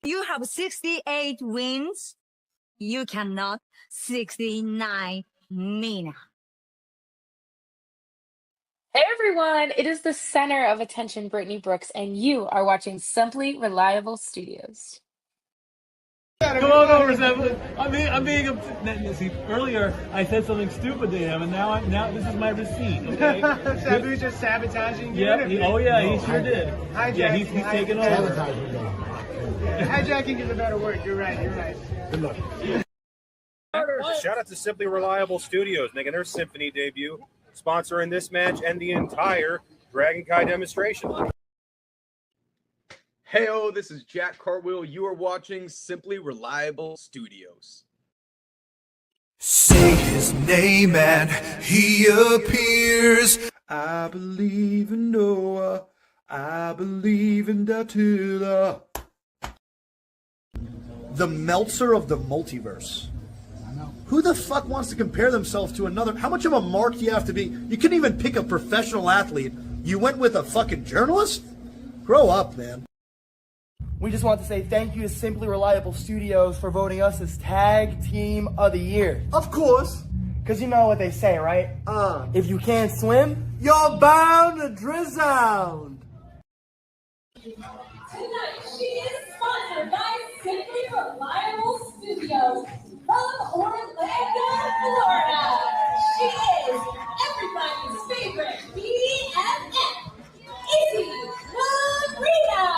You have 68 wins. You cannot 69 Mina. Hey everyone, it is the center of attention, Brittany Brooks, and you are watching Simply Reliable Studios. Come on over, Sam. I'm being see, earlier I said something stupid to him, and now this is my receipt. Okay? Sabu's just sabotaging you. Yep. He sure did. Hijacking. Yeah, he's taking over. Hijacking is a better word. You're right. Good luck. Shout out to Simply Reliable Studios making their Symphony debut, sponsoring this match and the entire Dragon Kai demonstration. Heyo, this is Jack Cartwheel. You are watching Simply Reliable Studios. Say his name and he appears. I believe in Noah. I believe in Datula. The Meltzer of the multiverse. Who the fuck wants to compare themselves to another? How much of a mark do you have to be? You couldn't even pick a professional athlete. You went with a fucking journalist? Grow up, man. We just want to say thank you to Simply Reliable Studios for voting us as Tag Team of the Year. Of course. Because you know what they say, right? If you can't swim, you're bound to drown. Tonight, she is sponsored by Simply Reliable Studios from Orlando, Florida. She is everybody's favorite BFF, Izzy Marino.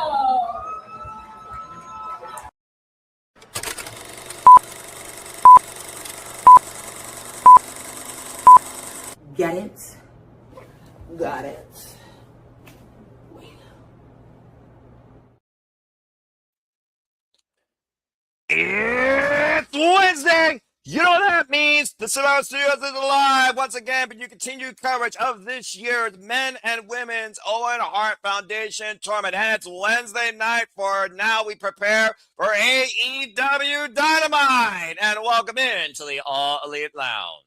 Get it? Got it. It's Wednesday! You know what that means? The Semifinals Studios is alive once again, but you continue coverage of this year's men and women's Owen Hart Foundation Tournament. And it's Wednesday night for Now We Prepare for AEW Dynamite. And welcome in to the All Elite Lounge.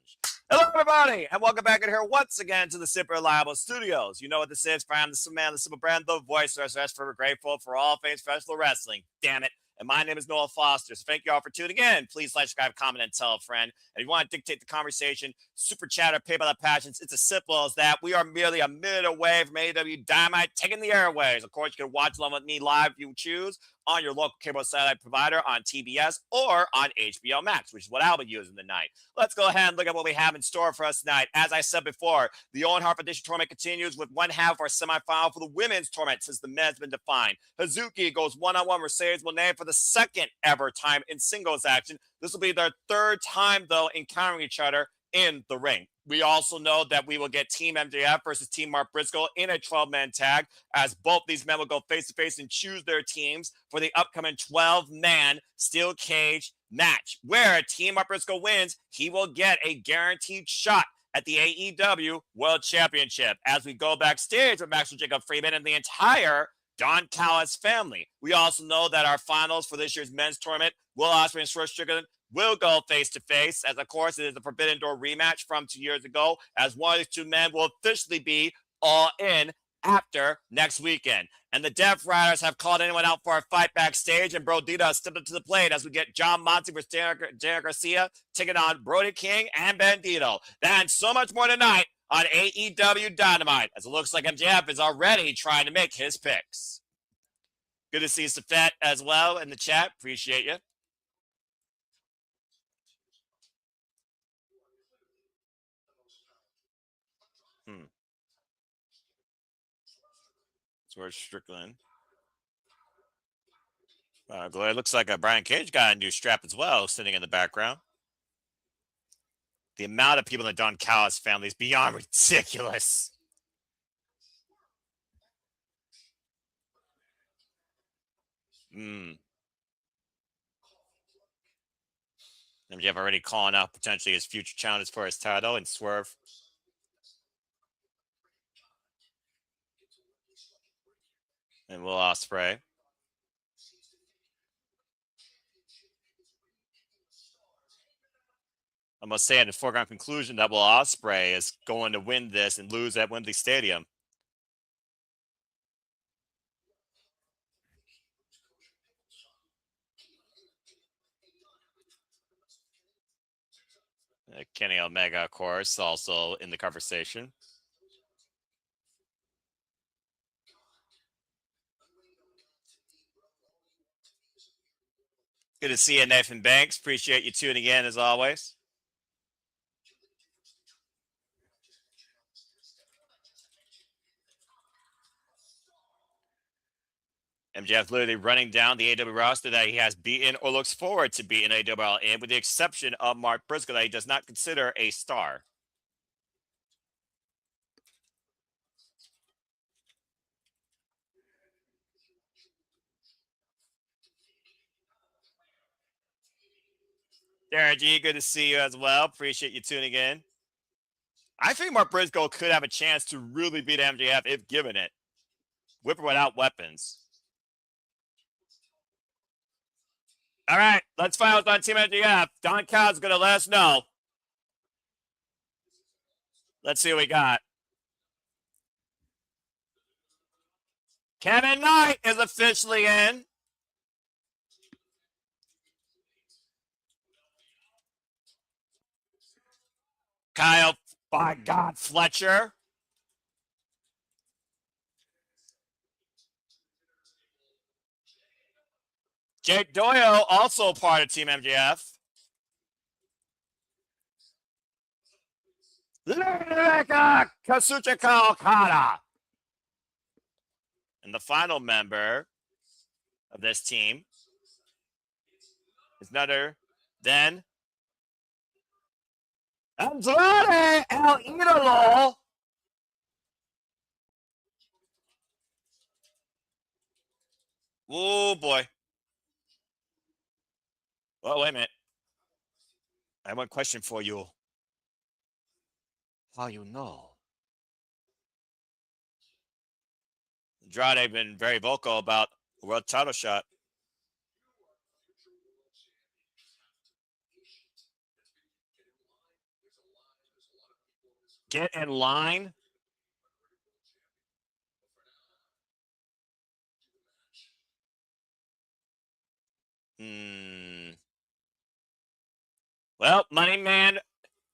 Hello, everybody, and welcome back in here once again to the Super Reliable Studios. You know what this is, fam. The Simple Man, the Simple Brand, the voice of us. We're grateful for all things professional wrestling. Damn it. And my name is Noah Foster. So thank you all for tuning in. Please like, subscribe, comment, and tell a friend. And if you want to dictate the conversation, super chat or pay by the passions, it's as simple as that. We are merely a minute away from AEW Dynamite taking the airways. Of course, you can watch along with me live if you choose on your local cable satellite provider on TBS or on HBO Max, which is what I'll be using tonight. Let's go ahead and look at what we have in store for us tonight. As I said before, the Owen Hart Foundation Tournament continues with one half of our semifinal for the women's tournament since the men's been defined. Hazuki goes one-on-one Mercedes Moné for the second ever time in singles action. This will be their third time, though, encountering each other in the ring. We also know that we will get Team MJF versus Team Mark Briscoe in a 12-man tag, as both these men will go face-to-face and choose their teams for the upcoming 12-man steel cage match, where Team Mark Briscoe wins. He will get a guaranteed shot at the AEW World Championship. As we go backstage with Maxwell Jacob Freeman and the entire Don Callis family. We also know that our finals for this year's men's tournament, Will Ospreay and Swerve Strickland, will go face-to-face, as of course it is a Forbidden Door rematch from 2 years ago, as one of these two men will officially be all in after next weekend. And the Death Riders have called anyone out for a fight backstage, and Brodita has stepped up to the plate as we get John Monty versus Daniel Garcia taking on Brody King and Bandito. That and so much more tonight on AEW Dynamite, as it looks like MJF is already trying to make his picks. Good to see Safet as well in the chat. Appreciate you. Where's Strickland? It looks like Brian Cage got a new strap as well, sitting in the background. The amount of people in the Don Callis family is beyond ridiculous. MJF already calling out potentially his future challenge for his title, and Swerve. And Will Ospreay. I must say in the foregone conclusion that Will Ospreay is going to win this and lose at Wembley Stadium. Kenny Omega, of course, also in the conversation. Good to see you, Nathan Banks. Appreciate you tuning in as always. MJF literally running down the AEW roster that he has beaten or looks forward to beating AEW in, with the exception of Mark Briscoe, that he does not consider a star. Darren G, good to see you as well. Appreciate you tuning in. I think Mark Briscoe could have a chance to really beat MJF if given it. Whip without weapons. All right, let's find out on Team MJF. Don Callis is going to let us know. Let's see what we got. Kevin Knight is officially in. Kyle, by God, Fletcher. Jake Doyle, also part of Team MJF. Kazuchika Okada. And the final member of this team is none other than Andrade El Idolo. Oh, boy. Well, wait a minute. I have one question for you. How you know? Andrade have been very vocal about the world title shot. Get in line. Well, Money Man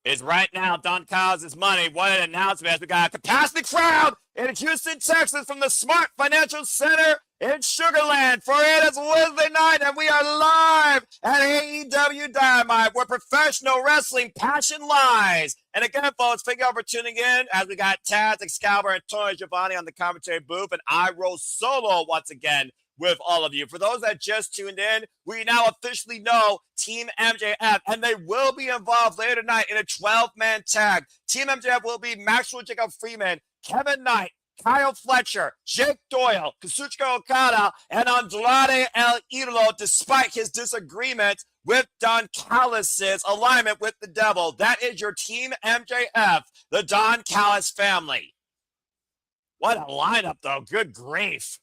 is right now Don Callis' money. What an announcement. We got a capacity crowd in Houston, Texas from the Smart Financial Center in Sugarland. For it is Wednesday night, and we are live at AEW Dynamite, where professional wrestling passion lies. And again, folks, thank you all for tuning in as we got Taz, Excalibur, and Tony Giovanni on the commentary booth, and I roll solo once again with all of you. For those that just tuned in, we now officially know Team MJF, and they will be involved later tonight in a 12-man tag. Team MJF will be Maxwell Jacob Freeman, Kevin Knight, Kyle Fletcher, Jake Doyle, Kazuchika Okada, and Andrade El Idolo, despite his disagreement with Don Callis' alignment with the devil. That is your Team MJF, the Don Callis family. What a lineup, though. Good grief.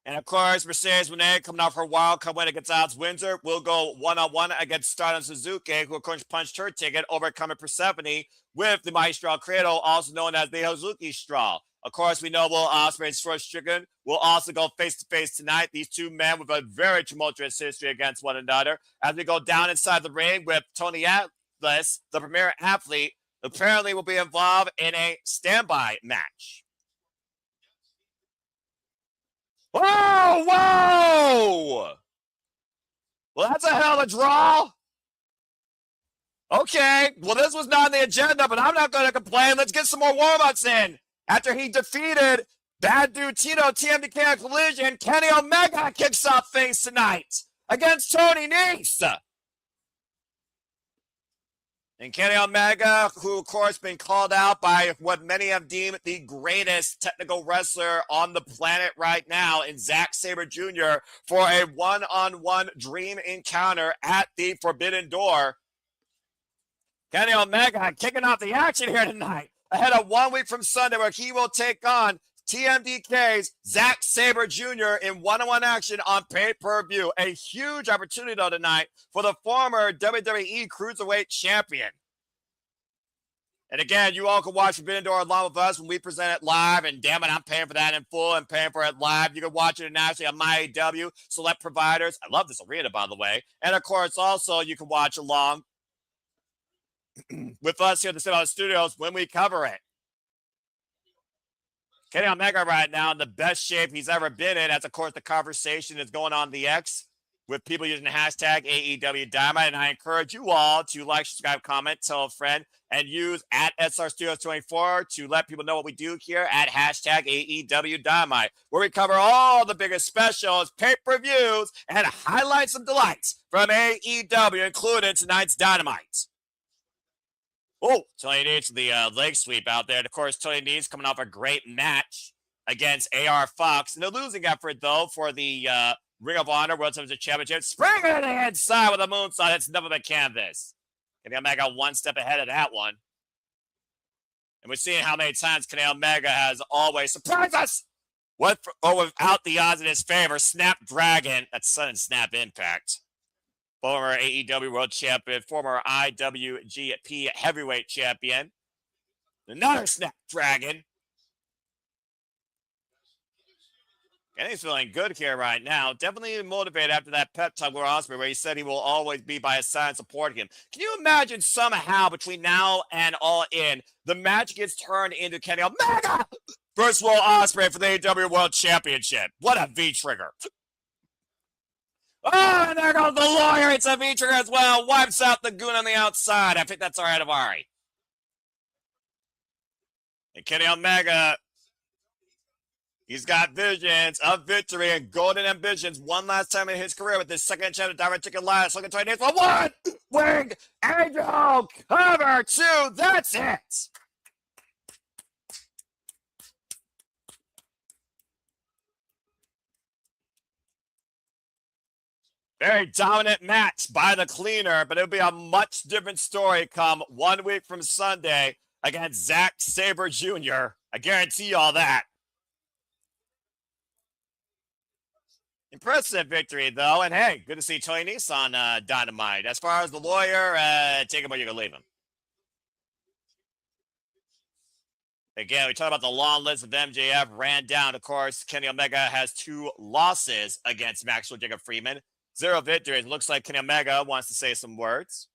And, of course, Mercedes Moné, coming off her wild card win against Alex Windsor, will go one-on-one against Stardom Suzuki, who, of course, punched her ticket overcoming Persephone with the Mighty Straw Cradle, also known as the Hazuki Straw. Of course, we know Will Ospreay Swerve Strickland will also go face-to-face tonight. These two men with a very tumultuous history against one another. As we go down inside the ring with Tony Atlas, the premier athlete, apparently will be involved in a standby match. Whoa, whoa! Well, that's a hell of a draw. Okay, well, this was not on the agenda, but I'm not going to complain. Let's get some more warm-ups in. After he defeated Bad Dude Tito, TMDK Collision, Kenny Omega kicks off things tonight against Tony Nese. And Kenny Omega, who, of course, been called out by what many have deemed the greatest technical wrestler on the planet right now in Zack Sabre Jr. for a one-on-one dream encounter at the Forbidden Door. Kenny Omega kicking off the action here tonight ahead of 1 week from Sunday, where he will take on TMDK's Zack Sabre Jr. in one-on-one action on pay-per-view. A huge opportunity, though, tonight for the former WWE Cruiserweight Champion. And again, you all can watch Forbidden Door along with us when we present it live. And damn it, I'm paying for that in full and paying for it live. You can watch it internationally on my AEW, select providers. I love this arena, by the way. And of course, also, you can watch along with us here at the Semifinals Studios when we cover it. Kenny Omega right now in the best shape he's ever been in, as of course the conversation is going on the X with people using the hashtag AEW Dynamite. And I encourage you all to like, subscribe, comment, tell a friend, and use at SR Studios 24 to let people know what we do here at hashtag AEW Dynamite, where we cover all the biggest specials, pay-per-views, and highlights and delights from AEW, including tonight's Dynamite. Oh, Tony Needs the leg sweep out there. And of course, Tony Needs coming off a great match against AR Fox. In a losing effort, though, for the Ring of Honor World Championship Championship. Spring to the inside with a moonsault. It's never been canvas. Kenny Omega one step ahead of that one. And we're seeing how many times Kenny Omega has always surprised us with or without the odds in his favor. Snapdragon. That's sudden snap impact. Former AEW World Champion, former IWGP Heavyweight Champion. Another Snapdragon. And he's feeling good here right now. Definitely motivated after that pep talk with Ospreay, where he said he will always be by his side and supporting him. Can you imagine somehow between now and All In, the match gets turned into Kenny Omega versus Will Ospreay for the AEW World Championship? What a V-trigger. Oh, and there goes the lawyer. It's a V-trigger as well. Wipes out the goon on the outside. I think that's all right of Ari. And Kenny Omega, he's got visions of victory and golden ambitions one last time in his career with his second chance to direct chicken live. Looking to for one wing angel cover two. That's it. Very dominant match by the cleaner, but it'll be a much different story come 1 week from Sunday against Zack Sabre Jr. I guarantee you all that. Impressive victory, though. And hey, good to see Tony Nese on Dynamite. As far as the lawyer, take him where you can leave him. Again, we talked about the long list of MJF ran down. Of course, Kenny Omega has 2 losses against Maxwell Jacob Freeman. 0 victories. It looks like Kenny Omega wants to say some words.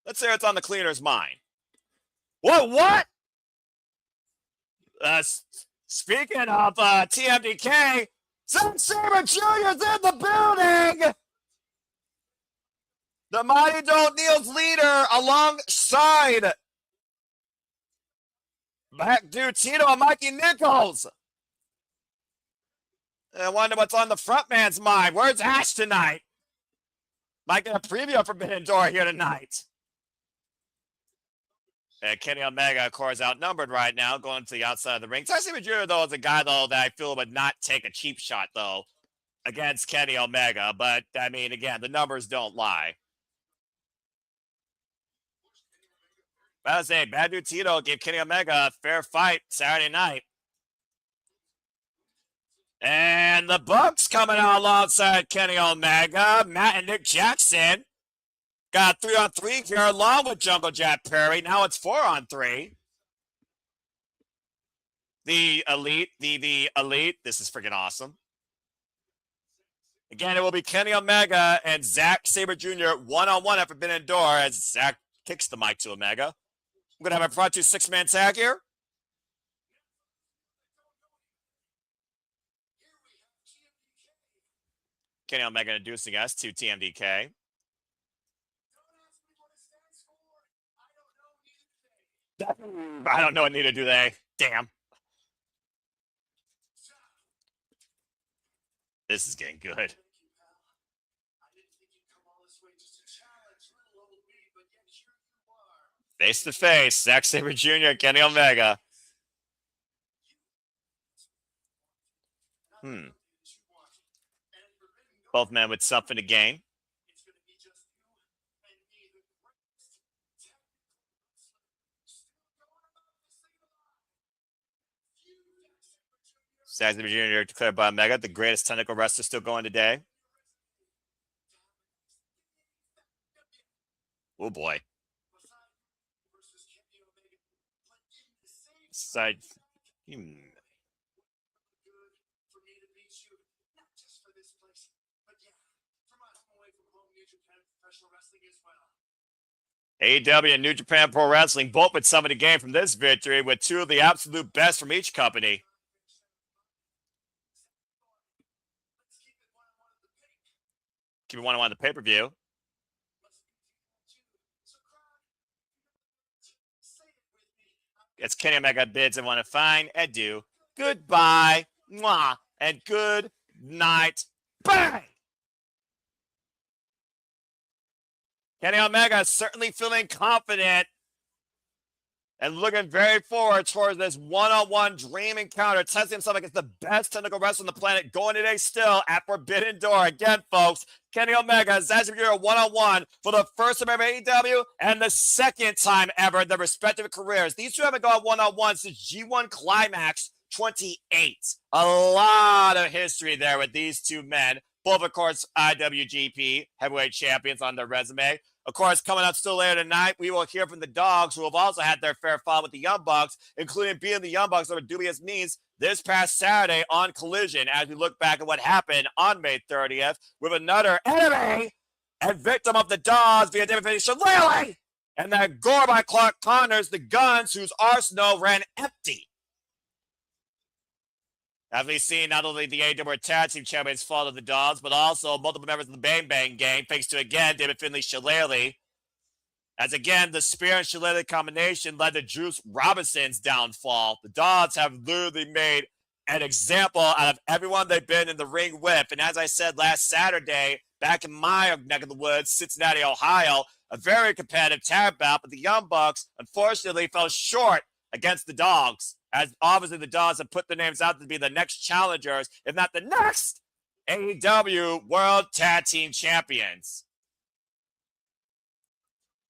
Let's hear what's on the cleaner's mind. What? Speaking of TMDK, Zack Sabre Jr. is in the building! The Mighty Don't Kneel's leader alongside Mac Dude Tito and Mikey Nichols. I wonder what's on the front man's mind. Where's Ash tonight? Might get a preview of Forbidden Door here tonight. And Kenny Omega, of course, outnumbered right now, going to the outside of the ring. Zack Sabre Jr., though, is a guy, though, that I feel would not take a cheap shot, though, against Kenny Omega. But, I mean, again, the numbers don't lie. But I was saying, Bad Dude Tito gave Kenny Omega a fair fight Saturday night. And the Bucks coming out alongside Kenny Omega. Matt and Nick Jackson got 3-on-3 here along with Jungle Jack Perry. Now it's 4-on-3. The Elite, the Elite. This is freaking awesome. Again, it will be Kenny Omega and Zack Sabre Jr. 1-on-1 at Forbidden Door as Zack kicks the mic to Omega. I'm going to have a front 2 6-man tag here. Kenny Omega introducing us to TMDK. I don't know what neither do they. Damn. This is getting good. Face to face, Zack Sabre Jr. Kenny Omega. Both men with something to gain. Zack Sabre Jr. declared by Omega, the greatest technical wrestler still going today. Oh boy. side. AEW and New Japan Pro Wrestling both with some of the game from this victory, with two of the absolute best from each company. Keep it 1-on-1 the pay-per-view. It's Kenny Omega bids and want to find adieu. Goodbye. Mwah. And good night. Bang! Kenny Omega certainly feeling confident and looking very forward towards this one-on-one dream encounter, testing himself against the best technical wrestler on the planet, going today still at Forbidden Door. Again, folks, Kenny Omega is actually a one-on-one for the first time ever AEW and the second time ever in their respective careers. These two haven't gone one-on-one since G1 Climax 28. A lot of history there with these two men. Both, of course, IWGP heavyweight champions on their resume. Of course, coming up still later tonight, we will hear from the Dogs, who have also had their fair fight with the Young Bucks, including beating the Young Bucks over dubious means this past Saturday on Collision, as we look back at what happened on May 30th with another enemy and victim of the Dogs via David Shillelagh, and that gore by Clark Connors, the Guns, whose arsenal ran empty. As we've seen, not only the AEW Tag Team Champions fall to the Dogs, but also multiple members of the Bang Bang Gang, thanks to, again, David Finlay Shillelagh. As, again, the Spear and Shillelagh combination led to Juice Robinson's downfall. The Dogs have literally made an example out of everyone they've been in the ring with. And as I said last Saturday, back in my neck of the woods, Cincinnati, Ohio, a very competitive tag bout, but the Young Bucks, unfortunately, fell short against the Dogs, as obviously the Dogs have put their names out to be the next challengers, if not the next AEW World Tag Team Champions.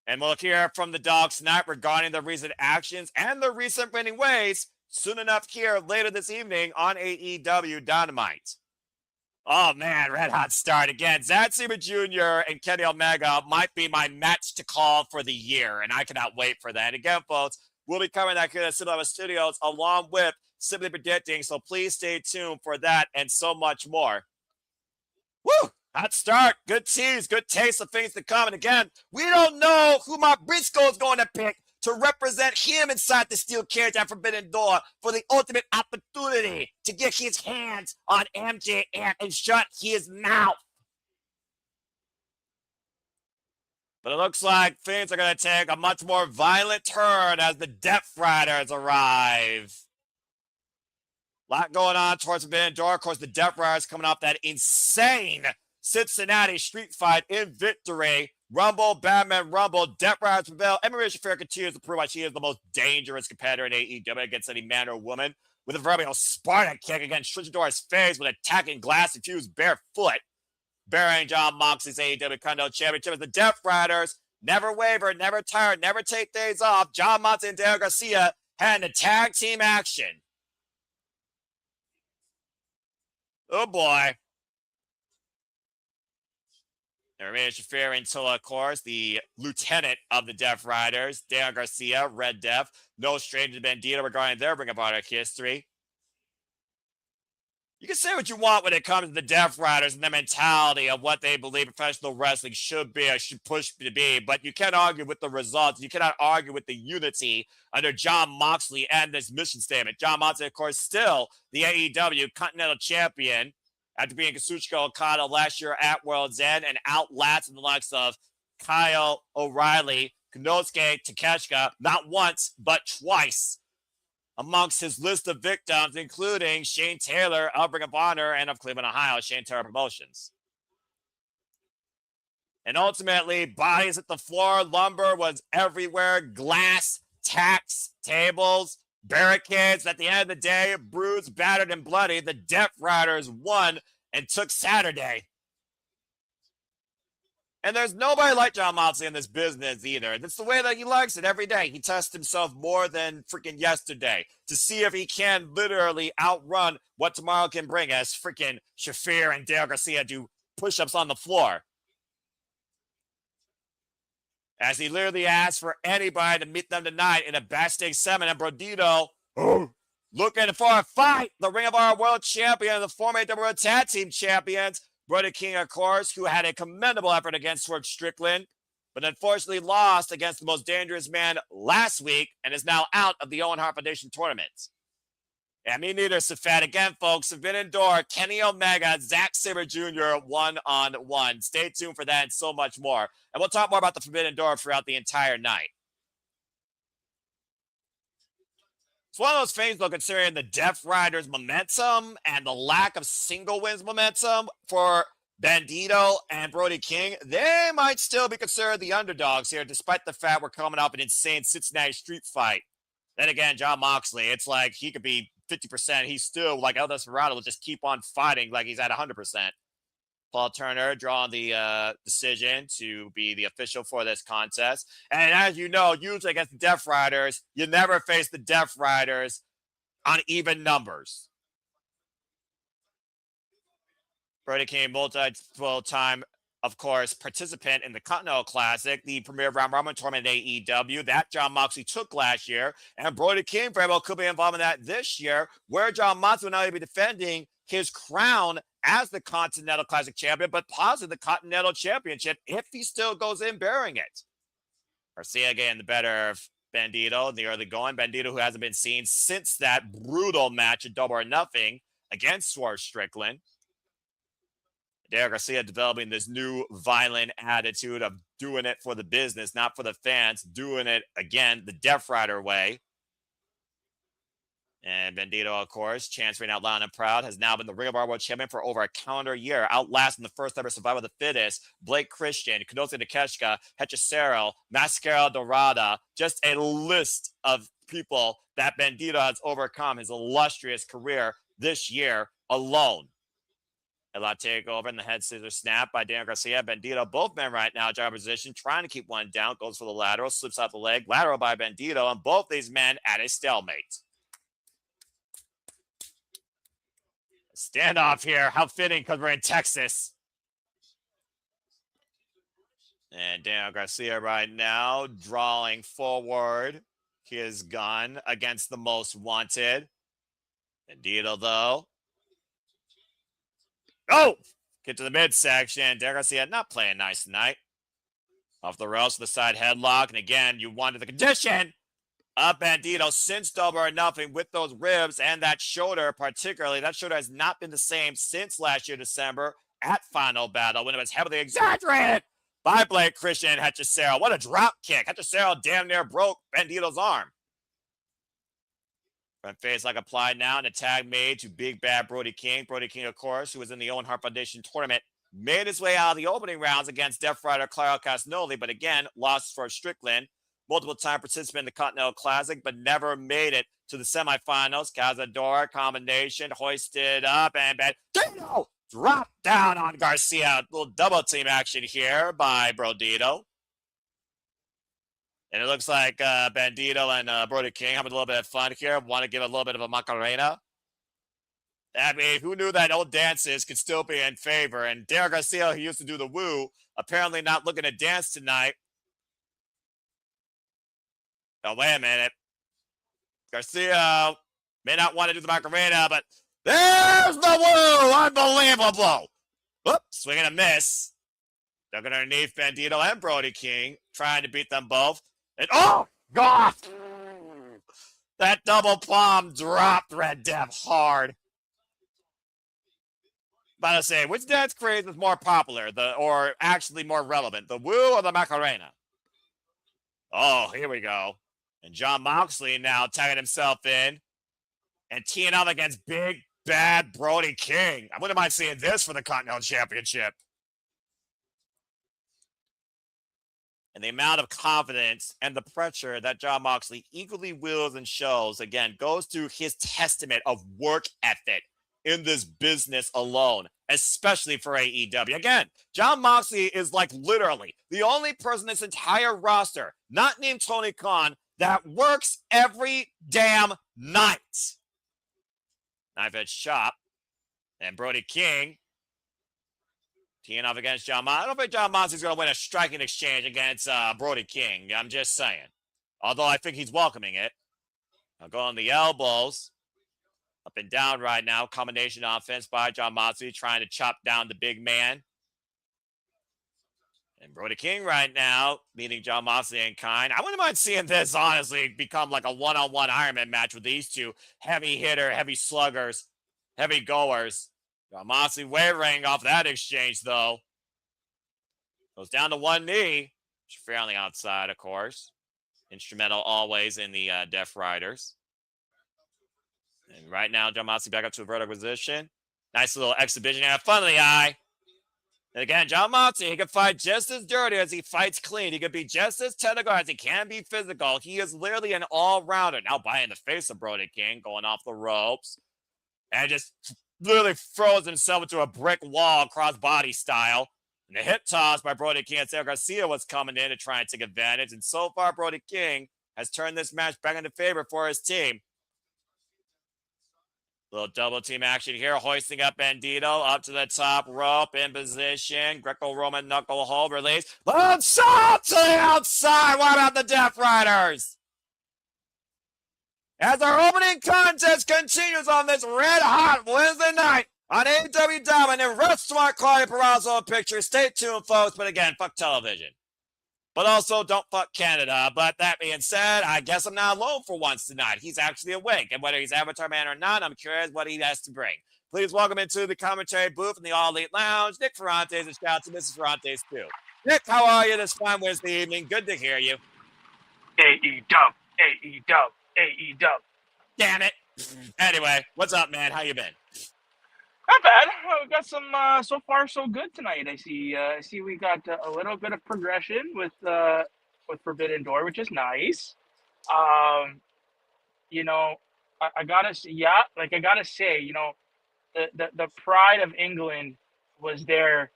And we'll hear from the Dogs tonight regarding their recent actions and their recent winning ways soon enough here later this evening on AEW Dynamite. Oh, man, red hot start again. Zack Jr. and Kenny Omega might be my match to call for the year, and I cannot wait for that. Again, folks, we'll be covering that here at Cinema Studios along with Simply Predicting, so please stay tuned for that and so much more. Woo! Hot start, good tease, good taste of things to come. And again, we don't know who Mark Briscoe is going to pick to represent him inside the steel cage at Forbidden Door for the ultimate opportunity to get his hands on MJF and shut his mouth. But it looks like things are going to take a much more violent turn as the Death Riders arrive. A lot going on towards Forbidden Door. Of course, the Death Riders coming off that insane Cincinnati street fight in victory. Rumble, Batman, Rumble, Death Riders prevail. Emily Shafir continues to prove why she is the most dangerous competitor in AEW against any man or woman, with a proverbial Sparta kick against Trichador's face with attacking glass-infused bare foot. Bearing John Moxley's AEW Continental Championship as the Death Riders never waver, never tire, never take days off. John Moxley and Daniel Garcia had a tag team action. Oh boy. Remain Shafir until, of course, the lieutenant of the Death Riders, Daniel Garcia, Red Death, no stranger to Bandito regarding their Ring of Honor history. You can say what you want when it comes to the Death Riders and the mentality of what they believe professional wrestling should be or should push to be, but you can't argue with the results. You cannot argue with the unity under John Moxley and this mission statement. John Moxley, of course, still the AEW Continental Champion after being Kazuchika Okada last year at World's End and outlasting the likes of Kyle O'Reilly, Konosuke Takeshita, not once, but twice, amongst his list of victims, including Shane Taylor of Ring of Honor and of Cleveland, Ohio, Shane Taylor Promotions. And ultimately, bodies at the floor, lumber was everywhere, glass, tacks, tables, barricades. At the end of the day, bruised, battered, and bloody, the Death Riders won and took Saturday. And there's nobody like John Moxley in this business either. That's the way that he likes it every day. He tests himself more than freaking yesterday to see if he can literally outrun what tomorrow can bring as freaking Shafir and Dale Garcia do push-ups on the floor. As he literally asked for anybody to meet them tonight in a backstage segment, and Brodito Looking for a fight. The Ring of Honor World Champion and the former AEW World Tag Team Champions. Brody King, of course, who had a commendable effort against Swerve Strickland, but unfortunately lost against the most dangerous man last week and is now out of the Owen Hart Foundation tournament. And me neither, Safed. Again, folks, Forbidden Door, Kenny Omega, Zack Sabre Jr. one-on-one. Stay tuned for that and so much more. And we'll talk more about the Forbidden Door throughout the entire night. It's one of those things, though, considering the Death Riders' momentum and the lack of single wins momentum for Bandito and Brody King, they might still be considered the underdogs here, despite the fact we're coming off an insane Cincinnati street fight. Then again, Jon Moxley, it's like he could be 50%. He's still, like El Desperado, will just keep on fighting like he's at 100%. Paul Turner drawing the decision to be the official for this contest. And as you know, usually against the Death Riders, you never face the Death Riders on even numbers. Brody King, multiple-time, of course, participant in the Continental Classic, the premier round robin tournament at AEW that Jon Moxley took last year. And Brody King very well could be involved in that this year, where Jon Moxley will now be defending his crown as the Continental Classic champion, but possibly the Continental Championship if he still goes in bearing it. Garcia getting the better of Bandito in the early going. Bandito, who hasn't been seen since that brutal match at Double or Nothing against Swerve Strickland. Derek Garcia developing this new violent attitude of doing it for the business, not for the fans, doing it, again, the Death Rider way. And Bandito, of course, transferring out loud and proud, has now been the Ring of Honor World Champion for over a calendar year, outlasting the first ever Survival of the Fittest, Blake Christian, Kenosi Takeshita, Hechicero, Mascara Dorada, just a list of people that Bandito has overcome his illustrious career this year alone. A lot takeover in the head scissors snap by Dan Garcia. Bandito, both men right now, job position, trying to keep one down, goes for the lateral, slips out the leg, lateral by Bandito, and both these men at a stalemate. Standoff here. How fitting because we're in Texas. And Daniel Garcia right now drawing forward his gun against the most wanted. Bandito, though. Oh! Get to the midsection. Daniel Garcia not playing nice tonight. Off the ropes to the side headlock. And again, you wanted the condition of Bandito since Double or Nothing with those ribs and that shoulder, particularly. That shoulder has not been the same since last year, December, at Final Battle, when it was heavily exaggerated by Blake Christian and Hechicero. What a drop kick. Hechicero damn near broke Bandito's arm. Front face like applied now, and a tag made to Big Bad Brody King. Brody King, of course, who was in the Owen Hart Foundation tournament, made his way out of the opening rounds against Death Rider Claudio Castagnoli, but again, lost for Strickland. Multiple-time participant in the Continental Classic, but never made it to the semifinals. Cazador combination hoisted up, and Bandito dropped down on Garcia. A little double team action here by Brodito. And it looks like Bandito and Brody King having a little bit of fun here. Want to give a little bit of a Macarena. I mean, who knew that old dances could still be in favor? And Derek Garcia, who used to do the woo, apparently not looking to dance tonight. Oh, wait a minute. Garcia may not want to do the Macarena, but there's the woo! Unbelievable! Whoop, swing and a miss. Looking underneath Bandito and Brody King, trying to beat them both. And oh, God! That double palm dropped Red Dev hard. About to say, which dance craze is more popular, or actually more relevant, the woo or the Macarena? Oh, here we go. And Jon Moxley now tagging himself in and teeing up against Big Bad Brody King. I wouldn't mind seeing this for the Continental Championship. And the amount of confidence and the pressure that Jon Moxley eagerly wills and shows, again, goes to his testament of work ethic in this business alone, especially for AEW. Again, Jon Moxley is like literally the only person in this entire roster, not named Tony Khan, that works every damn night. Knife edge chop. And Brody King teeing off against Jon Moxley. I don't think Jon Moxley's going to win a striking exchange against Brody King. I'm just saying. Although I think he's welcoming it. Now go on the elbows. Up and down right now. Combination offense by Jon Moxley trying to chop down the big man. And Brody King right now meeting Jon Moxley in kind. I wouldn't mind seeing this, honestly, become like a one-on-one Iron Man match with these two heavy hitter, heavy sluggers, heavy goers. Jon Moxley wavering off that exchange, though. Goes down to one knee. Fair on the outside, of course. Instrumental always in the Death Riders. And right now, Jon Moxley back up to a vertical position. Nice little exhibition here. Fun of the eye. And again, Jon Moxley, he can fight just as dirty as he fights clean. He can be just as technical as he can be physical. He is literally an all-rounder. Now biting the face of Brody King, going off the ropes. And just literally throws himself into a brick wall, cross-body style. And the hip toss by Brody King. Cesar Garcia was coming in to try and take advantage. And so far, Brody King has turned this match back into favor for his team. Little double team action here, hoisting up Bandito up to the top rope in position. Greco-Roman knuckle hold release. Let's up to the outside. What about the Death Riders? As our opening contest continues on this red hot Wednesday night on AEW Dynamite and Restaurant Claudia Perazo Pictures. Stay tuned, folks. But again, fuck television. But also, don't fuck Canada. But that being said, I guess I'm not alone for once tonight. He's actually awake. And whether he's Avatar Man or not, I'm curious what he has to bring. Please welcome into the commentary booth in the All Elite Lounge, Nick Ferrante, and shout out to Mrs. Ferrante, too. Nick, how are you this fine Wednesday evening? Good to hear you. AEW, AEW, AEW. Damn it. Anyway, what's up, man? How you been? Not bad. We got some so far so good tonight. I see we got a little bit of progression with Forbidden Door, which is nice. You know, I gotta say, you know, the pride of England was there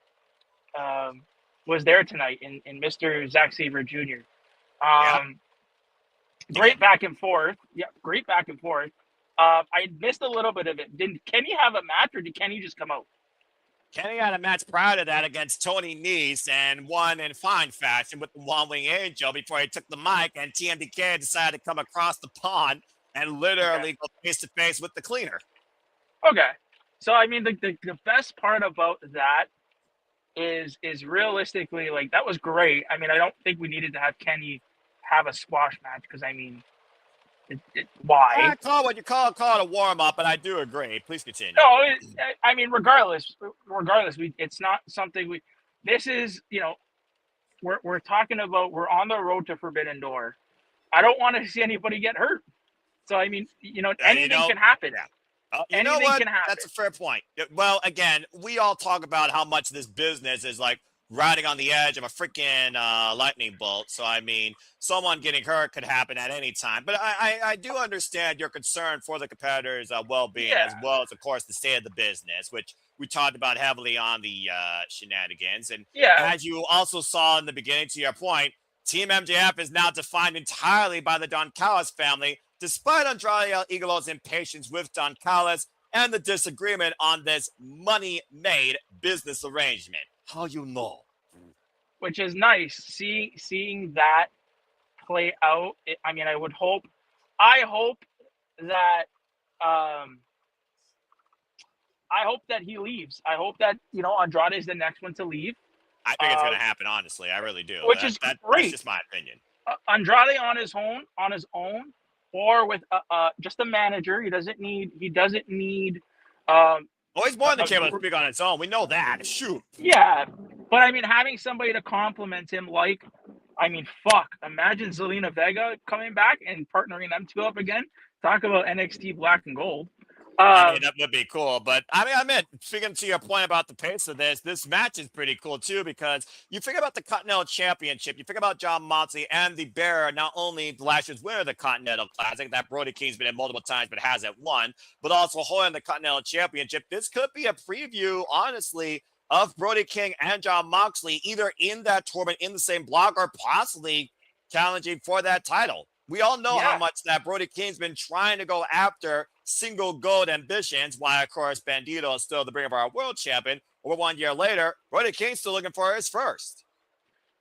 tonight in Mr. Zack Sabre Jr. Great back and forth. Yeah, great back and forth. I missed a little bit of it. Did Kenny have a match, or did Kenny just come out? Kenny had a match prior to that against Tony Nese and won in fine fashion with the One Wing Angel before he took the mic and TMDK decided to come across the pond and literally go face-to-face with the cleaner. Okay. So, I mean, the best part about that is realistically, like, that was great. I mean, I don't think we needed to have Kenny have a squash match because, I mean, why? I call what you call it a warm-up, but I do agree. Please continue. No, I mean, regardless, it's not something this is, you know, we're talking about, we're on the road to Forbidden Door. I don't want to see anybody get hurt. So, I mean, you know, anything can happen. Yeah. You know what? That's a fair point. Well, again, we all talk about how much this business is like riding on the edge of a freaking lightning bolt. So, I mean, someone getting hurt could happen at any time. But I do understand your concern for the competitors' well-being, as well as, of course, the state of the business, which we talked about heavily on the shenanigans. And as you also saw in the beginning, to your point, Team MJF is now defined entirely by the Don Callis family, despite Andrade El Idolo's impatience with Don Callis and the disagreement on this money-made business arrangement. How you know? Which is nice, seeing that play out. I mean, I hope that he leaves. I hope that, you know, Andrade is the next one to leave. I think it's going to happen, honestly. I really do. Which is great. That's just my opinion. Andrade on his own, or with just a manager. He doesn't need. He's more than capable to speak on its own. We know that. Shoot. Yeah, but I mean, having somebody to compliment him, like, I mean, fuck. Imagine Zelina Vega coming back and partnering them two up again. Talk about NXT Black and Gold. I mean, that would be cool. But I mean, speaking to your point about the pace of this match is pretty cool too, because you think about the Continental Championship, you think about Jon Moxley and the bearer, not only the last year's winner of the Continental Classic, that Brody King's been in multiple times but hasn't won, but also holding the Continental Championship. This could be a preview, honestly, of Brody King and Jon Moxley, either in that tournament in the same block or possibly challenging for that title. We all know how much that Brody King's been trying to go after single gold ambitions, while, of course, Bandito is still the Ring of Our World Champion. Over 1 year later, Brody King's still looking for his first.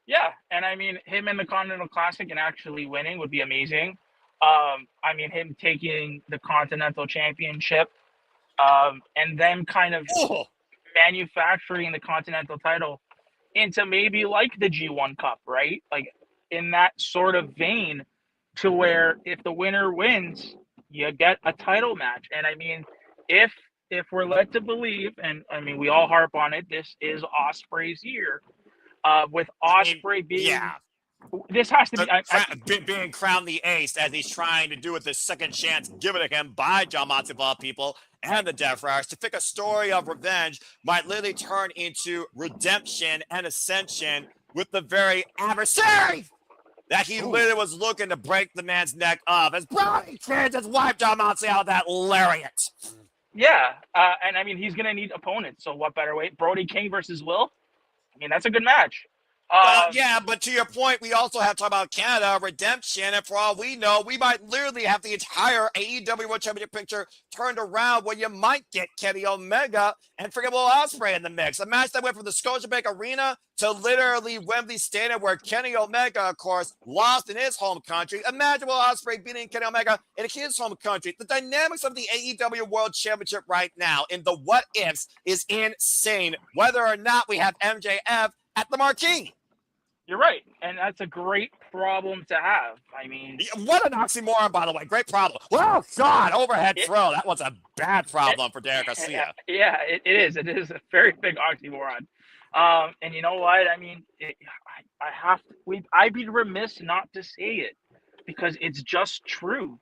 Yeah, and I mean, him in the Continental Classic and actually winning would be amazing. I mean, him taking the Continental Championship, and then kind of manufacturing the Continental title into maybe like the G1 Cup, right? Like in that sort of vein, to where if the winner wins, you get a title match. And I mean, if we're led to believe, and I mean we all harp on it, this is Ospreay's year. With Ospreay being, this has to be being crowned the ace as he's trying to do with this second chance given to him by John Moxley of all people and the Death Riders to pick a story of revenge might literally turn into redemption and ascension with the very adversary that he literally was looking to break the man's neck of as Brody King just wiped John Moxley out of that lariat. Yeah, and I mean he's gonna need opponents. So what better way? Brody King versus Will. I mean that's a good match. Yeah, but to your point, we also have to talk about Canada redemption, and for all we know, we might literally have the entire AEW World Championship picture turned around where you might get Kenny Omega and forget Will Ospreay in the mix. A match that went from the Scotiabank Arena to literally Wembley Stadium, where Kenny Omega, of course, lost in his home country. Imagine Will Ospreay beating Kenny Omega in his home country. The dynamics of the AEW World Championship right now in the what ifs is insane. Whether or not we have MJF at the marquee. You're right, and that's a great problem to have. I mean, what an oxymoron, by the way. Great problem. Oh God, overhead throw. That was a bad problem for Derek Garcia. Yeah, it is. It is a very big oxymoron. And you know what? I mean, I'd be remiss not to say it because it's just true.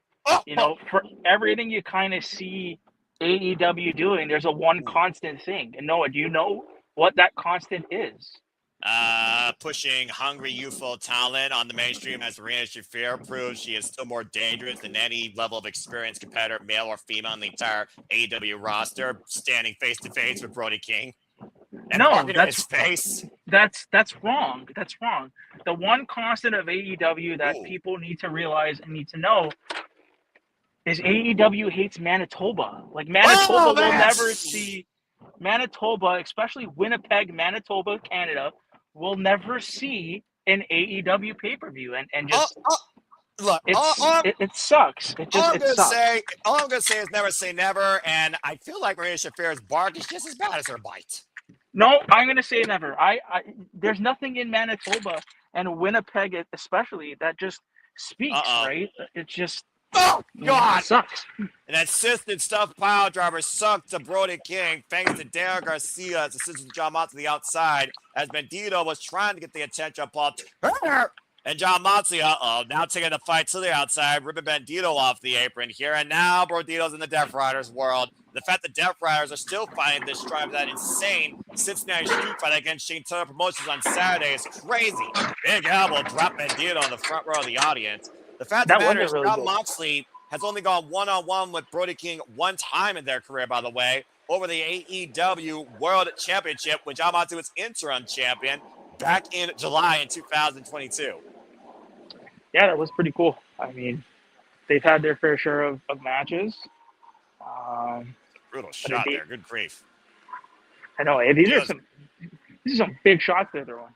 You know, for everything you kind of see AEW doing, there's a one constant thing. And Noah, do you know what that constant is? Pushing hungry youthful talent on the mainstream as Marina Shafir proves she is still more dangerous than any level of experienced competitor, male or female, in the entire AEW roster, standing face to face with Brody King. No, that's wrong. That's wrong. The one constant of AEW that people need to realize and need to know is AEW hates Manitoba. Like Manitoba will never see Manitoba, especially Winnipeg, Manitoba, Canada, will never see an AEW pay-per-view, and just look, it sucks. All I'm sucks. gonna say is never say never, and I feel like Marina Shafir's bark is just as bad as her bite. No, I'm gonna say never. There's nothing in Manitoba and Winnipeg, especially, that just speaks right. It's just. Oh, God! It sucks. And that assisted stuff pile driver sucked to Brody King thanks to Derek Garcia's assistant John Moxley to the outside as Bandito was trying to get the attention of Paul Turner. And John Moxley, now taking the fight to the outside, ripping Bandito off the apron here. And now Bandito's in the Death Riders world. The fact that Death Riders are still fighting this strive of that insane Cincinnati street fight against Shane Taylor Promotions on Saturday is crazy. Big elbow dropped Bandito in the front row of the audience. The fact that matters, really John Moxley has only gone one-on-one with Brody King one time in their career, by the way, over the AEW World Championship when John Moxley was interim champion back in July in 2022. Yeah, that was pretty cool. I mean, they've had their fair share of matches. Brutal shot there. Good grief. I know. These are some big shots they're throwing.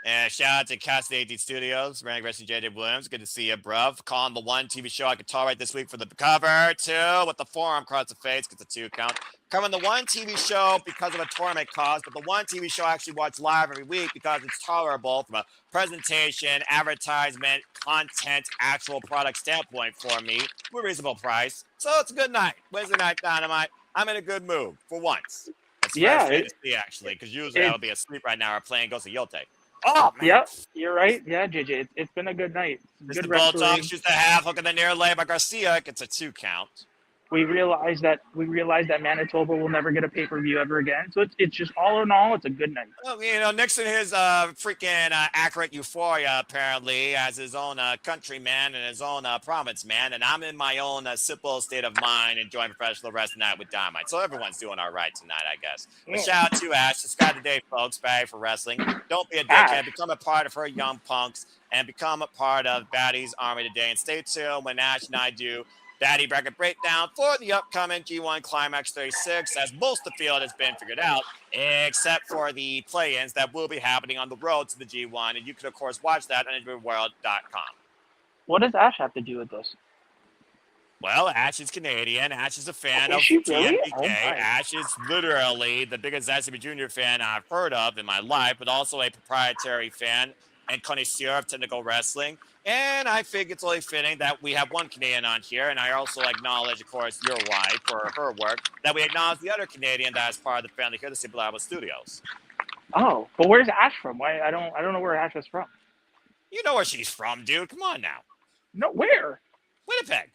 And shout out to Cast 18 Studios, Randy Wrestling JJ Williams. Good to see you, bruv. Calling the one TV show I could tolerate this week for the cover. Two, with the forearm across the face, gets a 2 count. Covering the one TV show because of a tournament cost, but the one TV show I actually watch live every week because it's tolerable from a presentation, advertisement, content, actual product standpoint for me with a reasonable price. So it's a good night. Wednesday Night Dynamite. I'm in a good mood for once. That's fantasy, actually, because usually I would be asleep right now or playing Ghost of Yote. Oh, man. Yep, you're right. Yeah, JJ, it's been a good night. Good Bulldog shoots the half, hook in the near leg by Garcia, gets a 2 count. We realized that Manitoba will never get a pay-per-view ever again. So it's just all in all, it's a good night. Well, you know, Nixon his freaking accurate euphoria apparently as his own countryman and his own province man, and I'm in my own simple state of mind enjoying professional wrestling night with Dynamite. So everyone's doing all right tonight, I guess. But shout out to Ash, subscribe today, folks. Bad for wrestling. Don't be a dickhead. Become a part of her young punks and become a part of Baddie's Army today. And stay tuned when Ash and I do Baddie bracket breakdown for the upcoming G1 Climax 36, as most of the field has been figured out, except for the play-ins that will be happening on the road to the G1, and you can, of course, watch that on InterviewWorld.com. What does Ash have to do with this? Well, Ash is Canadian. Ash is a fan Is of she really? TMDK. Oh, my. Ash is literally the biggest SCB Junior fan I've heard of in my life, but also a proprietary fan and connoisseur of technical wrestling. And I think it's only fitting that we have one Canadian on here, and I also acknowledge, of course, your wife for her work, that we acknowledge the other Canadian that is part of the family here, the Simple Labo Studios. Oh, but where's Ash from? Why I don't know where Ash is from. You know where she's from, dude. Come on now. No, where? Winnipeg.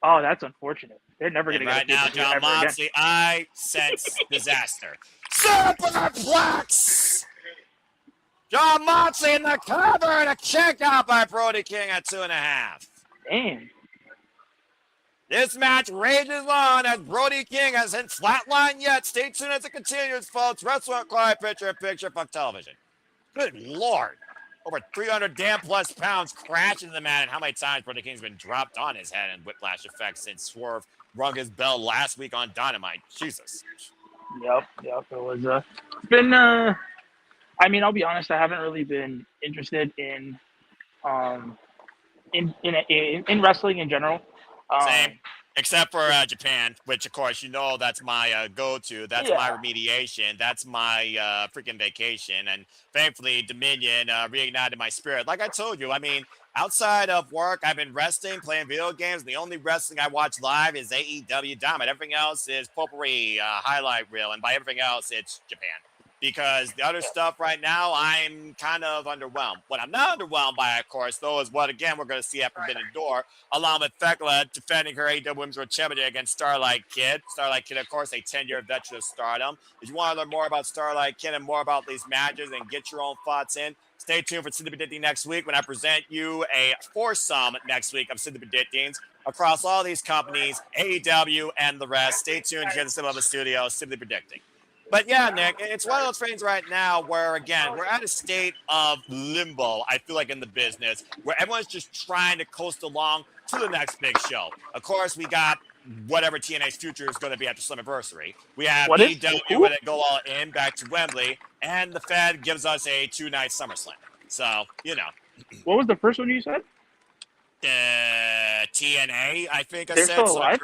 Oh, that's unfortunate. They're never going to Right get a now, pay-per-view John ever again. Moxley, I sense disaster. Superplex! John Moxley in the cover and a kick out by Brody King at 2.5. Damn. This match rages on as Brody King hasn't flatlined yet. Stay tuned as it continues, folks. Wrestling Quiet Picture Fuck Television. Good Lord. Over 300 damn plus pounds crashing into the man. And how many times Brody King's been dropped on his head and whiplash effects since Swerve rung his bell last week on Dynamite. Jesus. Yep. It was been I mean, I'll be honest, I haven't really been interested in wrestling in general. Same. Except for Japan, which, of course, you know that's my go-to. That's my remediation. That's my freaking vacation. And thankfully, Dominion reignited my spirit. Like I told you, I mean, outside of work, I've been resting, playing video games. The only wrestling I watch live is AEW Dynamite. Everything else is potpourri, highlight reel. And by everything else, it's Japan. Because the other stuff right now, I'm kind of underwhelmed. What I'm not underwhelmed by, of course, though, is what, again, we're going to see at Forbidden Door, along with Thekla defending her AEW Women's World Championship against Starlight Kid. Starlight Kid, of course, a 10-year veteran of Stardom. If you want to learn more about Starlight Kid and more about these matches and get your own thoughts in, stay tuned for Cindy Predicting next week when I present you a foursome next week of Cindy Predictings across all these companies, AEW and the rest. Stay tuned here at the Cinema Studio, Simply Predicting. But yeah, Nick, it's one of those things right now where, again, we're at a state of limbo, I feel like, in the business, where everyone's just trying to coast along to the next big show. Of course, we got whatever TNA's future is going to be after Slammiversary. We have AEW when it go all in back to Wembley, and the Fed gives us a 2-night SummerSlam. So, you know. What was the first one you said? TNA, I think I They're said. still alive?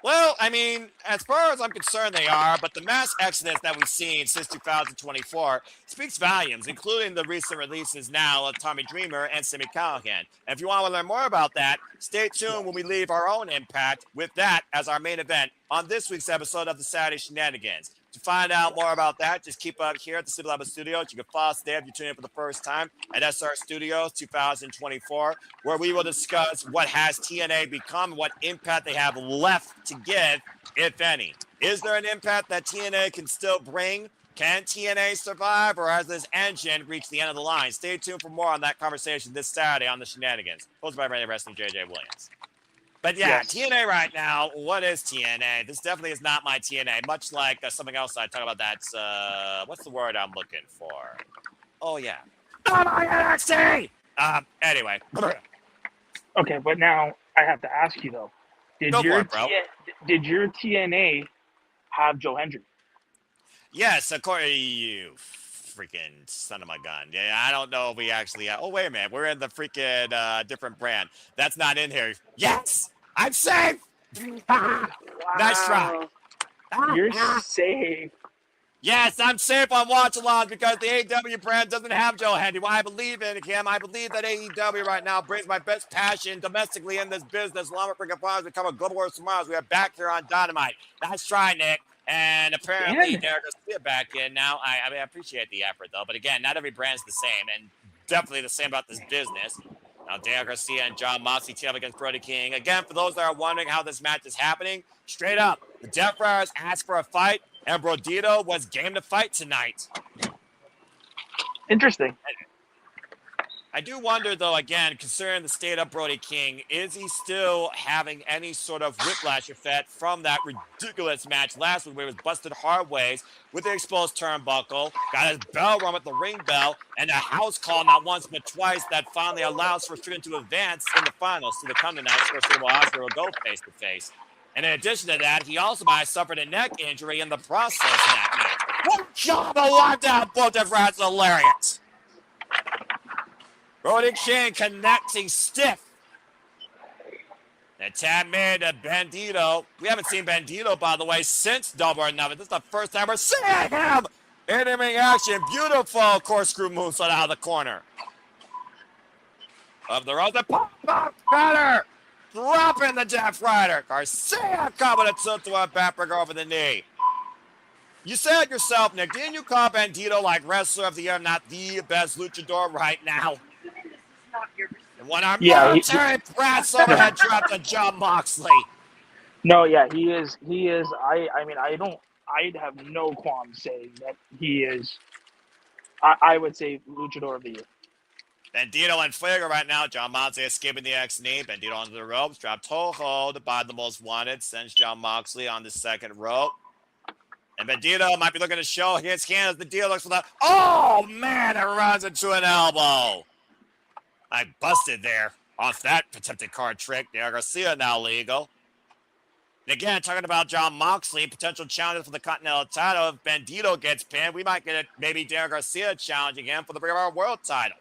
Well, I mean, as far as I'm concerned, they are, but the mass exodus that we've seen since 2024 speaks volumes, including the recent releases now of Tommy Dreamer and Simi Callahan. And if you want to learn more about that, stay tuned when we leave our own Impact with that as our main event on this week's episode of the Saturday Shenanigans. To find out more about that, just keep up here at the City Labo Studios. You can follow us there if you tune in for the first time at SR Studios 2024, where we will discuss what has TNA become, what impact they have left to give, if any. Is there an impact that TNA can still bring? Can TNA survive, or has this engine reached the end of the line? Stay tuned for more on that conversation this Saturday on the Shenanigans. Hosted by Randy Wrestling JJ Williams. But yeah, TNA right now, what is TNA? This definitely is not my TNA, much like something else I talk about that's, what's the word I'm looking for? Oh, yeah. Oh, my NXT! Anyway. Okay, but now I have to ask you, though. Did your TNA have Joe Hendry? Yes, according to you freaking son of a gun. Yeah, I don't know if we actually have. Oh, wait a minute. We're in the freaking different brand. That's not in here. Yes! I'm safe! Nice try. You're safe. Yes, I'm safe on watch-alongs because the AEW brand doesn't have Joe Hendry. Well, I believe in him. I believe that AEW right now brings my best passion domestically in this business. Along with freaking Farms, we cover Global World Tomorrows. We are back here on Dynamite. Nice try, Nick. And apparently, Derek Garcia back in now. I mean, I appreciate the effort, though. But again, not every brand's the same, and definitely the same about this business. Now, Derek Garcia and John Moxley team up against Brody King. Again, for those that are wondering how this match is happening, straight up, the Death Riders asked for a fight, and Brodito was game to fight tonight. Interesting. I do wonder, though, again, considering the state of Brody King, is he still having any sort of whiplash effect from that ridiculous match last week where he was busted hard ways with the exposed turnbuckle, got his bell rung with the ring bell, and a house call not once but twice that finally allows for Strickland to advance in the finals to the come tonight where Will Osperay will go face-to-face. And in addition to that, he also might have suffered a neck injury in the process of that match. What job of lockdown, both of that's hilarious. Brody King connecting stiff. And tap made to Bandito. We haven't seen Bandito, by the way, since Double or Nothing. This is the first time we're seeing him in ring action. Beautiful corkscrew moonsault out of the corner. Up the road, the pop-up cutter. Dropping the Death Rider. Garcia coming to tilt to a backbreaker over the knee. You said it yourself, Nick. Didn't you call Bandito like wrestler of the year, not the best luchador right now? And one arm military press overhead drop to John Moxley. No, yeah, he is. I mean, I'd have no qualms saying that he is. I would say luchador of the year. Bandito and Fuego right now. John Moxley escaping the X-knee. Bandito onto the ropes. Drop toe hold by the most wanted. Sends John Moxley on the second rope. And Bandito might be looking to show his hand as the deal looks for that. Oh, man, it runs into an elbow. I busted there off that attempted card trick. Daniel Garcia now legal. And again, talking about John Moxley, potential challenges for the Continental title. If Bandito gets pinned, we might get maybe Daniel Garcia challenging him for the Ring of Honor World title.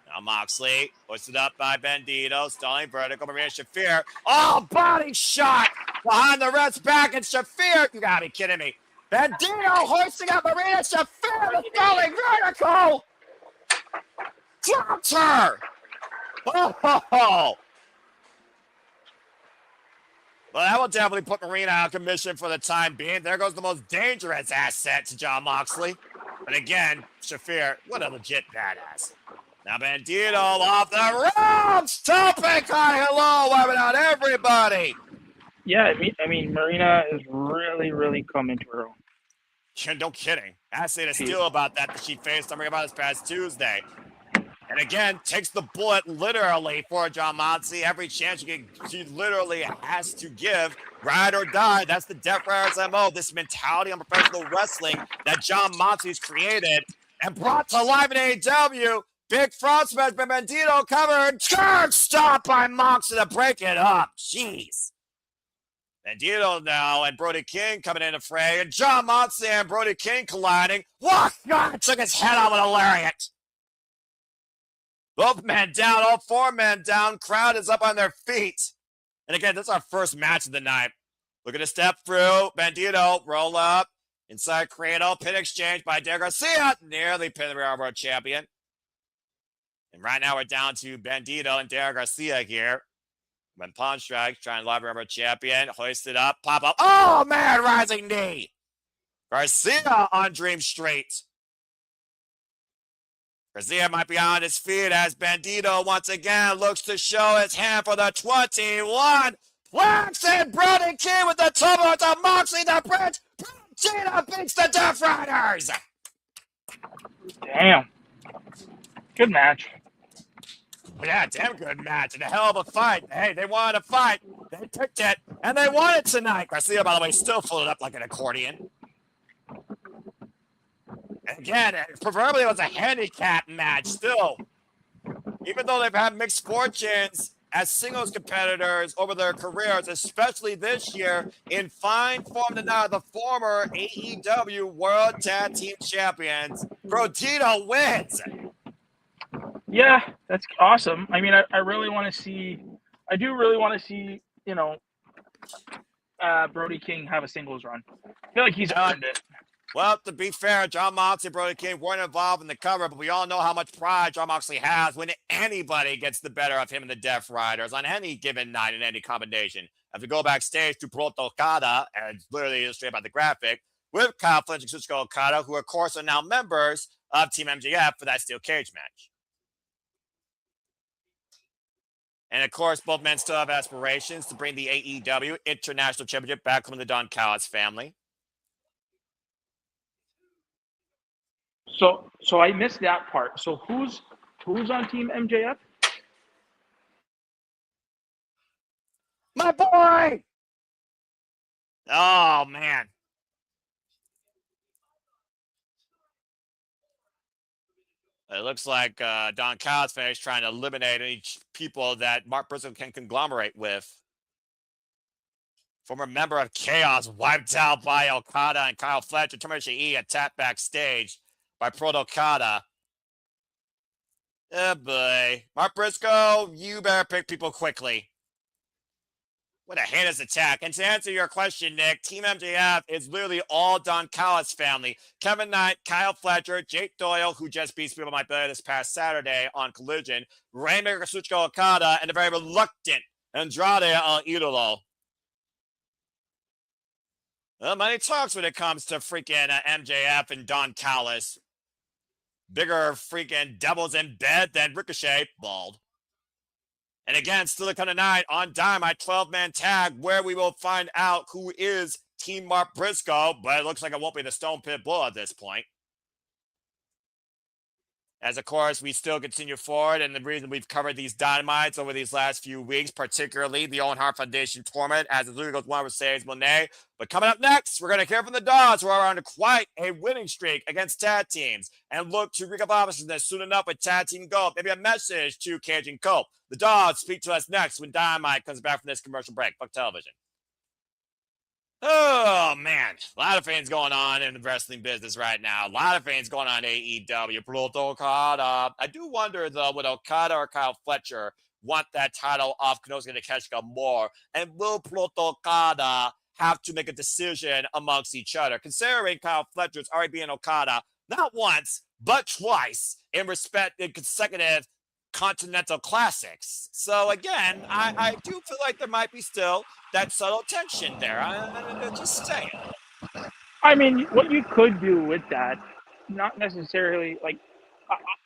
Now Moxley hoisted up by Bandito, stalling vertical. Marina Shafir. Oh, body shot behind the red's back, and Shafir. You gotta be kidding me. Bandito hoisting up Marina Shafir, stalling vertical. Dropped her. Oh. Well, that will definitely put Marina out of commission for the time being. There goes the most dangerous asset to John Moxley. But again, Shafir, what a legit badass. Now Bandito off the ropes, topic on hello, wiping out everybody. Yeah, I mean, Marina is really coming to her own. No kidding. I say to steal about that she faced something about this past Tuesday. And again, takes the bullet literally for John Moxley. Every chance she literally has to give. Ride or die. That's the Death Rider's MO. This mentality on professional wrestling that John Moxley's created and brought to life in AEW. Big front smash by Bandito covered. Jerk stop by Moxley to break it up. Jeez. Bandito now and Brody King coming in the fray. And John Moxley and Brody King colliding. What? God, took his head out with a lariat. Both men down, all four men down. Crowd is up on their feet. And again, this is our first match of the night. Looking to step through. Bandito, roll up. Inside cradle, pin exchange by Daniel Garcia. Nearly pin the World Champion. And right now we're down to Bandito and Daniel Garcia here. When Pawn Strike trying to live World Champion. Hoisted up, pop up. Oh, man, rising knee. Garcia on Dream Street. Garcia might be on his feet as Bandito once again looks to show his hand for the 21. Planks and Brody King with the tumble to Moxley the bridge. Bandito beats the Death Riders. Damn. Good match. Yeah, damn good match and a hell of a fight. Hey, they wanted a fight. They picked it, and they won it tonight. Garcia, by the way, still folded up like an accordion. And again, preferably it was a handicap match still. Even though they've had mixed fortunes as singles competitors over their careers, especially this year, in fine form tonight, the former AEW World Tag Team Champions, Bandito wins. Yeah, that's awesome. I mean, I really want to see, you know, Brody King have a singles run. I feel like he's earned it. Well, to be fair, John Moxley and Brody King weren't involved in the cover, but we all know how much pride John Moxley has when anybody gets the better of him and the Death Riders on any given night in any combination. If we go backstage to Proto Okada, and it's literally illustrated by the graphic, with Kyle Fletcher and Suzuki Okada, who of course are now members of Team MJF for that steel cage match. And of course, both men still have aspirations to bring the AEW International Championship back home to the Don Callis family. So I missed that part. So who's on Team MJF? My boy! Oh, man. It looks like Don Callis is trying to eliminate any people that Mark Briscoe can conglomerate with. Former member of Chaos wiped out by Okada and Kyle Fletcher. Termination E attacked backstage by Proto Okada. Oh boy. Mark Briscoe, you better pick people quickly. What a heinous attack. And to answer your question, Nick, Team MJF is literally all Don Callis family. Kevin Knight, Kyle Fletcher, Jake Doyle, who just beat People My Belly this past Saturday on Collision, Rainmaker Kazuchika Okada, and the very reluctant Andrade El Idolo. Well, money talks when it comes to freaking MJF and Don Callis. Bigger freaking devils in bed than Ricochet. Bald. And again, still to come tonight on Dynamite 12-man tag, where we will find out who is Team Mark Briscoe, but it looks like it won't be the Stone Pit Bull at this point. As, of course, we still continue forward, and the reason we've covered these Dynamites over these last few weeks, particularly the Owen Hart Foundation Tournament, as the Luger goes one with Mercedes Monet. But coming up next, we're going to hear from the Dogs, who are on quite a winning streak against tag teams, and look to recap options soon enough with Tag Team Gold. Maybe a message to Cage and Cope. The Dogs speak to us next when Dynamite comes back from this commercial break. Fuck television. Oh, man. A lot of things going on in the wrestling business right now. A lot of things going on in AEW. Proto Okada. I do wonder, though, would Okada or Kyle Fletcher want that title off Konosuke Takeshita more? And will Proto Okada have to make a decision amongst each other, considering Kyle Fletcher's already being Okada not once, but twice in consecutive Continental Classics. So again, I do feel like there might be still that subtle tension there. I'm just saying. I mean, what you could do with that, not necessarily like,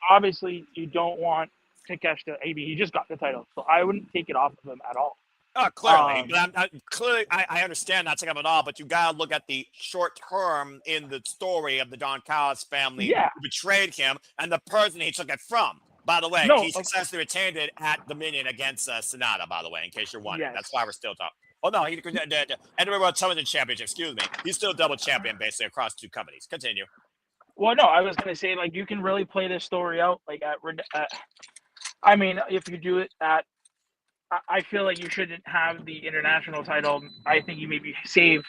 obviously you don't want Takeshita. He just got the title, so I wouldn't take it off of him at all. Oh, clearly, but I understand not taking him at all, but you gotta look at the short term in the story of the Don Callis family who betrayed him and the person he took it from. By the way, he successfully retained it at Dominion against Sonata, by the way, in case you're wondering. That's why we're still talking. Oh, no, he Anyway World Television Championship, excuse me. He's still double champion, basically, across two companies. Continue. Well, no, I was going to say, like, you can really play this story out, like, I mean, if you do it at, I feel like you shouldn't have the international title. I think you maybe save,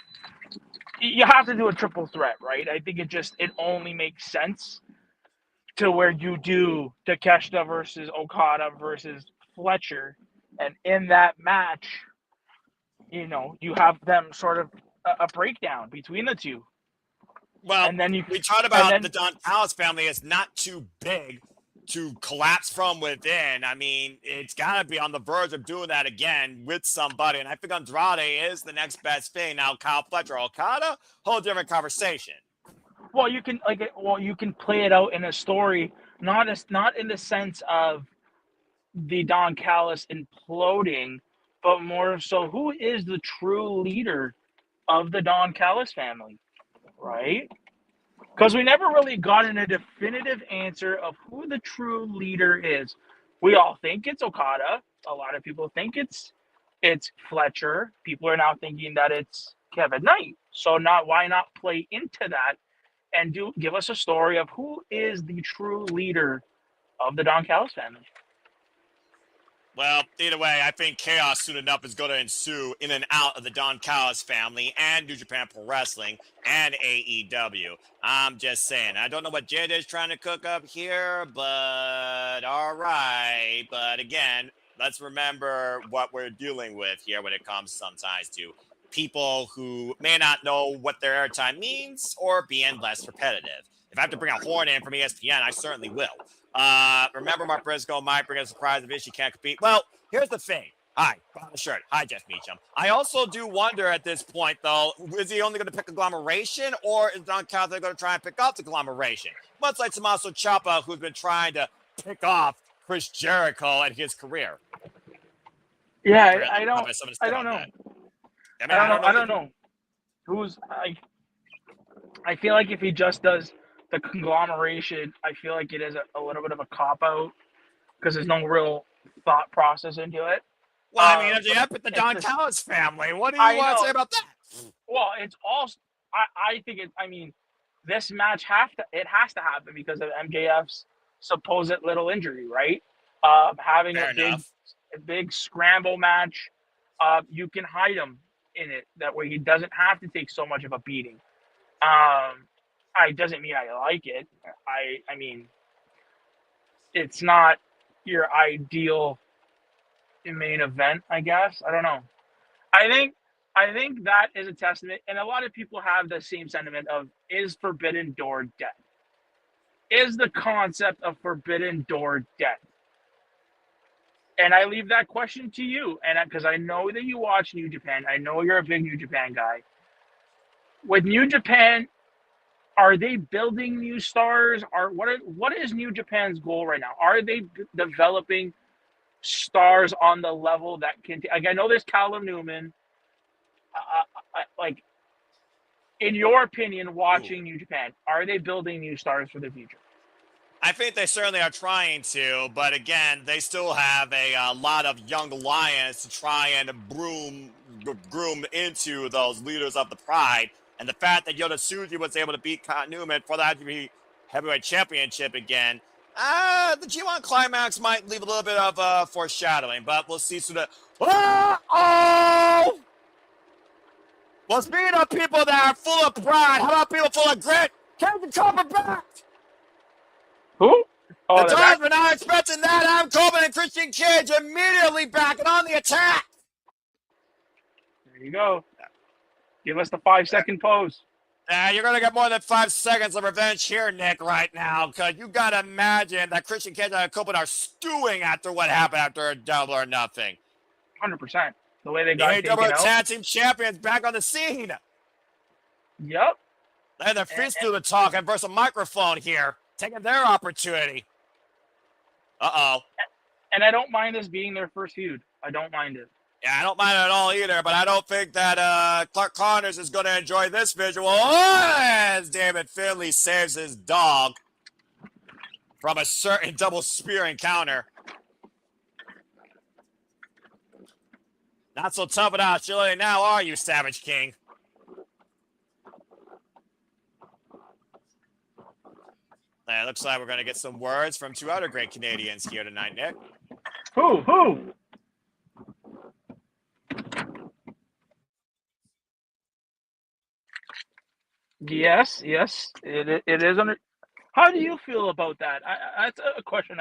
you have to do a triple threat, right? I think it only makes sense to where you do Takeshita versus Okada versus Fletcher, and in that match, you have them sort of a breakdown between the two. Well, and then we talked about the Don Callis family is not too big to collapse from within. I mean, it's got to be on the verge of doing that again with somebody, and I think Andrade is the next best thing. Now, Kyle Fletcher, Okada, whole different conversation. Well, you can play it out in a story, not in the sense of the Don Callis imploding, but more so who is the true leader of the Don Callis family, right? Because we never really gotten a definitive answer of who the true leader is. We all think it's Okada. A lot of people think it's Fletcher. People are now thinking that it's Kevin Knight. So why not play into that and give us a story of who is the true leader of the Don Callis family? Well, either way, I think chaos soon enough is going to ensue in and out of the Don Callis family and New Japan Pro Wrestling and AEW. I'm just saying. I don't know what Jada is trying to cook up here, but all right. But again, let's remember what we're dealing with here when it comes sometimes to people who may not know what their airtime means or being less repetitive. If I have to bring a horn in from ESPN, I certainly will. Remember, Mark Briscoe might bring a surprise if she can't compete. Well, here's the thing. Hi, on the shirt. Hi, Jeff Meacham. I also do wonder at this point, though, is he only going to pick agglomeration, or is Don Callis going to try and pick off the agglomeration? Much like Tommaso Ciampa, who's been trying to pick off Chris Jericho and his career. Yeah, I don't know. I don't know. I feel like if he just does the conglomeration, I feel like it is a little bit of a cop-out because there's no real thought process into it. Well, I mean, MJF with the Don Callis family. What do you want to say about that? Well, it's all. I think it. I mean, this match has to happen because of MJF's supposed little injury, right? Having a big scramble match, you can hide him in it. That way, he doesn't have to take so much of a beating. It doesn't mean I like it. I mean, it's not your ideal main event, I guess. I don't know. I think that is a testament, and a lot of people have the same sentiment of, is Forbidden Door dead? Is the concept of Forbidden Door dead? And I leave that question to you, and because I know that you watch New Japan, I know you're a big New Japan guy. With New Japan, are they building new stars? What is New Japan's goal right now? Are they developing stars on the level that can? Like, I know there's Callum Newman. Like, in your opinion, watching New Japan, are they building new stars for the future? I think they certainly are trying to, but again, they still have a lot of young lions to try and groom into those leaders of the Pride. And the fact that Yoda Suji was able to beat Newman for the IWGP Heavyweight Championship again, the G1 Climax might leave a little bit of foreshadowing, but we'll see soon. Oh! Well, speaking of people that are full of pride, how about people full of grit? Captain Copper back! Who? Oh, the Dons were not expecting that. Adam Coleman and Christian Cage immediately back and on the attack. There you go. Give us the 5-second pose. You're going to get more than 5 seconds of revenge here, Nick, right now, because you got to imagine that Christian Cage and Adam Coleman are stewing after what happened after a Double or Nothing. 100%. The way they got taken out. AEW Tag Team Champions back on the scene. Yep. They had their fists through the talking versus a microphone here, taking their opportunity. Uh-oh. And I don't mind this being their first feud. I don't mind it. Yeah, I don't mind it at all either, but I don't think that Clark Connors is going to enjoy this visual as David Finlay saves his dog from a certain double spear encounter. Not so tough in Australia now, are you, Savage King? It looks like we're going to get some words from two other great Canadians here tonight, Nick. Who? Yes, it is under. How do you feel about that? That's a question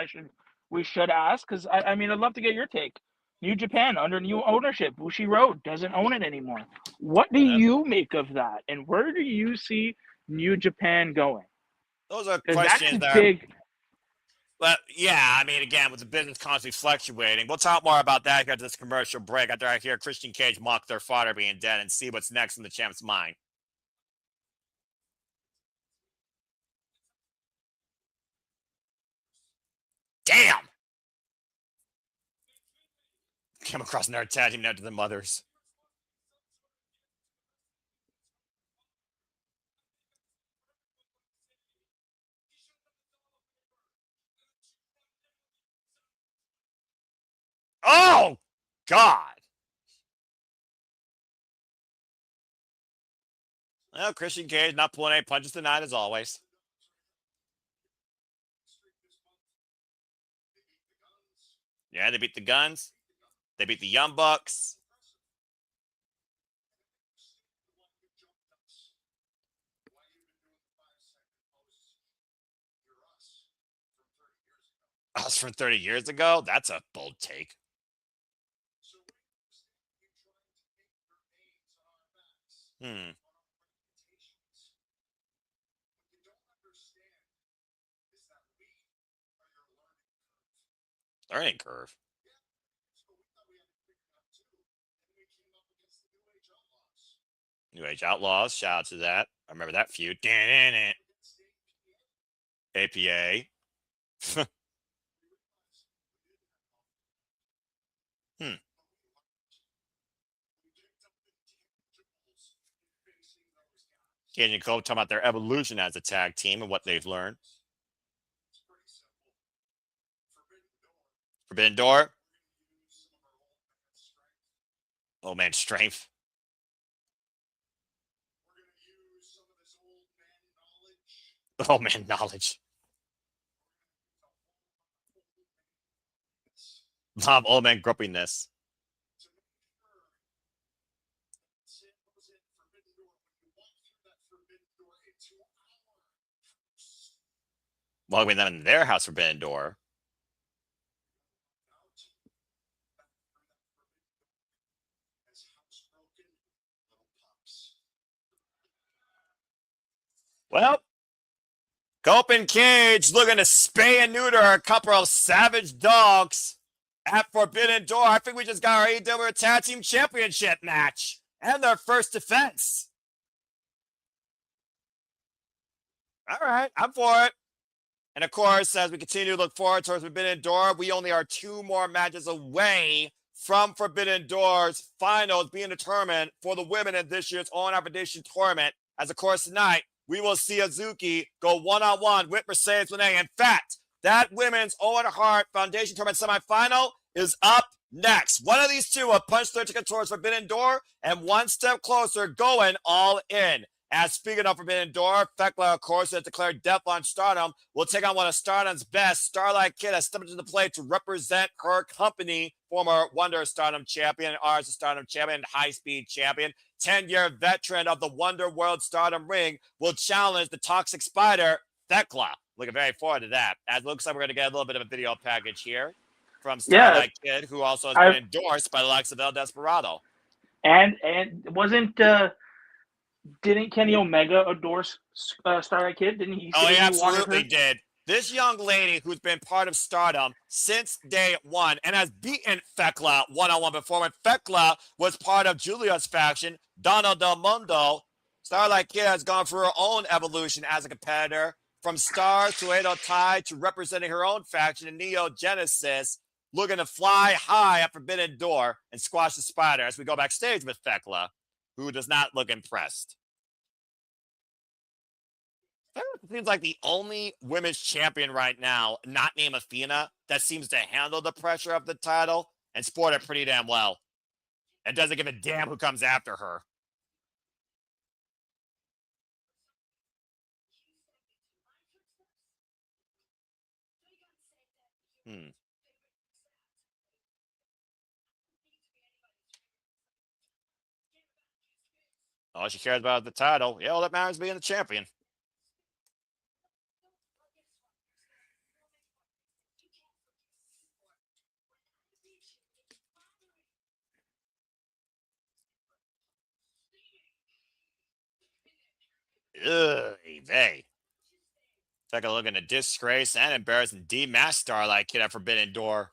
we should ask, because I mean, I'd love to get your take. New Japan under new ownership, Bushi Road doesn't own it anymore. What do you make of that, and where do you see New Japan going? Those are questions that are big. But yeah, I mean, again, with the business constantly fluctuating, we'll talk more about that after this commercial break, after I hear Christian Cage mock their father being dead and see what's next in the champ's mind. Damn! Came across another tag team out to the mothers. Oh, God. Well, Christian Cage not pulling any punches tonight, as always. Yeah, they beat the Guns. They beat the Young Bucks. Us from 30 years ago? That's a bold take. Learning curve. New Age Outlaws. Shout out to that. I remember that feud. APA. Cage and Cole talking about their evolution as a tag team and what they've learned. Forbidden Door. Oh, man, strength. Oh, man, knowledge. Love old man grumpiness. Welcoming them in their house, Forbidden Door. Open Cage looking to spay and neuter a couple of savage dogs at Forbidden Door. I think we just got our AEW Tag Team Championship match and their first defense. All right, I'm for it. And of course, as we continue to look forward towards Forbidden Door, we only are 2 more matches away from Forbidden Door's finals being determined for the women in this year's Owen Hart Foundation Tournament. As of course tonight, we will see Hazuki go one-on-one with Mercedes Moné. In fact, that women's Owen Hart Foundation Tournament semifinal is up next. One of these two will punch their ticket towards Forbidden Door and one step closer going all in. As speaking of Forbidden Door, Thekla, of course, has declared death on Stardom, will take on one of Stardom's best. Starlight Kid has stepped into the plate to represent her company, former Wonder Stardom champion, ours Stardom champion, high-speed champion, 10-year veteran of the Wonder World Stardom ring, will challenge the Toxic Spider, Thekla. Looking very forward to that. As it looks like we're going to get a little bit of a video package here from Starlight Kid, who also has been endorsed by the likes of El Desperado. And wasn't... Didn't Kenny Omega endorse Starlight Kid? Didn't he? Oh, he absolutely did. This young lady who's been part of Stardom since day one and has beaten Thekla one-on-one before when Thekla was part of Julia's faction, Donna Del Mundo. Starlight Kid has gone through her own evolution as a competitor, from stars to Edo Tai to representing her own faction in Neo Genesis, looking to fly high at Forbidden Door and squash the spider as we go backstage with Thekla, who does not look impressed. It seems like the only women's champion right now, not named Athena, that seems to handle the pressure of the title and sport it pretty damn well. And doesn't give a damn who comes after her. All she cares about is the title. Yeah, all that matters is being the champion. Ugh, they. Take a look at a disgrace and embarrassing demask Starlight Kid at Forbidden Door.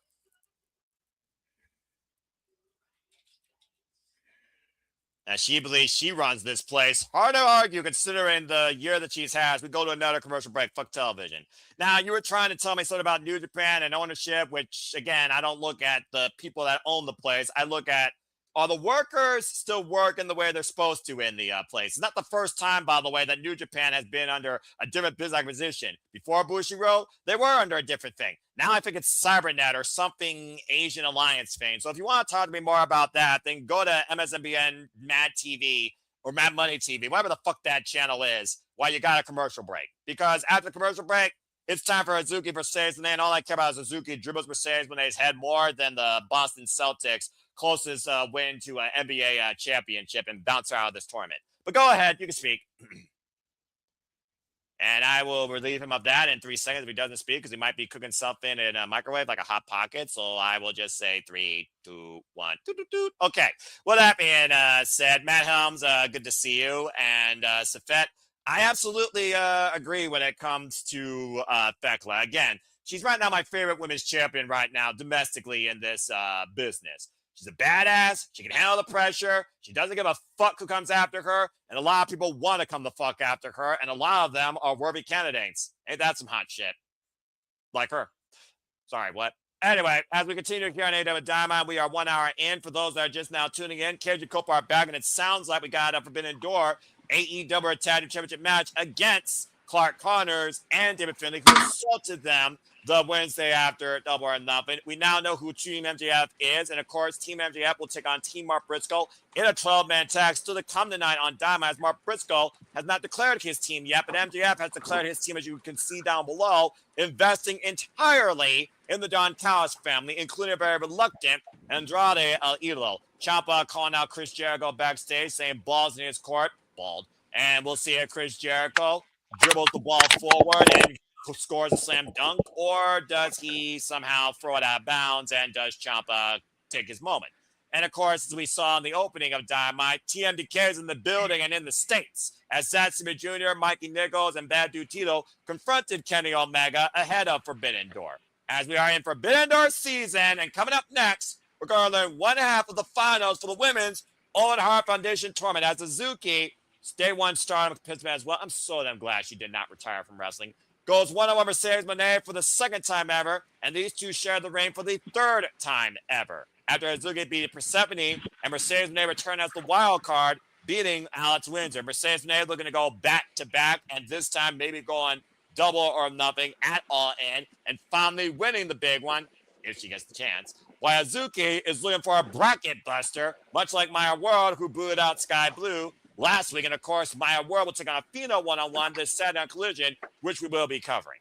And she believes she runs this place. Hard to argue considering the year that she's had. We go to another commercial break. Fuck television. Now, you were trying to tell me something about New Japan and ownership, which, again, I don't look at the people that own the place. I look at, are the workers still working the way they're supposed to in the place? It's not the first time, by the way, that New Japan has been under a different business acquisition. Before Bushiroad, they were under a different thing. Now I think it's Cybernet or something Asian Alliance thing. So if you want to talk to me more about that, then go to MSNBN Mad TV or Mad Money TV, whatever the fuck that channel is, while you got a commercial break. Because after the commercial break, it's time for Hazuki versus Moné, and all I care about is Hazuki dribbles Mercedes Moné's head more than the Boston Celtics closest win to an NBA championship and bounce out of this tournament. But go ahead, you can speak. And I will relieve him of that in 3 seconds if he doesn't speak, because he might be cooking something in a microwave like a Hot Pocket. So I will just say 3, 2, 1. Okay. Well, that being said, Matt Helms, good to see you. And Safet, I absolutely agree when it comes to Thekla. Again, she's right now my favorite women's champion right now domestically in this business. She's a badass. She can handle the pressure. She doesn't give a fuck who comes after her. And a lot of people want to come the fuck after her. And a lot of them are worthy candidates. Ain't that some hot shit? Like her. Sorry, what? Anyway, as we continue here on AEW Dynamite, we are 1 hour in. For those that are just now tuning in, Cage and Copa are back. And it sounds like we got a Forbidden Door AEW Tag Team Championship match against Clark Connors and David Finlay, who assaulted them the Wednesday after Double or Nothing. We now know who Team MJF is, and of course, Team MJF will take on Team Mark Briscoe in a 12-man tag. Still to come tonight on Dynamite, as Mark Briscoe has not declared his team yet, but MJF has declared his team, as you can see down below, investing entirely in the Don Callis family, including a very reluctant Andrade El Idolo. Ciampa calling out Chris Jericho backstage, saying balls in his court. Bald. And we'll see if Chris Jericho dribbles the ball forward and scores a slam dunk, or does he somehow throw it out of bounds, and does Ciampa take his moment? And, of course, as we saw in the opening of Dynamite, TMDK is in the building and in the States as Satsuma Jr., Mikey Nichols, and Bad Dude Tito confronted Kenny Omega ahead of Forbidden Door. As we are in Forbidden Door season, and coming up next, we're going to learn one half of the finals for the women's Owen Hart Foundation Tournament as Hazuki, Day 1 star of Pittsburgh as well. I'm so damn glad she did not retire from wrestling. Goes one-on-one Mercedes Mone for the second time ever, and these two share the reign for the third time ever. After Hazuki beat Persephone, and Mercedes Mone returned as the wild card, beating Alex Windsor. Mercedes Mone looking to go back-to-back, and this time maybe going double or nothing at All In, and finally winning the big one, if she gets the chance. While Hazuki is looking for a bracket buster, much like Maya World, who booted out Sky Blue last week. And, of course, Maya World will take on Fino one-on-one this Saturday on Collision, which we will be covering.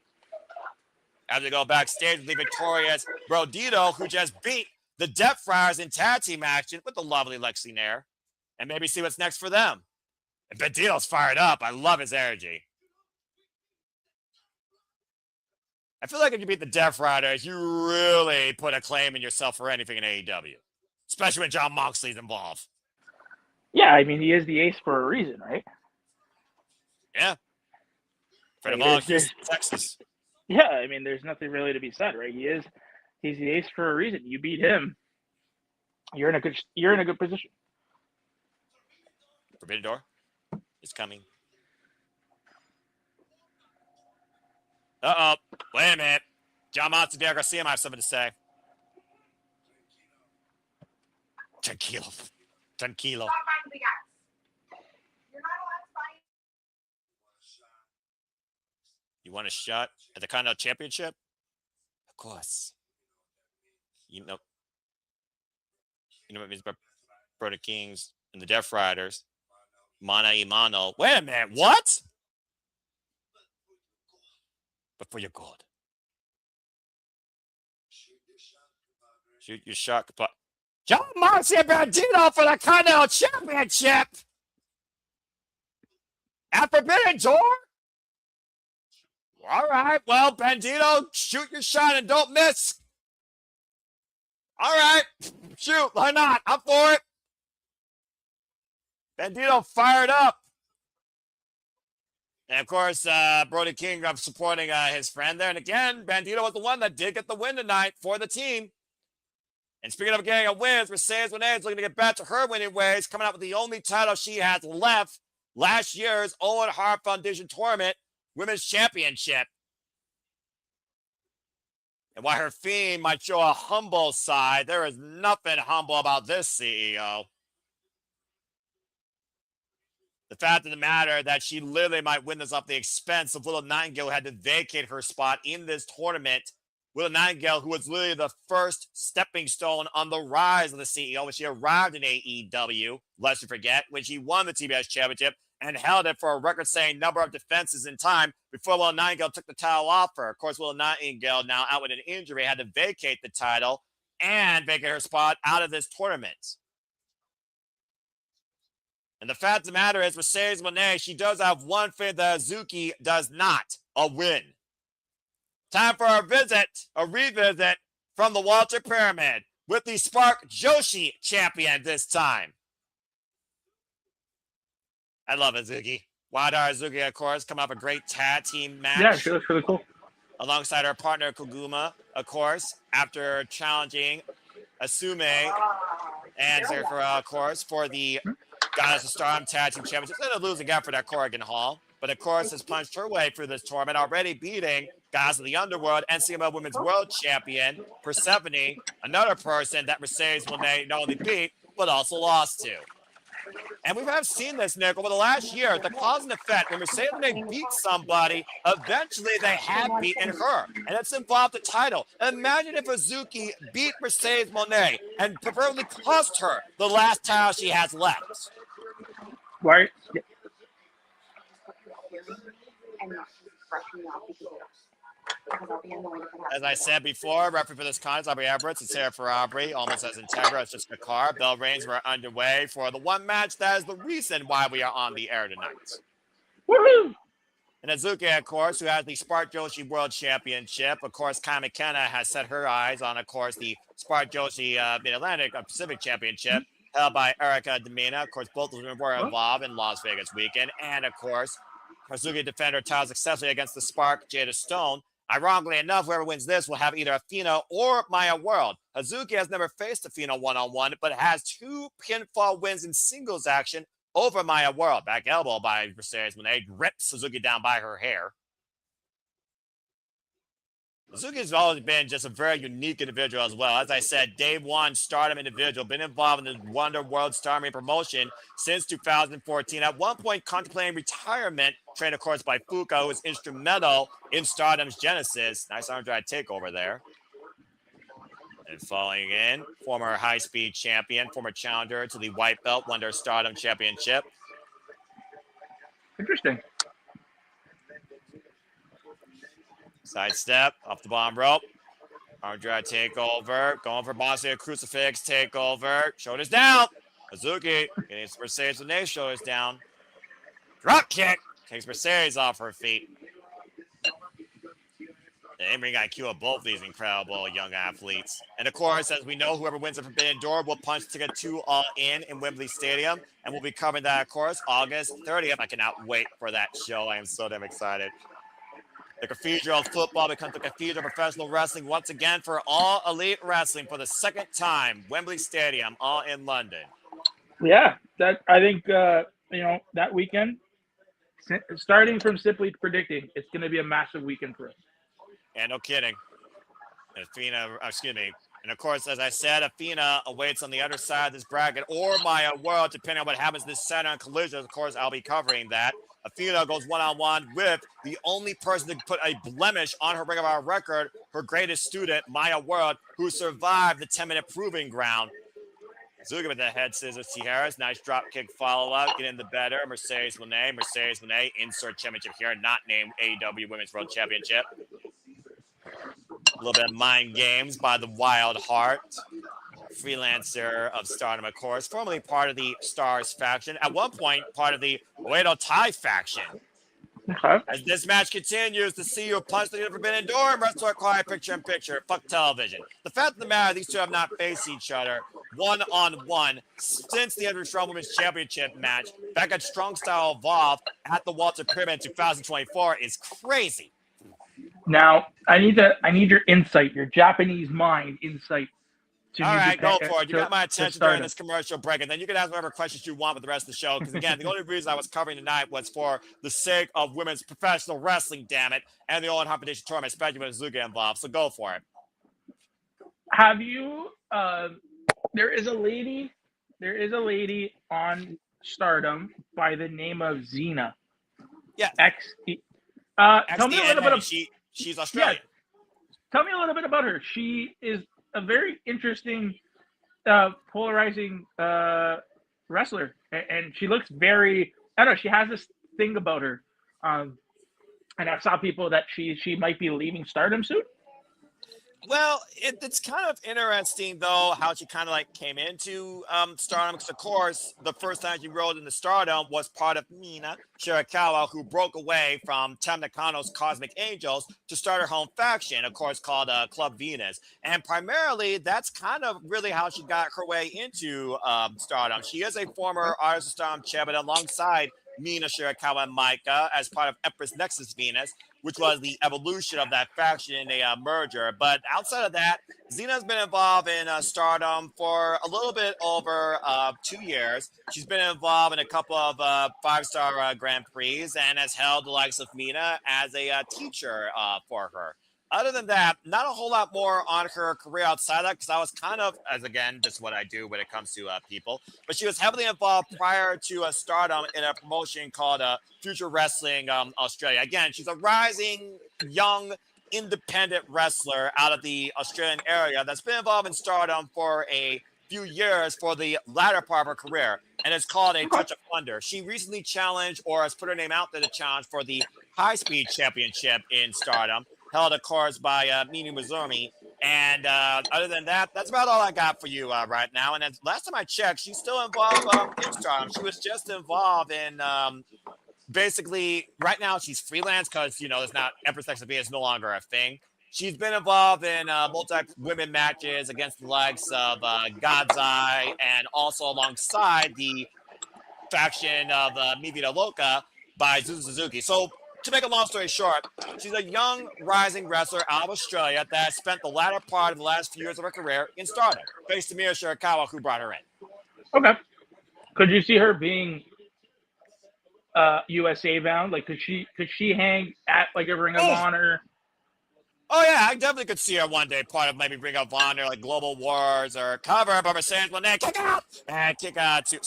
As we go backstage with the victorious Brodito, who just beat the Death Friars in tag team action with the lovely Lexi Nair. And maybe see what's next for them. And Brodito's fired up. I love his energy. I feel like if you beat the Death Riders, you really put a claim in yourself for anything in AEW. Especially when John Moxley's involved. Yeah, I mean, he is the ace for a reason, right? Yeah. Fred of all, Houston, Texas. Yeah, I mean, there's nothing really to be said, right? He's the ace for a reason. You beat him, you're in a good position. Forbidden Door is coming. Uh-oh. Wait a minute. John Moxley, Derek Garcia might have something to say. Tranquilo. You want a shot at the Continental Championship? Of course. You know what it means by Brother Kings and the Death Riders. Mana Imano. Wait a minute. What? But for your God. Shoot your shot. John Moxley and Bandito for the Continental Championship. At Forbidden Door? All right. Well, Bandito, shoot your shot and don't miss. All right. Shoot. Why not? I'm for it. Bandito fired up. And, of course, Brody King supporting his friend there. And, again, Bandito was the one that did get the win tonight for the team. And speaking of getting a win, Mercedes Mone is looking to get back to her winning ways, coming out with the only title she has left, last year's Owen Hart Foundation Tournament Women's Championship. And while her theme might show a humble side, there is nothing humble about this CEO. The fact of the matter that she literally might win this off the expense of Willow Nightingale, who had to vacate her spot in this tournament. Willow Nightingale, who was literally the first stepping stone on the rise of the CEO when she arrived in AEW, lest you forget, when she won the TBS Championship and held it for a record-setting number of defenses in time before Willow Nightingale took the title off her. Of course, Willow Nightingale, now out with an injury, had to vacate the title and vacate her spot out of this tournament. And the fact of the matter is, Mercedes Mone, she does have one thing that Hazuki does not, a win. Time for a revisit from the Walter Pyramid with the Spark Joshi champion this time. I love Hazuki. Wilder Hazuki, of course, come up a great tag team match. Yeah, she looks really cool. Alongside her partner Koguma, of course, after challenging Asume and Zerfara, of course, for the Goddess of Stardom Tag Team Championship. Instead of losing out for that Corrigan Hall, but of course has punched her way through this tournament, already beating Goddess of the Underworld, NCML Women's World Champion, Persephone, another person that Mercedes Mone not only beat, but also lost to. And we have seen this, Nick, over the last year, the cause and effect. When Mercedes Mone beats somebody, eventually they have beaten her, and it's involved the title. Imagine if Hazuki beat Mercedes Mone and preferably cost her the last title she has left. Right. As I said before, referee for this contest, Aubrey Everett and Sarah Ferrari, almost as Integra as just a car. Bell reigns were underway for the one match that is the reason why we are on the air tonight. Woohoo! And Hazuki, of course, who has the Spark Joshi World Championship. Of course, Kai McKenna has set her eyes on, of course, the Spark Joshi Mid-Atlantic Pacific Championship, held by Erica Demina. Of course, both of them were involved in Las Vegas weekend. And, of course, Hazuki defended her title successfully against the Spark, Jada Stone. Ironically enough, whoever wins this will have either Athena or Maya World. Hazuki has never faced Athena one-on-one, but has 2 pinfall wins in singles action over Maya World. Back elbow by Mercedes Moné rips Suzuki down by her hair. Suzuki's always been just a very unique individual as well. As I said, day one stardom individual, been involved in the Wonder World Stardom promotion since 2014. At one point contemplating retirement, trained of course by Fuka, who was instrumental in Stardom's genesis. Nice arm drag takeover there. And falling in, former high-speed champion, former challenger to the white belt Wonder Stardom Championship. Interesting. Side step off the bottom rope. Arm drag takeover. Going for Bosnia Crucifix takeover. Shoulders down. Hazuki getting Mercedes with Nate's shoulders down. Drop kick. Takes Mercedes off her feet. The in-ring IQ of both these incredible young athletes. And of course, as we know, whoever wins the Forbidden Door will punch ticket 2 All In Wembley Stadium. And we'll be covering that, of course, August 30th. I cannot wait for that show. I am so damn excited. The Cathedral of Football becomes the Cathedral of Professional Wrestling once again for All Elite Wrestling for the second time. Wembley Stadium, all in London. Yeah, that I think that weekend, starting from simply predicting, it's going to be a massive weekend for us. And no kidding. Athena, and of course, as I said, Athena awaits on the other side of this bracket, or Maya World, depending on what happens this Saturday on Collision. Of course, I'll be covering that. Athena goes one-on-one with the only person to put a blemish on her Ring of Honor record, her greatest student, Maya World, who survived the 10-minute proving ground. Hazuki with the head scissors, Tijeras. Nice drop kick follow-up. Get in the better. Mercedes Moné, insert championship here, not named AEW Women's World Championship. A little bit of mind games by the Wild Heart. Freelancer of Stardom, of course, formerly part of the Stars faction. At one point, part of the Oedo Tai faction. Okay. As this match continues, the CEO punch the Forbidden Door and wrestler quiet picture-in-picture. Fuck television. The fact of the matter, these two have not faced each other one-on-one since the Andrew Strong Women's Championship match back at Strong Style Evolve at the Walter Pyramid in 2024 is crazy. Now, I need your insight, your Japanese mind insight. All right, go for it. You got my attention during this commercial break, and then you can ask whatever questions you want with the rest of the show. Because again, the only reason I was covering tonight was for the sake of women's professional wrestling, damn it, and the Owen Hart Memorial Tournament, especially with Hazuki involved. So go for it. Have you? There is a lady on Stardom by the name of Xena. Yeah. Tell me a little bit of. She's Australian. Yeah, tell me a little bit about her. She is a very interesting, polarizing wrestler, and she looks very. I don't know. She has this thing about her, and I saw people that she might be leaving Stardom soon. Well, it's kind of interesting, though, how she kind of like came into Stardom. Because, of course, the first time she rode into Stardom was part of Mina Shirakawa, who broke away from Tam Nakano's Cosmic Angels to start her home faction, of course, called Club Venus. And primarily, that's kind of really how she got her way into Stardom. She is a former Artist of Stardom champion alongside Mina Shirakawa and Maika as part of Empress Nexus Venus, which was the evolution of that faction in a merger. But outside of that, Xena's been involved in Stardom for a little bit over 2 years. She's been involved in a couple of 5-star Grand Prix and has held the likes of Mina as a teacher for her. Other than that, not a whole lot more on her career outside that, because I was kind of, as again, just what I do when it comes to people. But she was heavily involved prior to Stardom in a promotion called Future Wrestling Australia. Again, she's a rising, young, independent wrestler out of the Australian area that's been involved in Stardom for a few years for the latter part of her career, and it's called a Touch of Thunder. She recently challenged, or has put her name out there to challenge for the High Speed Championship in Stardom, held, of course, by Mimi Mizumi. And other than that, that's about all I got for you right now. And last time I checked, she's still involved in Stardom. She was just involved in basically, right now she's freelance because, there's not Empress XFB is no longer a thing. She's been involved in multi-women matches against the likes of God's Eye and also alongside the faction of Mi Vida Loca by Suzuki. So, to make a long story short, she's a young, rising wrestler out of Australia that spent the latter part of the last few years of her career in Stardom, faced Tamina Shirakawa, who brought her in. Okay. Could you see her being USA bound? Like, could she hang at like a Ring of Honor? Oh yeah, I definitely could see her one day part of maybe Ring of Honor, like Global Wars or cover by Mercedes Moné, kick out and kick out to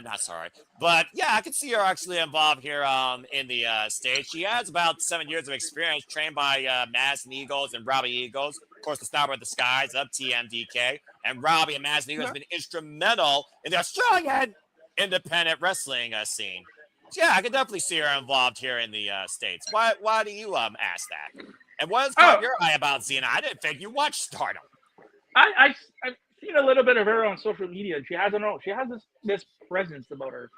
not sorry. But yeah, I could see her actually involved here in the States. She has about 7 years of experience, trained by Madison Eagles and Robbie Eagles. Of course, the Star of the Skies of TMDK. And Robbie and Madison Eagles have been instrumental in the Australian independent wrestling scene. So yeah, I could definitely see her involved here in the States. Why do you ask that? And what has caught your eye about Xena? I didn't think you watched Stardom. I've seen a little bit of her on social media. She has this presence about her.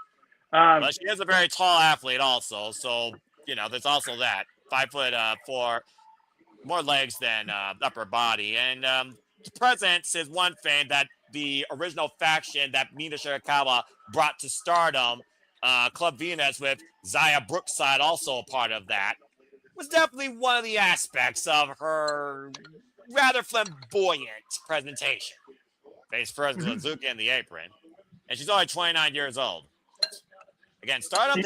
Well, she is a very tall athlete also, so there's also that 5'4", more legs than upper body, and the presence is one thing that the original faction that Mina Shirakawa brought to Stardom, Club Venus with Zaya Brookside also a part of that, was definitely one of the aspects of her rather flamboyant presentation. Face first with Hazuki in the apron, and she's only 29 years old. Again, Stardom,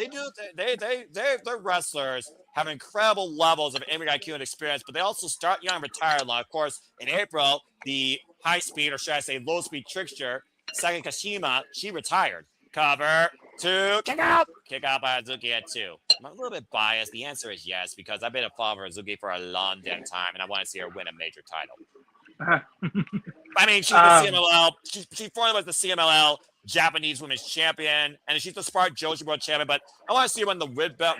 their wrestlers have incredible levels of in-ring IQ and experience, but they also start young and retire long. Of course, in April, the high-speed, or should I say low-speed trickster, Saki Kashima, she retired. Cover, 2, kick out by Hazuki at 2. I'm a little bit biased. The answer is yes, because I've been a follower of Hazuki for a long damn time, and I want to see her win a major title. I mean, she's the CMLL. She formerly was the CMLL Japanese Women's Champion, and she's the Spark Joshi World Champion. But I want to see her win the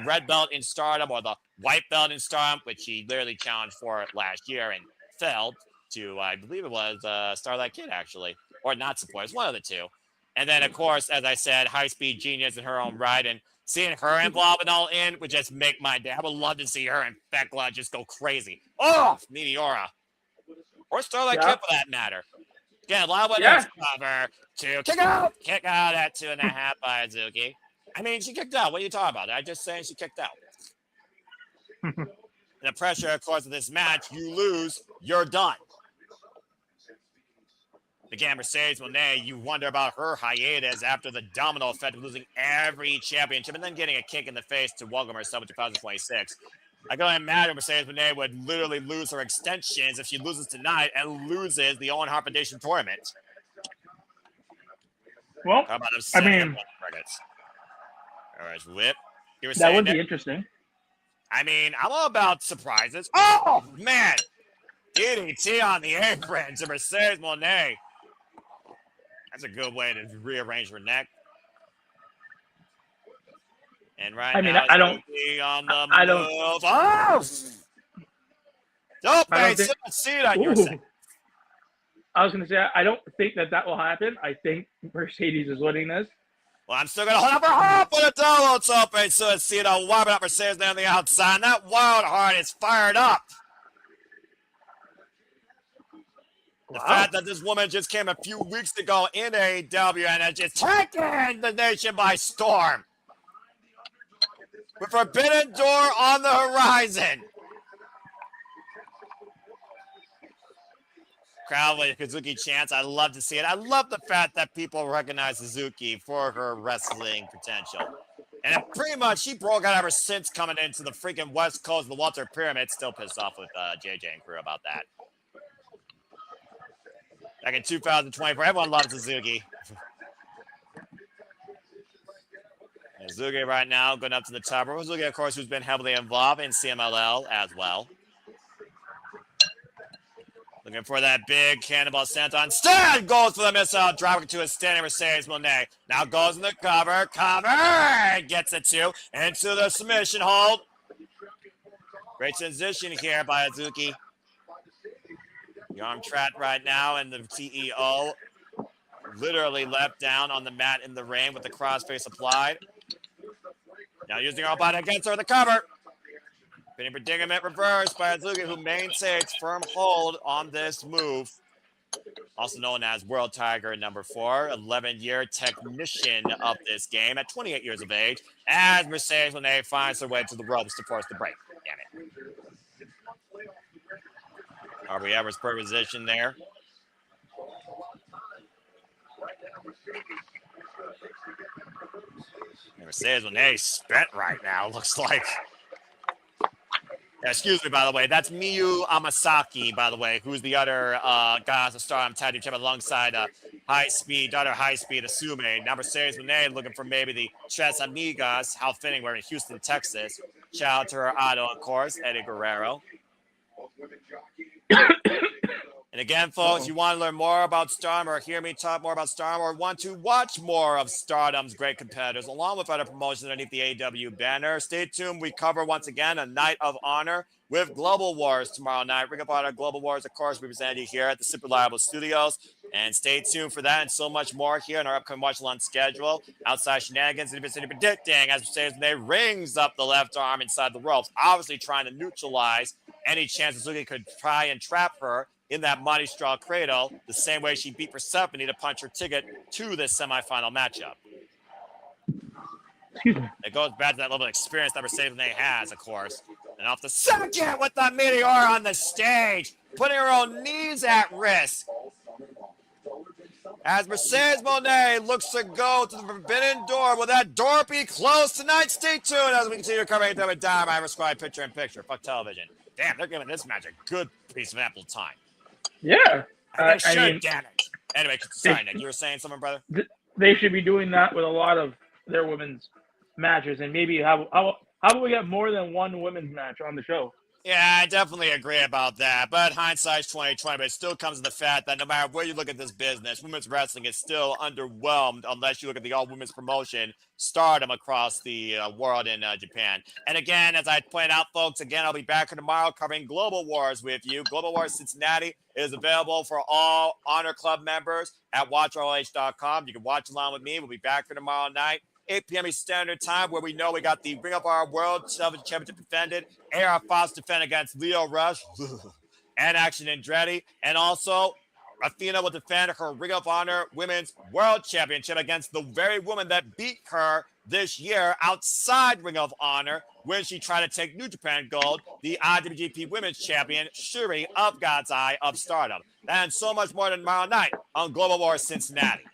red belt in Stardom or the white belt in Stardom, which she literally challenged for last year and failed to. I believe it was Starlight Kid, actually, or not support. It's one of the two. And then, of course, as I said, high-speed genius in her own right, and seeing her involved in All In would just make my day. I would love to see her and Thekla just go crazy. Oh, Meteora. Or Starlight Kid, for that matter. Again, a lot of what cover, 2, kick out at 2.5 by Hazuki. I mean, she kicked out. What are you talking about? I'm just saying she kicked out. And the pressure, of course, of this match, you lose, you're done. Again, Mercedes Moné, you wonder about her hiatus after the domino effect of losing every championship and then getting a kick in the face to welcome herself in 2026. I can only imagine Mercedes Moné would literally lose her extensions if she loses tonight and loses the Owen Hart Foundation tournament. Well, how about I mean, all right, whip. That would be interesting. I mean, I'm all about surprises. Oh, man. DDT on the apron to Mercedes Moné. That's a good way to rearrange her neck. And right now, I don't. Oh! Don't see that. You're saying. I was going to say, I don't think that will happen. I think Mercedes is winning this. Well, I'm still going to hold up her heart for the double tope. So let's see it wiping up Mercedes there on the outside. And that wild heart is fired up. The fact that this woman just came a few weeks ago in AEW and has just taken the nation by storm. With Forbidden Door on the horizon. Crowd with Hazuki chants. I love to see it. I love the fact that people recognize Hazuki for her wrestling potential. And pretty much she broke out ever since coming into the freaking West Coast of the Walter Pyramid. Still pissed off with JJ and crew about that. Back in 2024, everyone loves Hazuki. Hazuki right now going up to the top. Hazuki, of course, who's been heavily involved in CMLL as well. Looking for that big cannonball senton. Instead goes for the missile, driving to a standing Mercedes Moné. Now goes in the cover. Gets it to into the submission hold. Great transition here by Hazuki. The arm trapped right now, and the CEO literally left down on the mat in the ring with the crossface applied. Now using her body against her, the cover. Pinning predicament reversed by Hazuki, who maintains firm hold on this move. Also known as World Tiger number 4, 11-year technician of this game at 28 years of age, as Mercedes Moné finds her way to the ropes to force the break. Damn it. Aubrey Edwards per position there. Mercedes Moné spent right now, looks like. Excuse me, by the way. That's Miyu Amasaki, by the way, who's the other guy as a star on tag team champion alongside High Speed Asume. Now Mercedes Moné looking for maybe the Tres Amigas. How fitting, we're in Houston, Texas. Shout out to her idol, of course, Eddie Guerrero. And again, folks, you want to learn more about Stardom or hear me talk more about Stardom or want to watch more of Stardom's great competitors along with other promotions underneath the AEW banner, stay tuned. We cover once again a Night of Honor with Global Wars tomorrow night. Ring of Honor Global Wars, of course, represented here at the Super Reliable Studios. And stay tuned for that and so much more here in our upcoming watch-along schedule. Outside shenanigans and predicting as Mercedes Moné rings up the left arm inside the ropes, obviously trying to neutralize any chance Suzuki could try and trap her in that Mighty Straw Cradle, the same way she beat Persephone to punch her ticket to this semifinal matchup. It goes back to that level of experience that Mercedes Moné has, of course. And off the second with the Meteor on the stage, putting her own knees at risk. As Mercedes Moné looks to go to the Forbidden Door, will that door be closed tonight? Stay tuned as we continue to cover AEW Dynamite Squad picture-in-picture. Fuck television. Damn, they're giving this match a good piece of ample time. Yeah. I mean, damn it. Anyway, sorry, Nick. You were saying something, brother? They should be doing that with a lot of their women's matches, and maybe how about we get more than one women's match on the show? Yeah, I definitely agree about that. But hindsight's 2020, but it still comes to the fact that no matter where you look at this business, women's wrestling is still underwhelmed unless you look at the all-women's promotion Stardom across the world in Japan. And again, as I pointed out, folks, again, I'll be back here tomorrow covering Global Wars with you. Global Wars Cincinnati is available for all Honor Club members at WatchROH.com. You can watch along with me. We'll be back here tomorrow night. 8 p.m. Eastern Standard Time, where we know we got the Ring of Our World Championship defended, AR Fox defend against Leo Rush, and Action Andretti, and also Athena will defend her Ring of Honor Women's World Championship against the very woman that beat her this year outside Ring of Honor when she tried to take New Japan Gold, the IWGP Women's Champion, Shuri of God's Eye of Stardom. And so much more tomorrow night on Global Wars Cincinnati.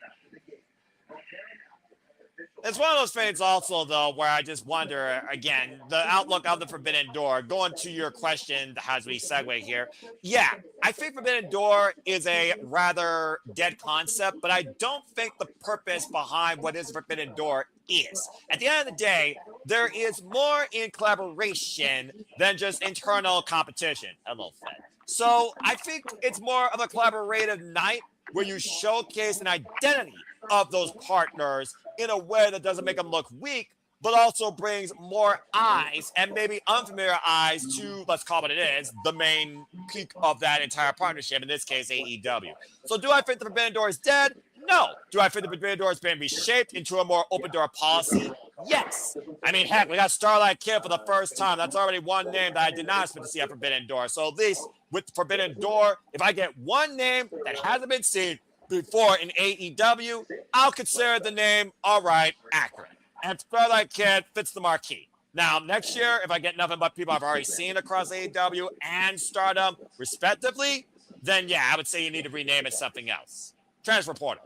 It's one of those things also, though, where I just wonder, again, the outlook of the Forbidden Door. Going to your question as we segue here. Yeah, I think Forbidden Door is a rather dead concept, but I don't think the purpose behind what is Forbidden Door is. At the end of the day, there is more in collaboration than just internal competition. Hello, Fed. So I think it's more of a collaborative night where you showcase an identity of those partners in a way that doesn't make them look weak, but also brings more eyes and maybe unfamiliar eyes to, let's call it is, the main peak of that entire partnership, in this case, AEW. So do I think the Forbidden Door is dead? No. Do I think the Forbidden Door has been reshaped into a more open door policy? Yes. I mean, heck, we got Starlight Kid for the first time. That's already one name that I did not expect to see at Forbidden Door. So at least with Forbidden Door, if I get one name that hasn't been seen before in AEW, I'll consider the name, all right, accurate. And Starlight Kid fits the marquee. Now, next year, if I get nothing but people I've already seen across AEW and Stardom, respectively, then yeah, I would say you need to rename it something else. Transfer portal.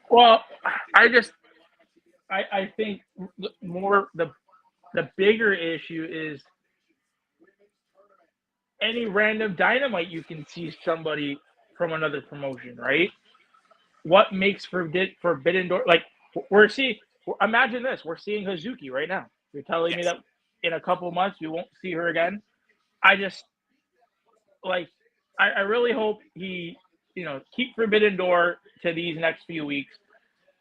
Well, I think the bigger issue is any random Dynamite you can see somebody from another promotion, right? What makes Forbidden Door, like, imagine this, we're seeing Hazuki right now. You're telling me that in a couple of months we won't see her again? I really hope he, keep Forbidden Door to these next few weeks.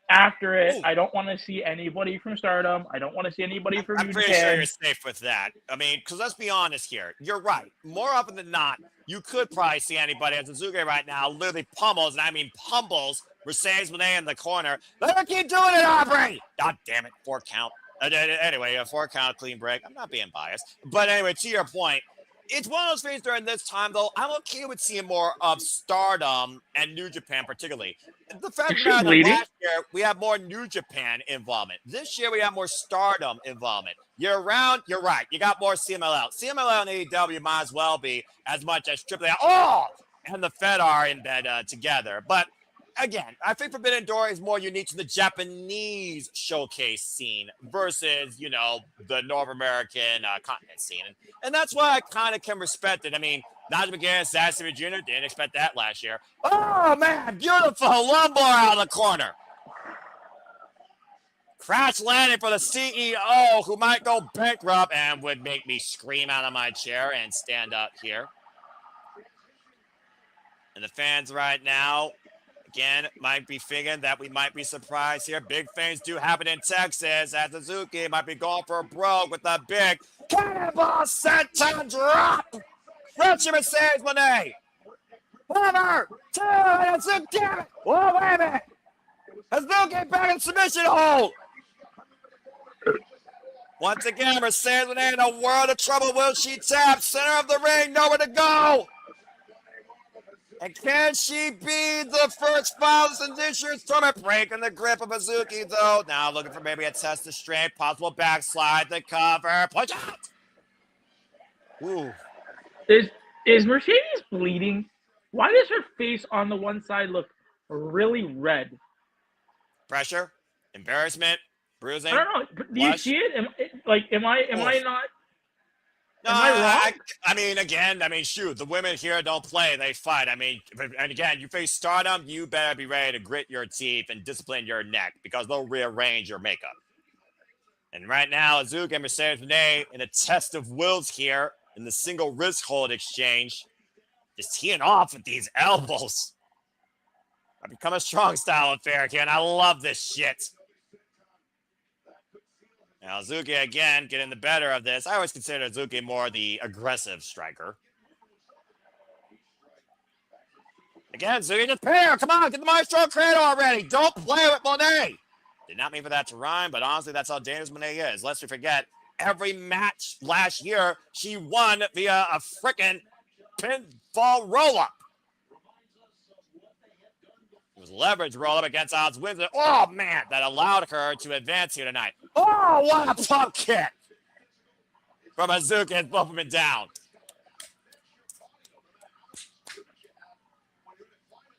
After it, I don't want to see anybody from Stardom. I don't want to see anybody from New Japan. I'm pretty sure you're safe with that. I mean, because let's be honest here. You're right. More often than not, you could probably see anybody as Suzuki right now literally pummels, and I mean pummels, Mercedes Moné in the corner. Let her keep doing it, Aubrey! God damn it, 4 count. Anyway, a 4-count clean break. I'm not being biased. But anyway, to your point, it's one of those things during this time, though. I'm okay with seeing more of Stardom and New Japan, particularly. The fact that last year we have more New Japan involvement. This year we have more Stardom involvement. Year round, you're right. You got more CMLL. CMLL and AEW might as well be as much as AAA and the Fed are in bed together. But again, I think Forbidden Door is more unique to the Japanese showcase scene versus, the North American continent scene. And that's why I kind of can respect it. I mean, Nigel McGuinness, Zack Sabre Jr. didn't expect that last year. Oh, man, beautiful lumbar out of the corner. Crash landing for the CEO, who might go bankrupt and would make me scream out of my chair and stand up here. And the fans right now, again, might be thinking that we might be surprised here. Big things do happen in Texas as Hazuki might be going for a broke with a big cannonball senton drop. Richard Mercedes Monet. 1, 2, Hazuki. Damn it. Oh, wait a minute. Hazuki back in submission hold. Once again, Mercedes Monet in a world of trouble. Will she tap? Center of the ring, nowhere to go. And can she be the first finals in this year's tournament? Breaking the grip of Hazuki, though. Now looking for maybe a test of strength. Possible backslide, the cover. Punch out! Ooh. Is Mercedes bleeding? Why does her face on the one side look really red? Pressure? Embarrassment? Bruising? I don't know. Do you see it? Am I not... No, I mean, shoot, the women here don't play, they fight. I mean, and again, you face Stardom, you better be ready to grit your teeth and discipline your neck because they'll rearrange your makeup. And right now, Hazuki and Mercedes Monet in a test of wills here in the single wrist hold exchange, just teeing off with these elbows. I've become a strong style affair here, and I love this shit. Now, Hazuki, again, getting the better of this. I always consider Hazuki more the aggressive striker. Again, Hazuki, just pair. Come on, get the Maestro Cradle already. Don't play with Monet. Did not mean for that to rhyme, but honestly, that's how dangerous Monet is. Lest we forget, every match last year, she won via a frickin' pinfall roll-up. It was leverage roll-up against odds wins. Oh, man, that allowed her to advance here tonight. Oh, what a pump kick from Hazuki and bumping it down.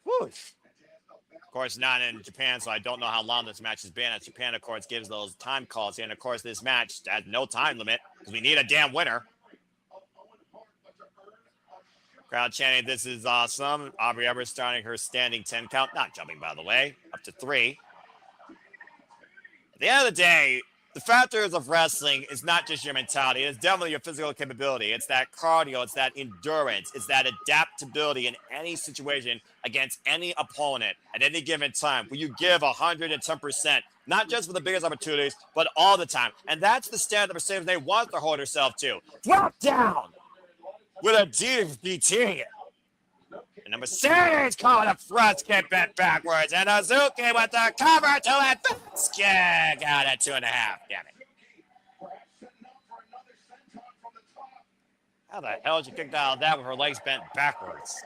Whew. Of course, not in Japan, so I don't know how long this match has been. As Japan, of course, gives those time calls here. And, of course, this match has no time limit because we need a damn winner. Crowd chanting, "This is awesome." Aubrey Everett starting her standing 10 count. Not jumping, by the way. Up to 3. At the end of the day, the factors of wrestling is not just your mentality. It's definitely your physical capability. It's that cardio. It's that endurance. It's that adaptability in any situation against any opponent at any given time. Where you give 110%, not just for the biggest opportunities, but all the time. And that's the standard that Mercedes Moné wants to hold herself to. Drop down with a DDT. And Mercedes calling a front kick bent backwards. And Hazuki with the cover to advance kick out at 2.5. Damn it. How the hell did you kick out of that with her legs bent backwards?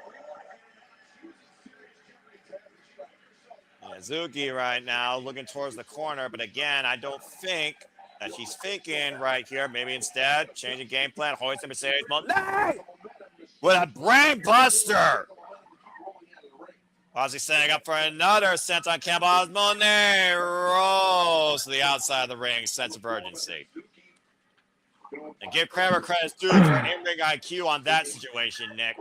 And Hazuki right now looking towards the corner. But again, I don't think that she's thinking right here. Maybe instead, changing game plan. Hoisting Mercedes Moné with a brain buster. Ozzy setting up for another senton Campbell. Monet rolls to the outside of the ring. Sense of urgency. And give Kramer credit due for in-ring IQ on that situation, Nick.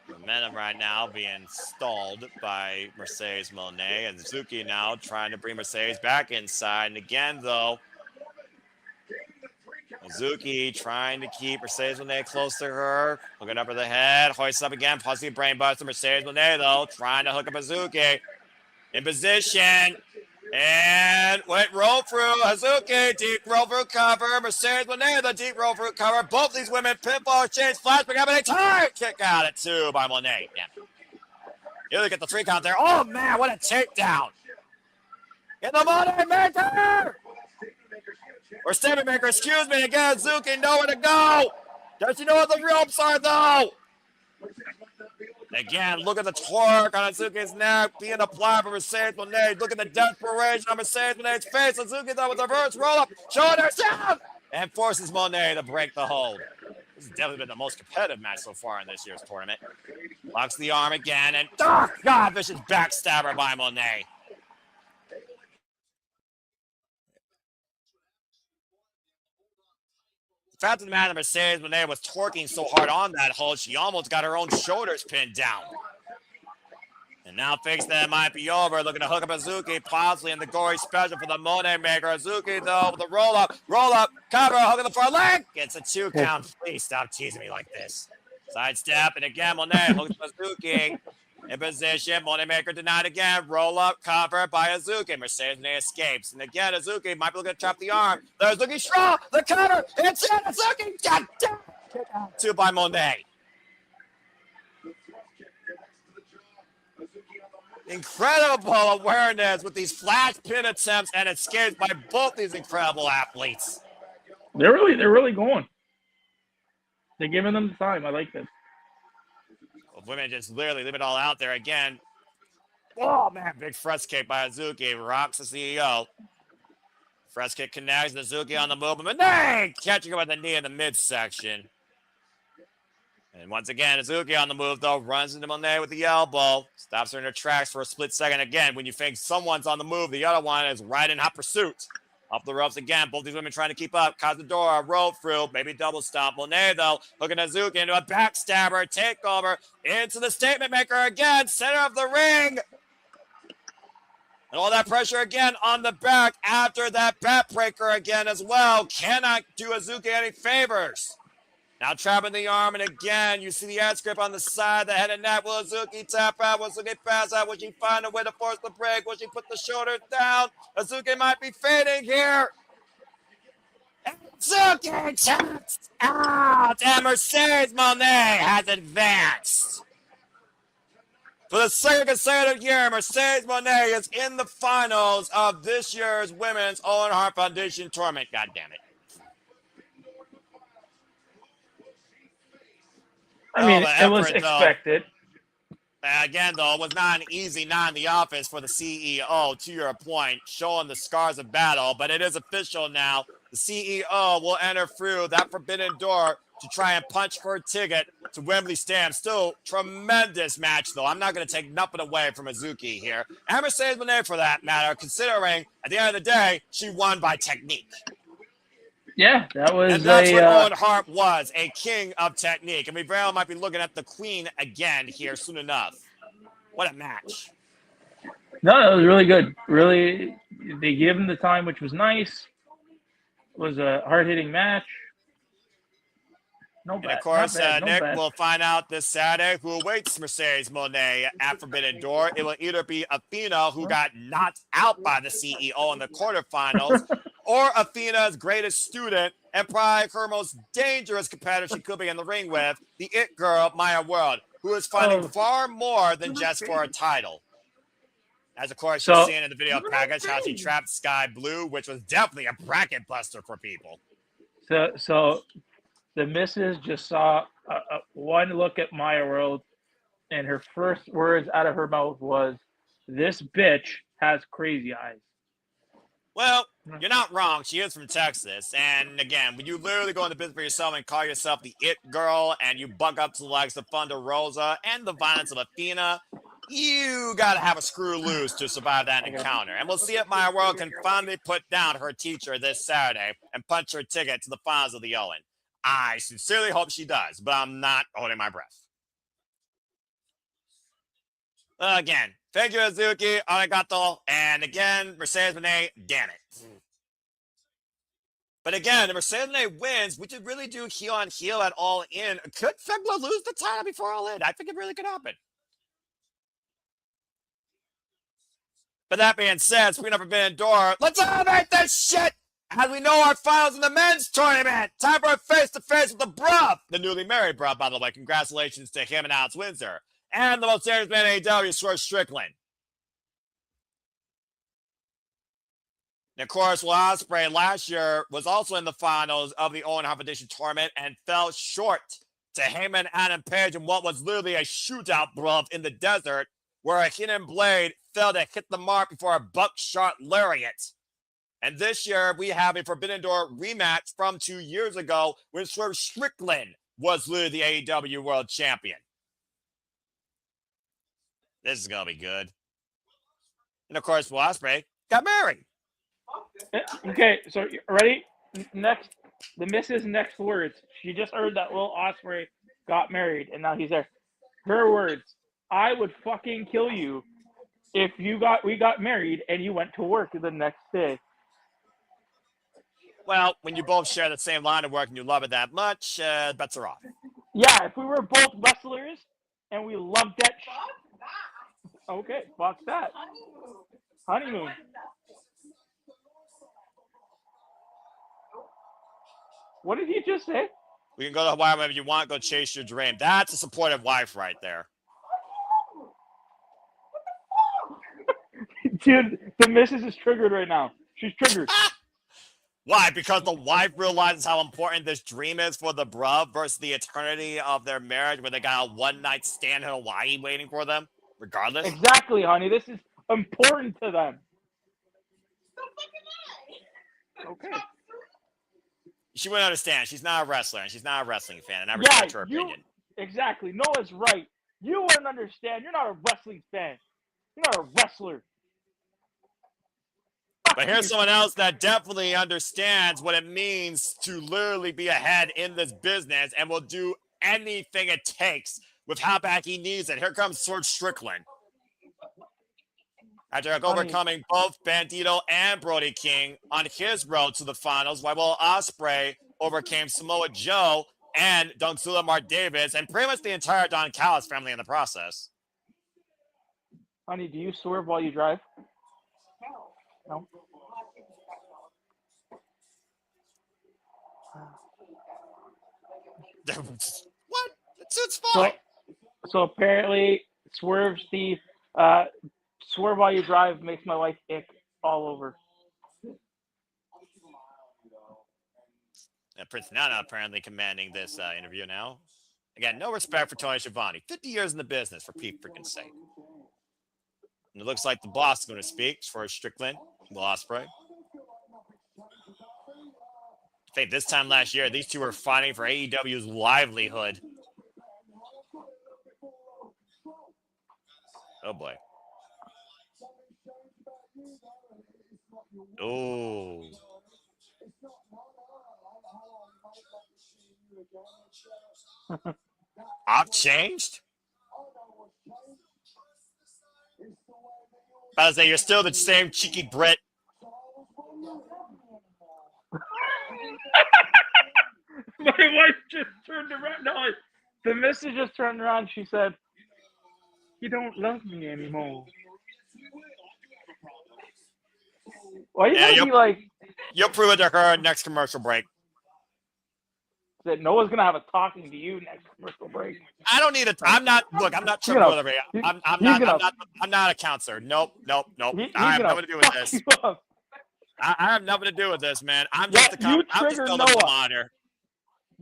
Momentum right now being stalled by Mercedes Moné. And Hazuki now trying to bring Mercedes back inside. And again, though, Hazuki trying to keep Mercedes Moné close to her. Looking up at the head. Hoists up again. Possibly brainbuster. Mercedes Moné, though, trying to hook up Hazuki. In position. And went roll through. Hazuki, deep roll through cover. Mercedes Moné, the deep roll through cover. Both these women pinfall exchange. Flashback happening. Tired kick out at 2 by Moné. Damn it. You look at the 3 count there. Oh, man, what a takedown. Get the Mone Maker! Or Statement Maker, excuse me, again, Hazuki, nowhere to go. Does she know what the ropes are, though? Again, look at the torque on Hazuki's neck being applied for Mercedes Mone. Look at the desperation on Mercedes Mone's face. Hazuki, though, with a reverse roll-up, showing herself, and forces Mone to break the hold. This has definitely been the most competitive match so far in this year's tournament. Locks the arm again, and oh, God, vicious backstabber by Mone. The fact of the matter, Mercedes Mone was torquing so hard on that hold, she almost got her own shoulders pinned down. And now thinks that it might be over, looking to hook up Hazuki, possibly in the gory special for the Mone Maker. Hazuki, though, with the roll-up, cover, hook on the far leg. Gets a 2 count. Please stop teasing me like this. Sidestep, and again, Mone hooks Hazuki. In position, Mone Maker denied again. Roll up, cover by Hazuki. Mercedes Mone escapes. And again, Hazuki might be looking to trap the arm. There's Hazuki straw, the cover. It's in. Hazuki. God damn. Kick out 2 by Mone. Incredible awareness with these flash pin attempts and escapes by both these incredible athletes. They're really going. They're giving them the time. I like this. Women just literally leave it all out there again. Oh, man. Big fresh kick by Hazuki. Rocks the CEO. Fresh kick connects. Hazuki on the move. Mone catching her with the knee in the midsection. And once again, Hazuki on the move, though. Runs into Mone with the elbow. Stops her in her tracks for a split second. Again, when you think someone's on the move, the other one is right in hot pursuit. Up the ropes again. Both these women trying to keep up. Cazadora, roll through, maybe double stomp. Mone, though, hooking Hazuki into a backstabber, takeover, into the Statement Maker again, center of the ring. And all that pressure again on the back after that backbreaker again as well. Cannot do Hazuki any favors. Now trapping the arm, and again, you see the ad script on the side, the head and neck. Will Hazuki tap out? Will Hazuki pass out? Will she find a way to force the break? Will she put the shoulders down? Hazuki might be fading here. Hazuki taps out, and Mercedes Mone has advanced. For the second consecutive year, Mercedes Mone is in the finals of this year's Women's Owen Hart Foundation Tournament. God damn it. I mean, it was expected. Again, though, it was not an easy night in the office for the CEO, to your point, showing the scars of battle. But it is official now. The CEO will enter through that forbidden door to try and punch for a ticket to Wembley Stadium. Still, tremendous match, though. I'm not going to take nothing away from Hazuki here. And Mercedes Mone, for that matter, considering, at the end of the day, she won by technique. Yeah, that was and that's what Owen Hart was, a king of technique. And we very well might be looking at the queen again here soon enough. What a match. No, it was really good. Really, they gave him the time, which was nice. It was a hard-hitting match. No bad. And of course, Nick bad. will find out this Saturday who awaits Mercedes Mone at Forbidden Door. It will either be Athena, who got knocked out by the CEO in the quarterfinals, or Athena's greatest student and probably her most dangerous competitor she could be in the ring with, the It Girl, Maya World, who is fighting far more than just for a title. As, of course, you're seeing in the video package how she trapped Sky Blue, which was definitely a bracket buster for people. So the missus just saw one look at Maya World, and her first words out of her mouth was, "This bitch has crazy eyes." Well, you're not wrong. She is from Texas. And again, when you literally go into business for yourself and call yourself the It Girl and you buck up to the likes of Thunder Rosa and the violence of Athena, you got to have a screw loose to survive that encounter. And we'll see if Maya World can finally put down her teacher this Saturday and punch her ticket to the finals of the Owen. I sincerely hope she does, but I'm not holding my breath. Again, thank you, Hazuki, arigato, and again, Mercedes Mone, damn it. But again, if Mercedes Mone wins, we could really do heel on heel at All In. Could Fegla lose the title before All In? I think it really could happen. But that being said, speaking of Forbidden Door, let's elevate this shit! As we know our finals in the men's tournament, time for a face-to-face with the bruv, the newly married bruv, by the way. Congratulations to him and Alex Windsor. and the most dangerous man in AEW, Swerve Strickland. And of course, Will Ospreay last year was also in the finals of the Owen Hart Foundation tournament and fell short to Heyman, Adam Page in what was literally a shootout, bruv, in the desert, where a hidden blade failed to hit the mark before a buckshot lariat. And this year, we have a Forbidden Door rematch from 2 years ago when Swerve Strickland was literally the AEW World Champion. This is going to be good. And of course, Will Ospreay got married. Okay, so ready? Next, the Mrs. Next words. She just heard that Will Ospreay got married, and now he's there. Her words: "I would fucking kill you if we got married and you went to work the next day." Well, when you both share the same line of work and you love it that much, bets are off. Yeah, if we were both wrestlers and we loved that. Okay, fuck that. Honeymoon. What did he just say? We can go to Hawaii whenever you want. Go chase your dream. That's a supportive wife right there. Dude, the missus is triggered right now. She's triggered. Why? Because the wife realizes how important this dream is for the bruv versus the eternity of their marriage where they got a one-night stand in Hawaii waiting for them, regardless? Exactly, honey. This is important to them. Okay. She wouldn't understand. She's not a wrestler, and she's not a wrestling fan, and I respect her opinion. Exactly. Noah's right. You wouldn't understand. You're not a wrestling fan. You're not a wrestler. But here's someone else that definitely understands what it means to literally be ahead in this business and will do anything it takes with how bad he needs it. Here comes Swerve Strickland. After overcoming both Bandito and Brody King on his road to the finals, while Will Ospreay overcame Samoa Joe and Dongsula Mark Davis and pretty much the entire Don Callis family in the process. Honey, do you swerve while you drive? No. What? It's fine. So apparently, Swerve while you drive makes my wife ick all over. And Prince Nana apparently commanding this interview now. Again, no respect for Tony Schiavone. 50 years in the business, for Pete's freaking sake. And it looks like the boss is going to speak for Strickland, Will Ospreay. I think this time last year, these two were fighting for AEW's livelihood. Oh, boy. Oh. I've changed? I was say you're still the same cheeky Brit. My wife just turned around. No, the missus just turned around. She said, "You don't love me anymore." Why you gotta be like? You'll prove it to her next commercial break. That Noah's gonna have a talking to you next commercial break. I don't need a. I'm not. Look, I'm not tripping with her. I'm not a counselor. Nope. I have nothing to do with this. I have nothing to do with this, man. I'm just the monitor.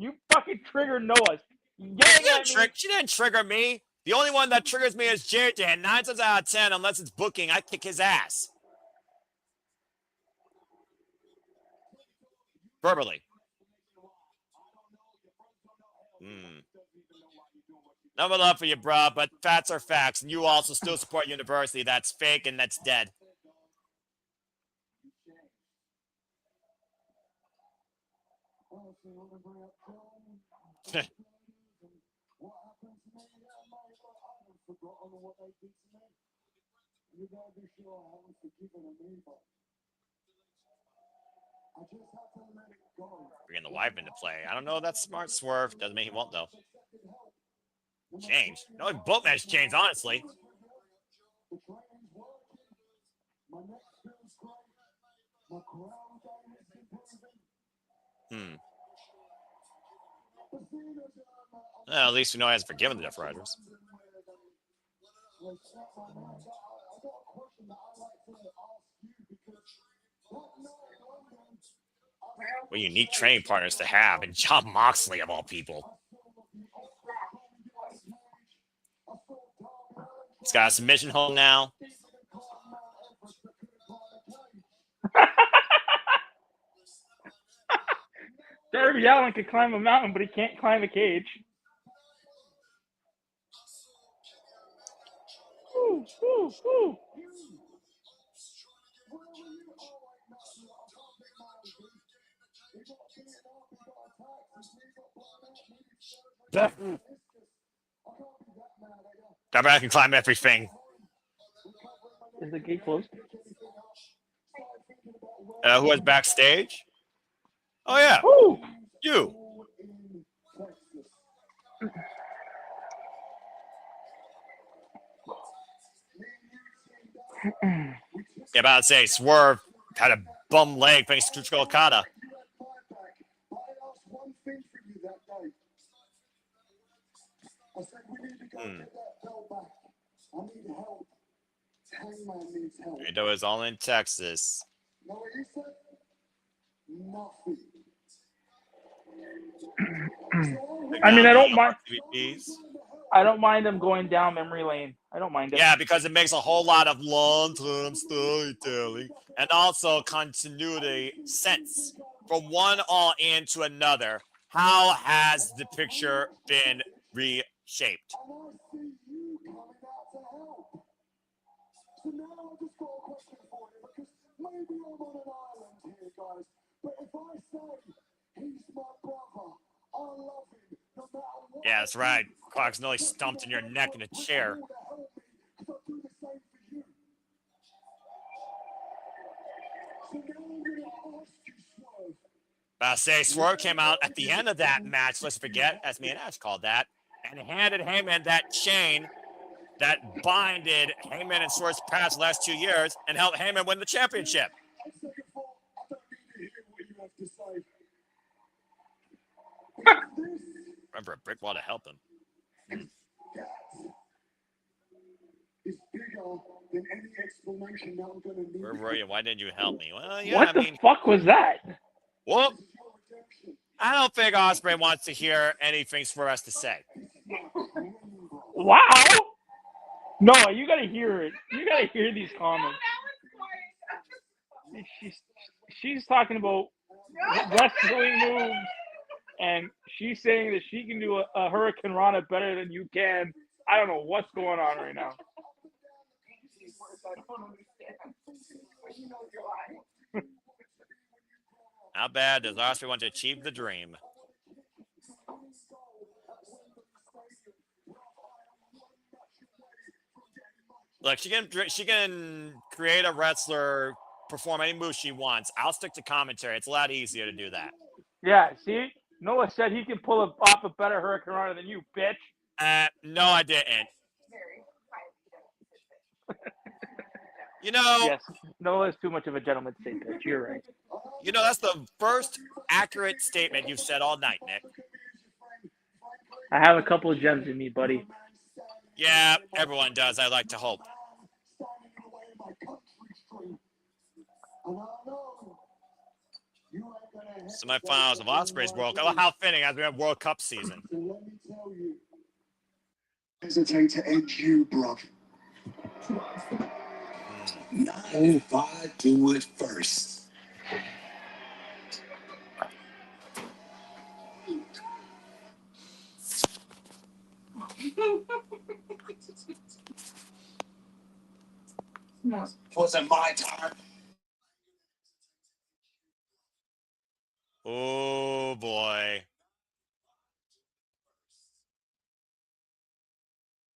You fucking triggered Noah. She didn't trigger me. The only one that triggers me is JJ. And 9 times out of 10, unless it's booking, I kick his ass. Verbally. No more love for you, bro, but facts are facts. And you also still support University. That's fake and that's dead. Bringing the wife into play. I don't know if that's smart, Swerve. Doesn't mean he won't, though. Change. No, both matches changed, honestly. Well, at least we know he has forgiven the Death Riders. What unique training partners to have, and Jon Moxley of all people. He's got a submission hold now. Darby Allin can climb a mountain, but he can't climb a cage. Woo, woo, woo. Darby can climb everything. Is the gate closed? Who was backstage? Oh, yeah. Woo. You. Yeah, about to say, Swerve had a bum leg thanks to Okada. It was all in Texas. I mean, I don't mind. I don't mind them going down memory lane. I don't mind it. Yeah, because it makes a whole lot of long-term storytelling and also continuity sense from one All In to another. How has the picture been reshaped? Yeah, that's right. Clark's nearly stumped in your neck in a chair. I'll say Swerve came out at the end of that match, let's forget, as me and Ash called that, and handed Heyman that chain that binded Heyman and Swerve's past last 2 years and helped Heyman win the championship. Remember, a brick wall to help him. Where were you? Why didn't you help me? Well, yeah, what the fuck was that? Well, I don't think Ospreay wants to hear anything Swerve has to say. Wow. No, you gotta hear it. You gotta hear these comments. She's talking about wrestling moves, and she's saying that she can do a Hurricane Rana better than you can. I don't know what's going on right now. How bad does Ospreay want to achieve the dream? Look, she can create a wrestler, perform any move she wants. I'll stick to commentary. It's a lot easier to do that. Yeah, see? Noah said he can pull off a better Hurricane Rana than you, bitch. No, I didn't. You know... Yes, Noah is too much of a gentleman to say bitch. You're right. You know, that's the first accurate statement you've said all night, Nick. I have a couple of gems in me, buddy. Yeah, everyone does. I like to hope. Semifinals of Ospreay's World Cup. How fitting as we have World Cup season. Hesitate to end you, bruv. Not if I do it first. Wasn't my time. Oh boy.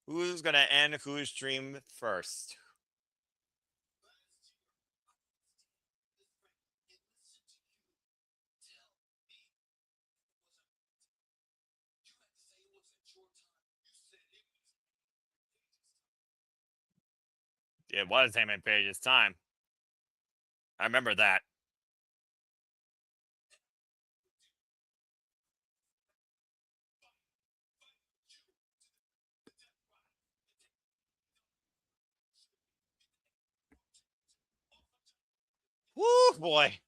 Who's gonna end whose dream first? It was Heyman Page's time. I remember that. boy.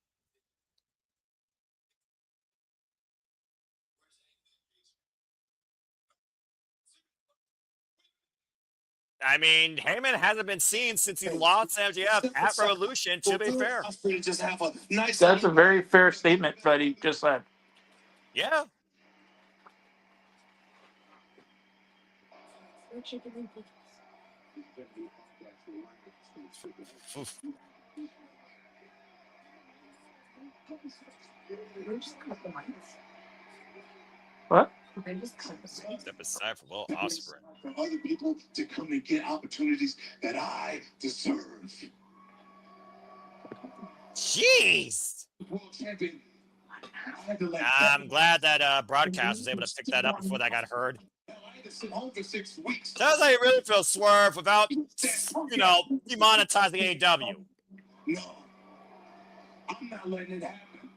I mean, Heyman hasn't been seen since he lost MJF at Revolution, to be fair. That's a very fair statement that he just said. Yeah. Oof. What? Step aside for Will Ospreay. For other people to come and get opportunities that I deserve. Jeez. World champion. I'm glad that broadcast was able to pick that up before that got heard. Sounds like you really feel Swerve without, demonetizing AEW. No. I'm not letting it happen.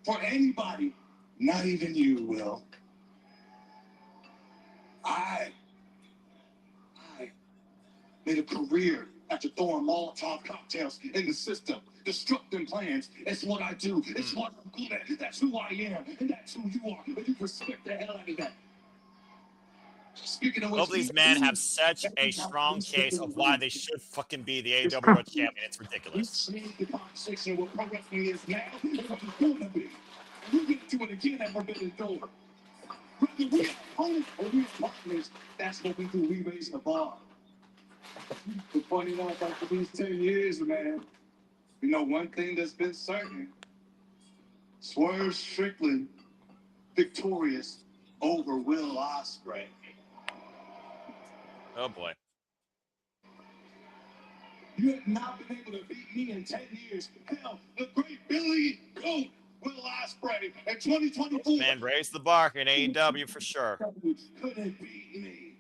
For anybody. Not even you, Will. I made a career after throwing Molotov cocktails in the system, destructing plans. It's what I do. It's what I'm good at. That's who I am, and that's who you are. And you respect the hell out of that. Speaking of Both of these men have such a strong case of why they should fucking be the AEW World Champion. It's ridiculous. The conversation of what pro wrestling is now and what it's going to be. We're going to do it again at Forbidden Door. Whether we are opponents or we are partners, that's what we do. We raise the bar. But funny enough, after these 10 years, man, you know one thing that's been certain. Swerve Strickland victorious over Will Ospreay. Oh boy. You have not been able to beat me in 10 years. Hell, the great Billy Goat Will Ospreay in 2024. Man, raise the bar in AEW for sure. Couldn't beat me.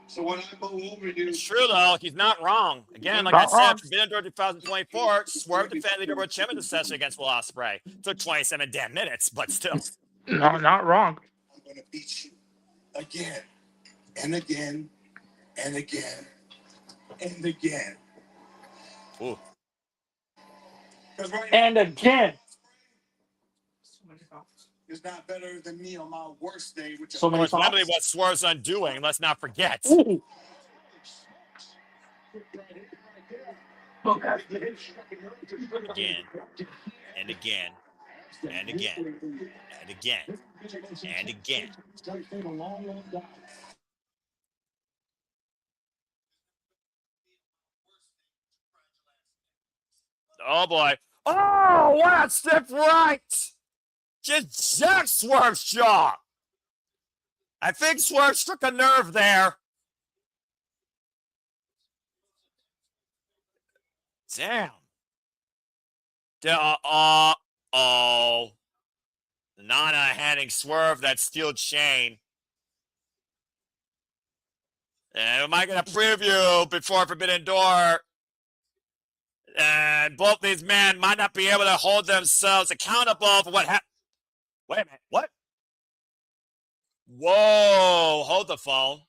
So when I go over you, it's true though. He's not wrong. Again, like I said, Forbidden Door 2024, Swerve defended the World Championship session against Will Ospreay. Took 27 damn minutes, but still. No, not wrong. I'm going to beat you again and again and again and again. Ooh. And again. Is not better than me on my worst day. Which So many literally what Swerve's undoing, let's not forget. Ooh. Again, and again, and again, and again, and again. Oh boy. Oh, what a stiff right! Just jacked Swerve's jaw. I think Swerve struck a nerve there. Damn. Oh. Nana handing Swerve that steel chain. And am I going to preview before Forbidden Door? And both these men might not be able to hold themselves accountable for what happened. Wait a minute. What? Whoa. Hold the phone.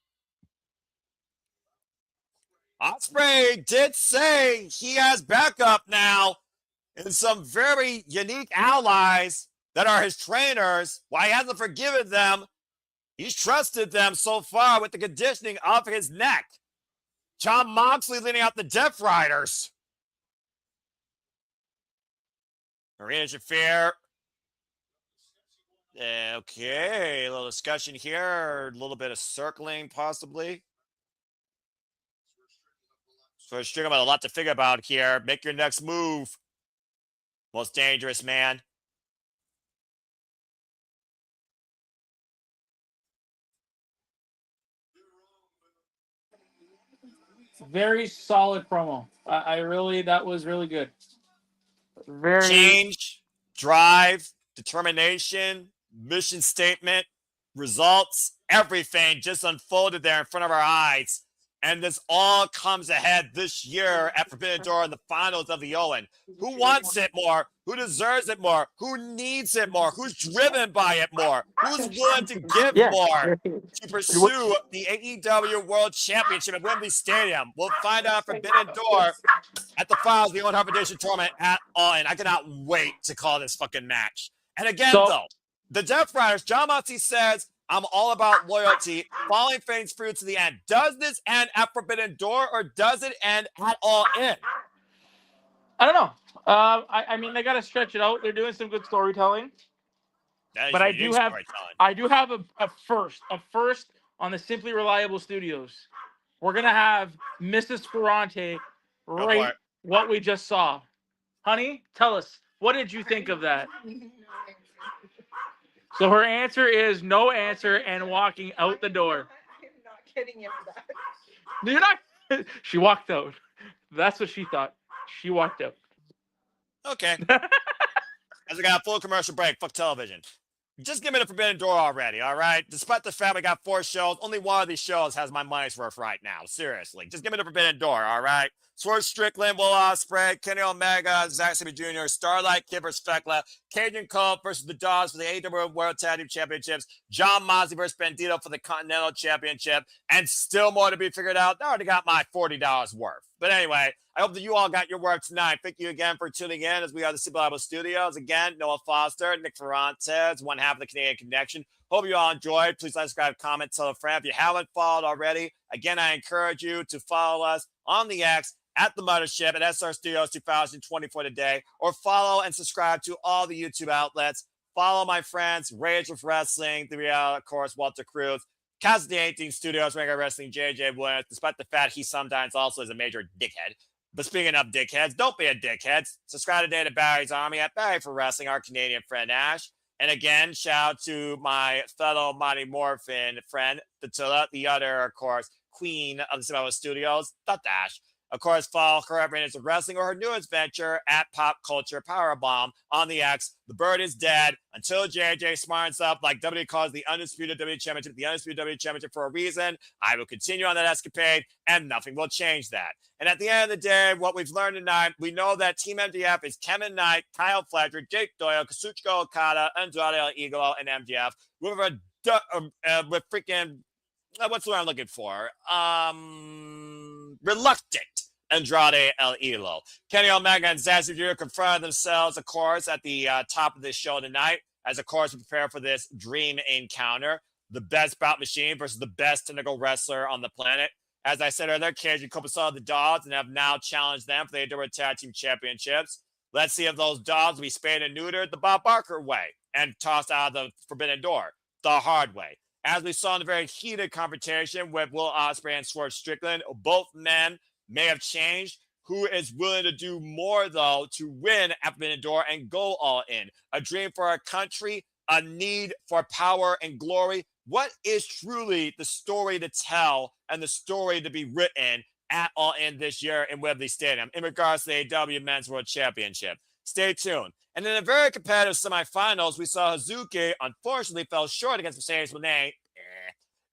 Ospreay did say he has backup now and some very unique allies that are his trainers. While he hasn't forgiven them, he's trusted them so far with the conditioning of his neck. John Moxley leading out the Death Riders. Marina Shafir. Okay, a little discussion here, a little bit of circling possibly. So Strickland got a lot to figure about here. Make your next move. Most dangerous man. Very solid promo. That was really good. Very change, drive, determination, mission statement, results, everything just unfolded there in front of our eyes. And this all comes ahead this year at Forbidden Door in the finals of the Owen. Who wants it more? Who deserves it more? Who needs it more? Who's driven by it more? Who's willing to give more to pursue the AEW World Championship at Wembley Stadium? We'll find out Forbidden Door at the finals of the Owen Hart Foundation Tournament at Owen. I cannot wait to call this fucking match. And again, though, the Death Riders, John Moxley says, I'm all about loyalty, following things through to the end. Does this end at Forbidden Door, or does it end at All In? I don't know. I mean, they got to stretch it out. They're doing some good storytelling. But I do have a first on the Simply Reliable Studios. We're gonna have Mrs. Ferrante rate what we just saw. Honey, tell us, what did you think of that? So her answer is no answer and walking out the door. I'm not kidding you for that. You're not. She walked out. That's what she thought. She walked out. Okay. As we got a full commercial break, fuck television. Just give me the Forbidden Door already, all right? Despite the fact we got 4 shows, only one of these shows has my money's worth right now. Seriously. Just give me the Forbidden Door, all right? Swerve Strickland, Will Ospreay, Kenny Omega, Zack Sabre Jr., Starlight Kid vs. Fekla, Cajun Cole versus the Dogs for the AEW World Tag Team Championships, John Moxley versus Bandito for the Continental Championship, and still more to be figured out. I already got my $40 worth. But anyway, I hope that you all got your work tonight. Thank you again for tuning in as we are the Super Bible Studios. Again, Noah Foster, Nick Ferrante, one half of the Canadian Connection. Hope you all enjoyed. Please like, subscribe, comment, tell a friend. If you haven't followed already, again, I encourage you to follow us on the X at the Mothership at SR Studios 2024 today, or follow and subscribe to all the YouTube outlets. Follow my friends, Rage of Wrestling, the reality, of course, Walter Cruz, Casa de 18 Studios, Regular Wrestling, JJ Williams, despite the fact he sometimes also is a major dickhead. But speaking of dickheads, don't be a dickhead. Subscribe today to Barry's Army at Barry for Wrestling, our Canadian friend Ash. And again, shout out to my fellow Mighty Morphin friend, Tatula, the other, of course, queen of the Cinema Studios, the Dash. Of course, follow her at Rangers of Wrestling or her newest venture at Pop Culture Powerbomb on the X. The bird is dead until JJ smarts up like WWE calls the Undisputed WWE Championship, the Undisputed WWE Championship for a reason. I will continue on that escapade, and nothing will change that. And at the end of the day, what we've learned tonight, we know that Team MJF is Kevin Knight, Kyle Fletcher, Jake Doyle, Kazuchika Okada, Andrade El Idolo, and MJF with freaking, what's the word I'm looking for? Reluctant Andrade El Idolo. Kenny Omega and Zack Sabre Jr. confronted themselves, of course, at the top of this show tonight, as, of course, we prepare for this dream encounter. The best bout machine versus the best technical wrestler on the planet. As I said earlier, Cage and Copa saw the Dogs and have now challenged them for the AEW Tag Team Championships. Let's see if those Dogs will be spayed and neutered the Bob Barker way and tossed out of the Forbidden Door the hard way. As we saw in the very heated confrontation with Will Ospreay and Swerve Strickland, both men may have changed. Who is willing to do more, though, to win at Forbidden Door and go all in? A dream for our country, a need for power and glory. What is truly the story to tell and the story to be written at All In this year in Wembley Stadium in regards to the AEW Men's World Championship? Stay tuned. And in a very competitive semifinals, we saw Hazuki unfortunately fell short against Mercedes Moné.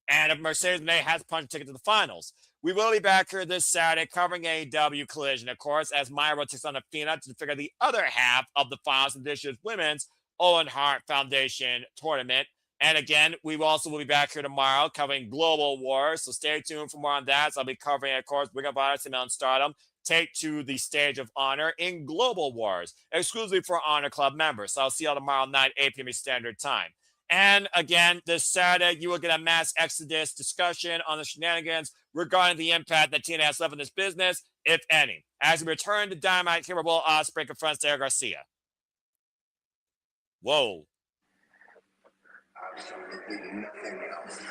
And Mercedes Moné has punched a ticket to the finals. We will be back here this Saturday covering AEW Collision, of course, as Myra takes on Athena to figure the other half of the finals in this year's Women's Owen Hart Foundation Tournament. And again, we also will be back here tomorrow covering Global Wars. So stay tuned for more on that. So I'll be covering, of course, Ring of Honor, Mountain Stardom take to the stage of honor in Global Wars, exclusively for Honor Club members. So I'll see you all tomorrow night, 8 p.m. Standard Time. And again, this Saturday, you will get a mass exodus discussion on the shenanigans regarding the impact that TNA has left in this business, if any. As we return to Dynamite, here Will Ospreay confronts Derek Garcia. Whoa. Absolutely nothing else.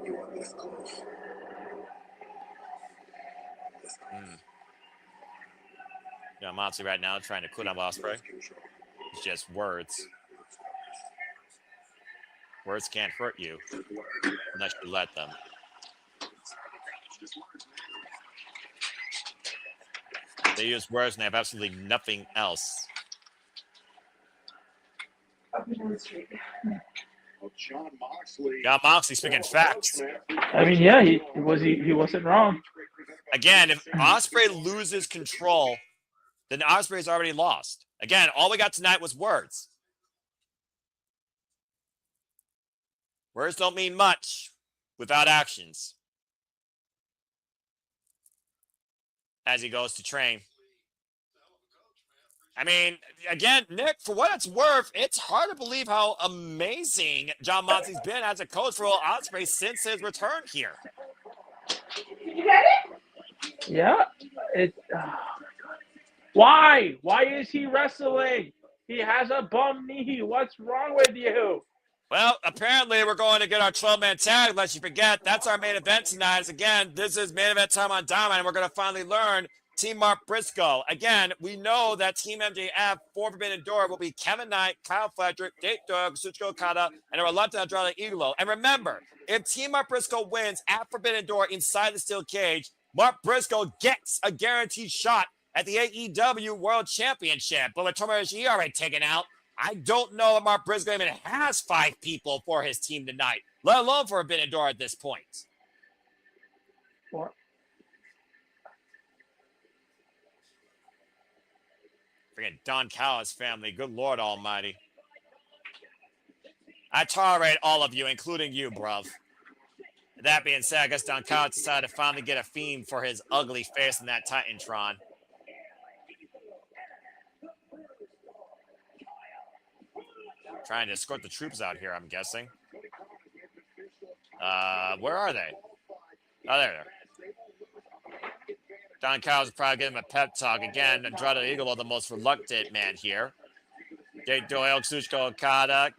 You are this close. Yeah, Moxley right now trying to quit on Ospreay. It's just words. Words can't hurt you unless you let them. They use words and they have absolutely nothing else. Up and down the street. John Moxley. Jon Moxley speaking facts. I mean, yeah, he wasn't wrong. Again, if Ospreay loses control, then Ospreay's already lost. Again, all we got tonight was words. Words don't mean much without actions. As he goes to train. I mean, again, Nick, for what it's worth, it's hard to believe how amazing Jon Moxley's been as a coach for Will Ospreay since his return here. Yeah. Why? Why is he wrestling? He has a bum knee. What's wrong with you? Well, apparently we're going to get our 12-man tag, unless you forget. That's our main event tonight. As again, this is main event time on Dynamite, and we're going to finally learn Team Mark Briscoe. Again, we know that Team MJF for Forbidden Door will be Kevin Knight, Kyle Fletcher, Dave Dog, Kazuchika Okada, and a reluctant Andrade Idolo. And remember, if Team Mark Briscoe wins at Forbidden Door inside the steel cage, Mark Briscoe gets a guaranteed shot at the AEW World Championship. But with Tomoyoshi already taken out, I don't know if Mark Briscoe even has 5 people for his team tonight, let alone for Forbidden Door at this point. What? Freaking Don Callis family, good Lord almighty. I tolerate all of you, including you, bruv. That being said, I guess Don Callis decided to finally get a fiend for his ugly face in that Titantron. Trying to escort the troops out here, I'm guessing. Where are they? Oh, there they are. Don Callis is probably giving him a pep talk. Again, Andrade Idolo, the most reluctant man here. Jake Doyle, Kazuchika Okada,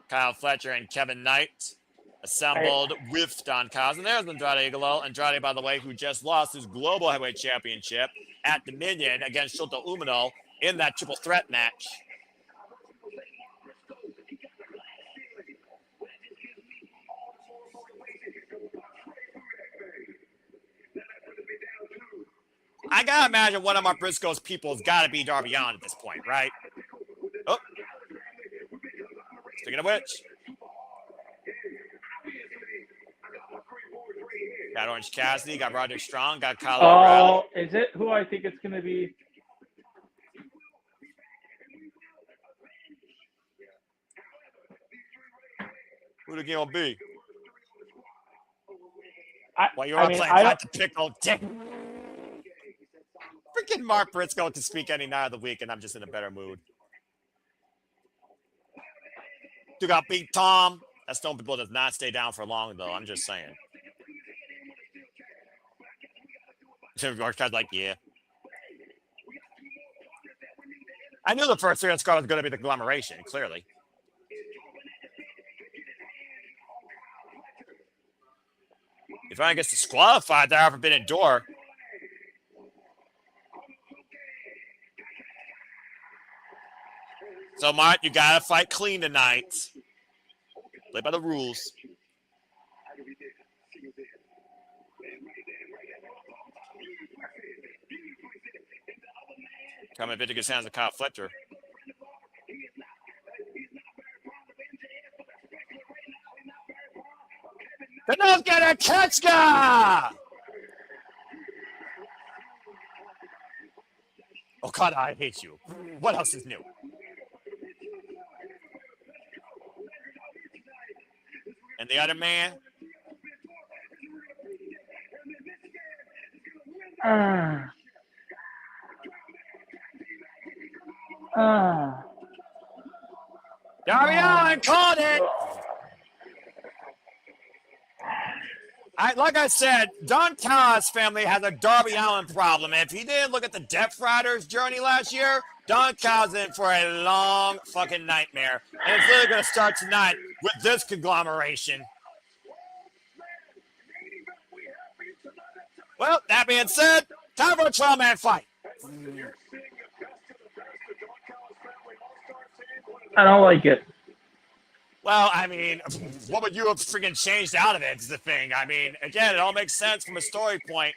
Kyle Fletcher, and Kevin Knight assembled with Don Callis. And there's Andrade Idolo. Andrade, by the way, who just lost his Global Heavyweight Championship at Dominion against Shota Umino in that triple threat match. I gotta imagine one of Mark Briscoe's people has got to be Darby Allin at this point, right? Oh. Speaking of which. Got Orange Cassidy, got Roderick Strong, got Kyle O'Reilly. Oh, is it who I think it's going to be? Who the game will be? Well, you're playing hot to pickle dick. Freaking Mark Briscoe can speak any night of the week, and I'm just in a better mood. You got Big Tom. That Stone People does not stay down for long, though. I'm just saying. Mark's like, yeah. I knew the first 3 on Scar was going to be the conglomeration, clearly. If I gets disqualified, they're out Forbidden Door. So, Mark, you got to fight clean tonight. Play by the rules. Coming in to get hands of Kyle Fletcher. Kanoska Ketchka! Okada, I hate you. What else is new? And the other man? Darby Allin called it! Like I said, Don Callis' family has a Darby Allin problem. And if he didn't look at the Death Riders journey last year, Don Callis in for a long fucking nightmare. And it's literally going to start tonight with this conglomeration. Well, that being said, time for a 12-man fight. I don't like it. Well, I mean, what would you have freaking changed out of it is the thing. I mean, again, it all makes sense from a story point.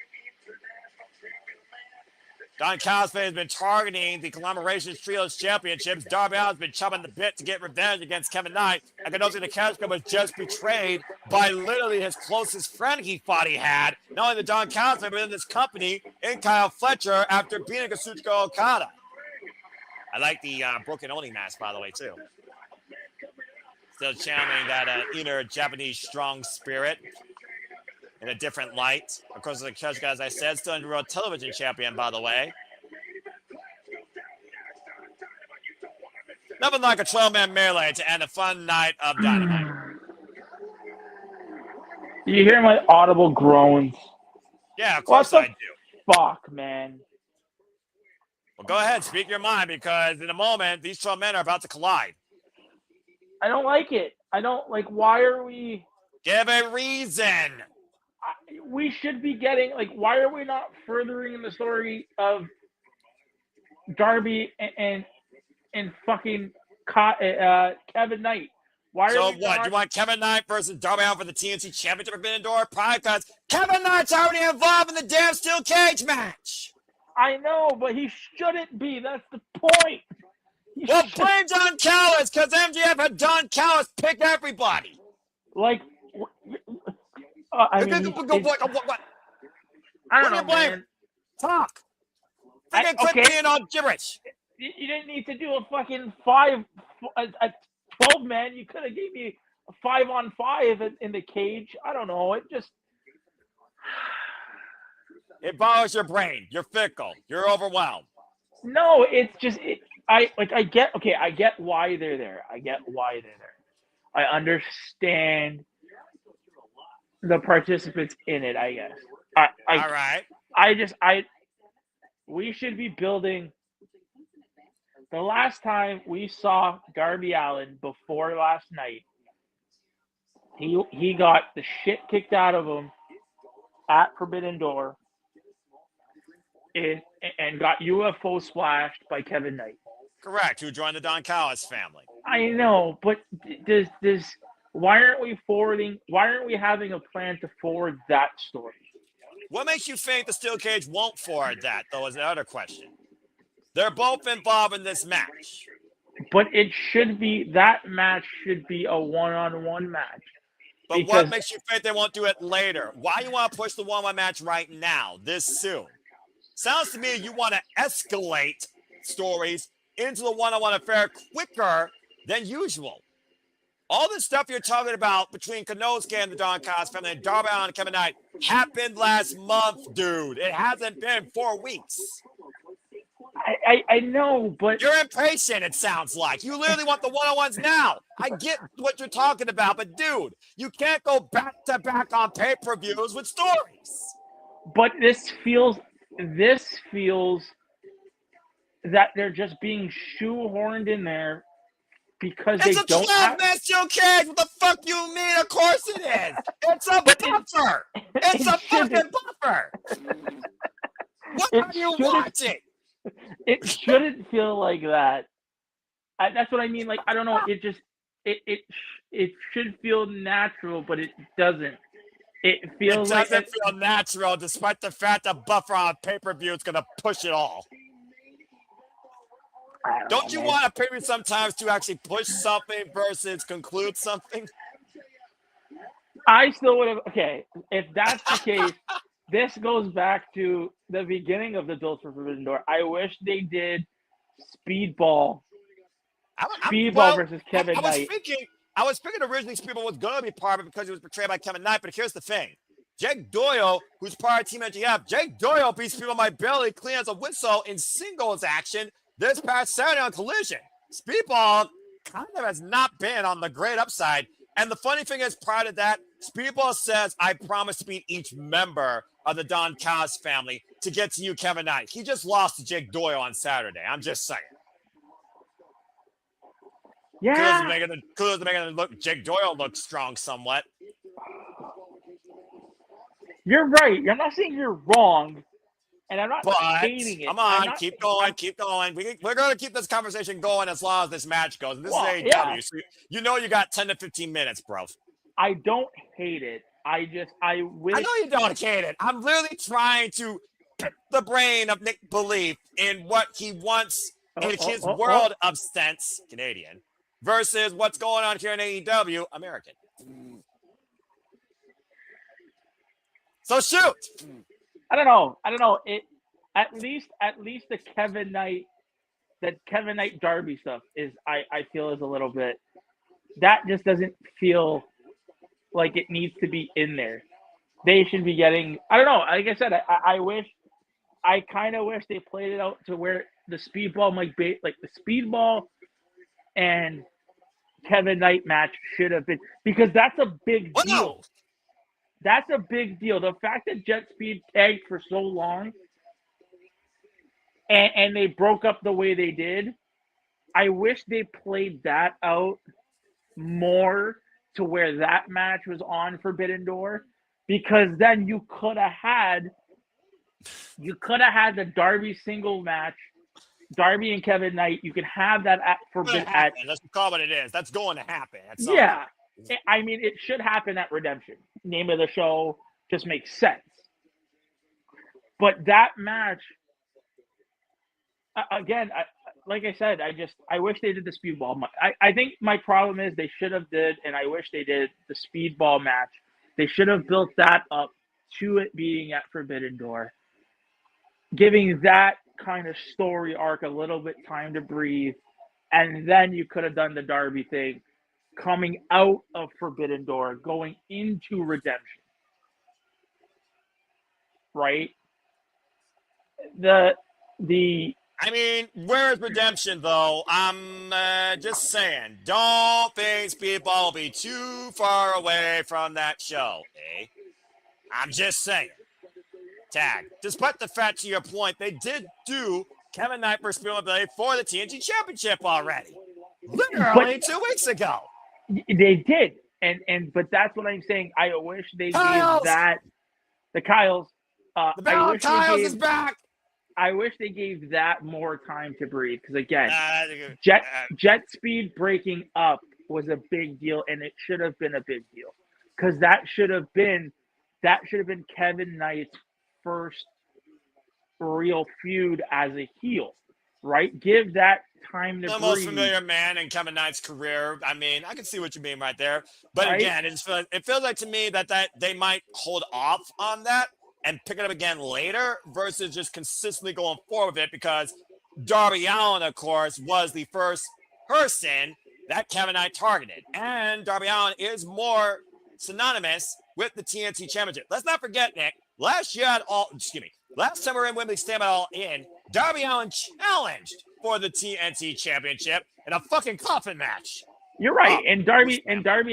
Don Callis has been targeting the Collaborations Trios Championships. Darby Allin's been chopping the bit to get revenge against Kevin Knight. And Kenosi Takeshita was just betrayed by literally his closest friend he thought he had. Not only the Don Callis, but in this company in Kyle Fletcher after beating Kazuchika Okada. I like the Broken Oni mask, by the way, too. Still channeling that inner Japanese strong spirit in a different light. Of course, the Takeshita, as I said, still in World Television Champion, by the way. Nothing like a 12-man melee to end a fun night of Dynamite. You hear my audible groans? Yeah, of course I do. Fuck, man. Well, go ahead, speak your mind, because in a moment, these 12 men are about to collide. I don't like it. I don't like. Why are we? Give a reason. We should be getting why are we not furthering the story of Darby and fucking Kevin Knight? Why so are what? not... You want Kevin Knight versus Darby Allin for the TNT Championship Forbidden Door? Probably because Kevin Knight's already involved in the damn steel cage match. I know, but he shouldn't be. That's the point. Well, blame Don Callis, because MJF had Don Callis pick everybody. I mean, I don't know, man. Talk. Freaking quit being all gibberish. You didn't need to do a fucking 12-man. You could have gave me a 5-on-5 in the cage. I don't know. It just... It bothers your brain. You're fickle. You're overwhelmed. No, it's just... I get why they're there. I understand the participants in it, I guess. All right. We should be building. The last time we saw Darby Allin before last night, he got the shit kicked out of him at Forbidden Door and got UFO splashed by Kevin Knight. Correct. Who joined the Don Callis family. I know, but why aren't we having a plan to forward that story? What makes you think the steel cage won't forward that, though, is the other question. They're both involved in this match. But that match should be a one-on-one match. But what makes you think they won't do it later? Why do you want to push the one-on-one match right now, this soon? Sounds to me you want to escalate stories into the one-on-one affair quicker than usual. All the stuff you're talking about between Kenosuke and the Don Callis family and Darby Allin and Kevin Knight happened last month, dude. It hasn't been 4 weeks. I know, but... You're impatient, it sounds like. You literally want the one-on-ones now. I get what you're talking about, but dude, you can't go back-to-back on pay-per-views with stories. But this feels that they're just being shoehorned in there because it's they don't have... It's a 12-man steel cage. What the fuck you mean? Of course it is. It's a buffer. It's a fucking buffer. What are you watching? It shouldn't feel like that. That's what I mean. Like, I don't know. It should feel natural, but it doesn't. It feels like it doesn't feel natural, despite the fact that buffer on pay-per-view is going to push it all. Don't you want a pay-per-view sometimes to actually push something versus conclude something? I still would have. Okay, if that's the case, this goes back to the beginning of the Build for Forbidden Door. I wish they did Speedball. Versus Kevin Knight. I was thinking originally Speedball was going to be part of it because he was portrayed by Kevin Knight, but here's the thing. Jake Doyle, who's part of Team MJF, Jake Doyle beats Speedball by barely clean as a whistle in singles action this past Saturday on Collision. Speedball kind of has not been on the great upside. And the funny thing is, prior to that, Speedball says, I promise to beat each member of the Don Callis family to get to you, Kevin Knight. He just lost to Jake Doyle on Saturday. I'm just saying. Yeah. Kudos to making Jake Doyle look strong somewhat. You're right. I'm not saying you're wrong. And I'm not hating it. Come on, keep going. We're going to keep this conversation going as long as this match goes. And this is AEW, so you know you got 10 to 15 minutes, bro. I don't hate it. I wish. I know you don't hate it. I'm literally trying to the brain of Nick belief in what he wants in his world of sense, Canadian, versus what's going on here in AEW, American. So shoot. I don't know. At least the Kevin Knight Darby stuff is I feel is a little bit, that just doesn't feel like it needs to be in there. They should be getting, I don't know. Like I said, I kind of wish they played it out to where the Speedball might be, like the Speedball and Kevin Knight match should have been, because that's a big deal. That's a big deal. The fact that Jet Speed tagged for so long and they broke up the way they did, I wish they played that out more to where that match was on Forbidden Door, because then you could have had the Darby single match, Darby and Kevin Knight. You can have that at Forbidden. Let's call it what it is. That's going to happen. Yeah. I mean, it should happen at Redemption. Name of the show just makes sense. But that match, again, like I said, I wish they did the Speedball. I think my problem is they should have did, and I wish they did, the Speedball match. They should have built that up to it being at Forbidden Door, giving that kind of story arc a little bit time to breathe, and then you could have done the Darby thing coming out of Forbidden Door, going into Redemption. Right? I mean, where's Redemption, though? I'm just saying, don't think Speedball will be too far away from that show, eh? I'm just saying. Tag. Despite the fact, to your point, they did do Kevin Knight versus Speedball Billy for the TNT Championship already. Literally 2 weeks ago. They did. But that's what I'm saying. I wish they gave that. The Kyles. The Battle of Kyles is back. I wish they gave that more time to breathe, because again, Jet Speed breaking up was a big deal, and it should have been a big deal, because that should have been Kevin Knight's first real feud as a heel, right? Give that time to breathe. The most familiar man in Kevin Knight's career. I mean, I can see what you mean right there, but right? Again, it feels like to me that they might hold off on that and pick it up again later versus just consistently going forward with it, because Darby Allin, of course, was the first person that Kevin Knight targeted. And Darby Allin is more synonymous with the TNT Championship. Let's not forget, Nick, last time we were in Wembley Stampede All In, Darby Allin challenged for the TNT Championship in a fucking coffin match. You're right, and Darby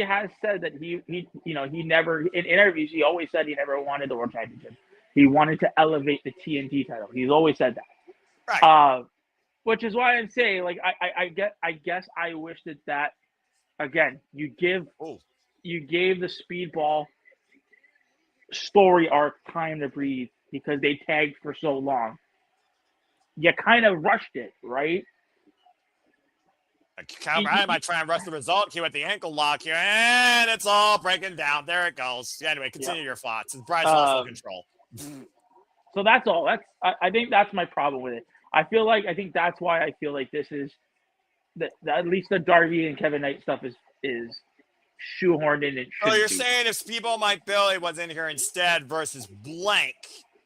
has said that he never, in interviews, he always said he never wanted the World Championship. He wanted to elevate the TNT title. He's always said that. Right. Which is why I'm saying, like, I guess I wish that again, you gave the Speedball story arc time to breathe, because they tagged for so long. You kind of rushed it, right? I might try and rush the result here with the ankle lock here, and it's all breaking down. There it goes. Anyway, continue your thoughts. It's Bryce also control. So that's all. I think that's my problem with it. I think that's why I feel like this is at least the Darby and Kevin Knight stuff is shoehorned in. So you're saying if Speedball Mike Billy was in here instead versus blank,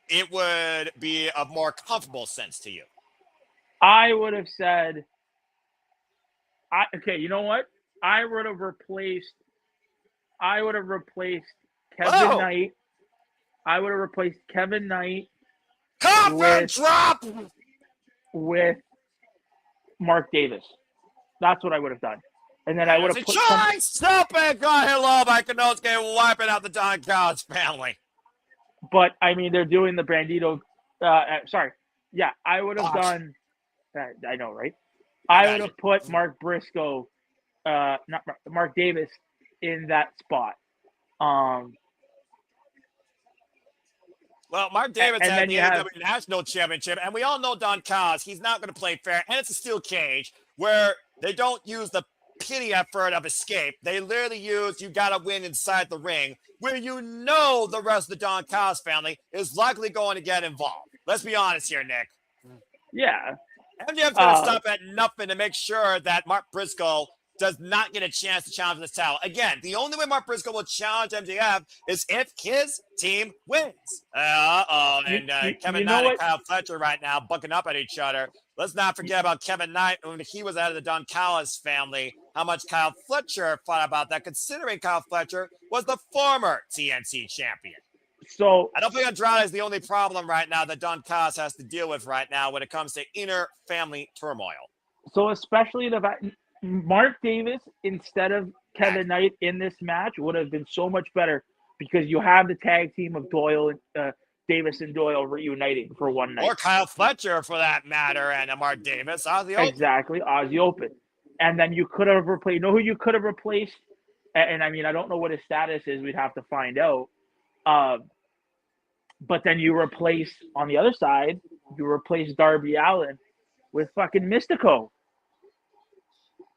it would be a more comfortable sense to you? I would have said. Okay, you know what? I would have replaced Kevin Knight. I would have replaced Kevin Knight with Mark Davis. That's what I would have done. And then I would have put Stop it! Go ahead, love. I can know get wiping out the Don Callis family. But I mean, they're doing the Bandito. Sorry. Yeah, I would have done. I know, right? I would have put Mark Briscoe, not Mark Davis, in that spot. Well, Mark Davis had the AEW National Championship, and we all know Don Callis. He's not going to play fair, and it's a steel cage where they don't use the pity effort of escape. They literally use you got to win inside the ring, where the rest of the Don Callis family is likely going to get involved. Let's be honest here, Nick. Yeah. MJF's going to stop at nothing to make sure that Mark Briscoe does not get a chance to challenge this title. Again, the only way Mark Briscoe will challenge MJF is if his team wins. And Kevin Knight and Kyle Fletcher right now bucking up at each other. Let's not forget about Kevin Knight when he was out of the Don Callis family, how much Kyle Fletcher thought about that, considering Kyle Fletcher was the former TNT champion. So I don't think Andrade is the only problem right now that Don Callis has to deal with right now when it comes to inner family turmoil. So especially the fact Mark Davis instead of Kevin Knight in this match would have been so much better because you have the tag team of Doyle and Davis and Doyle reuniting for one night. Or Kyle Fletcher for that matter and Mark Davis. Aussie Open. Exactly, Aussie Open. And then you could have replaced, who you could have replaced? And I mean, I don't know what his status is. We'd have to find out. But then you replace, on the other side, you replace Darby Allin with fucking Mystico.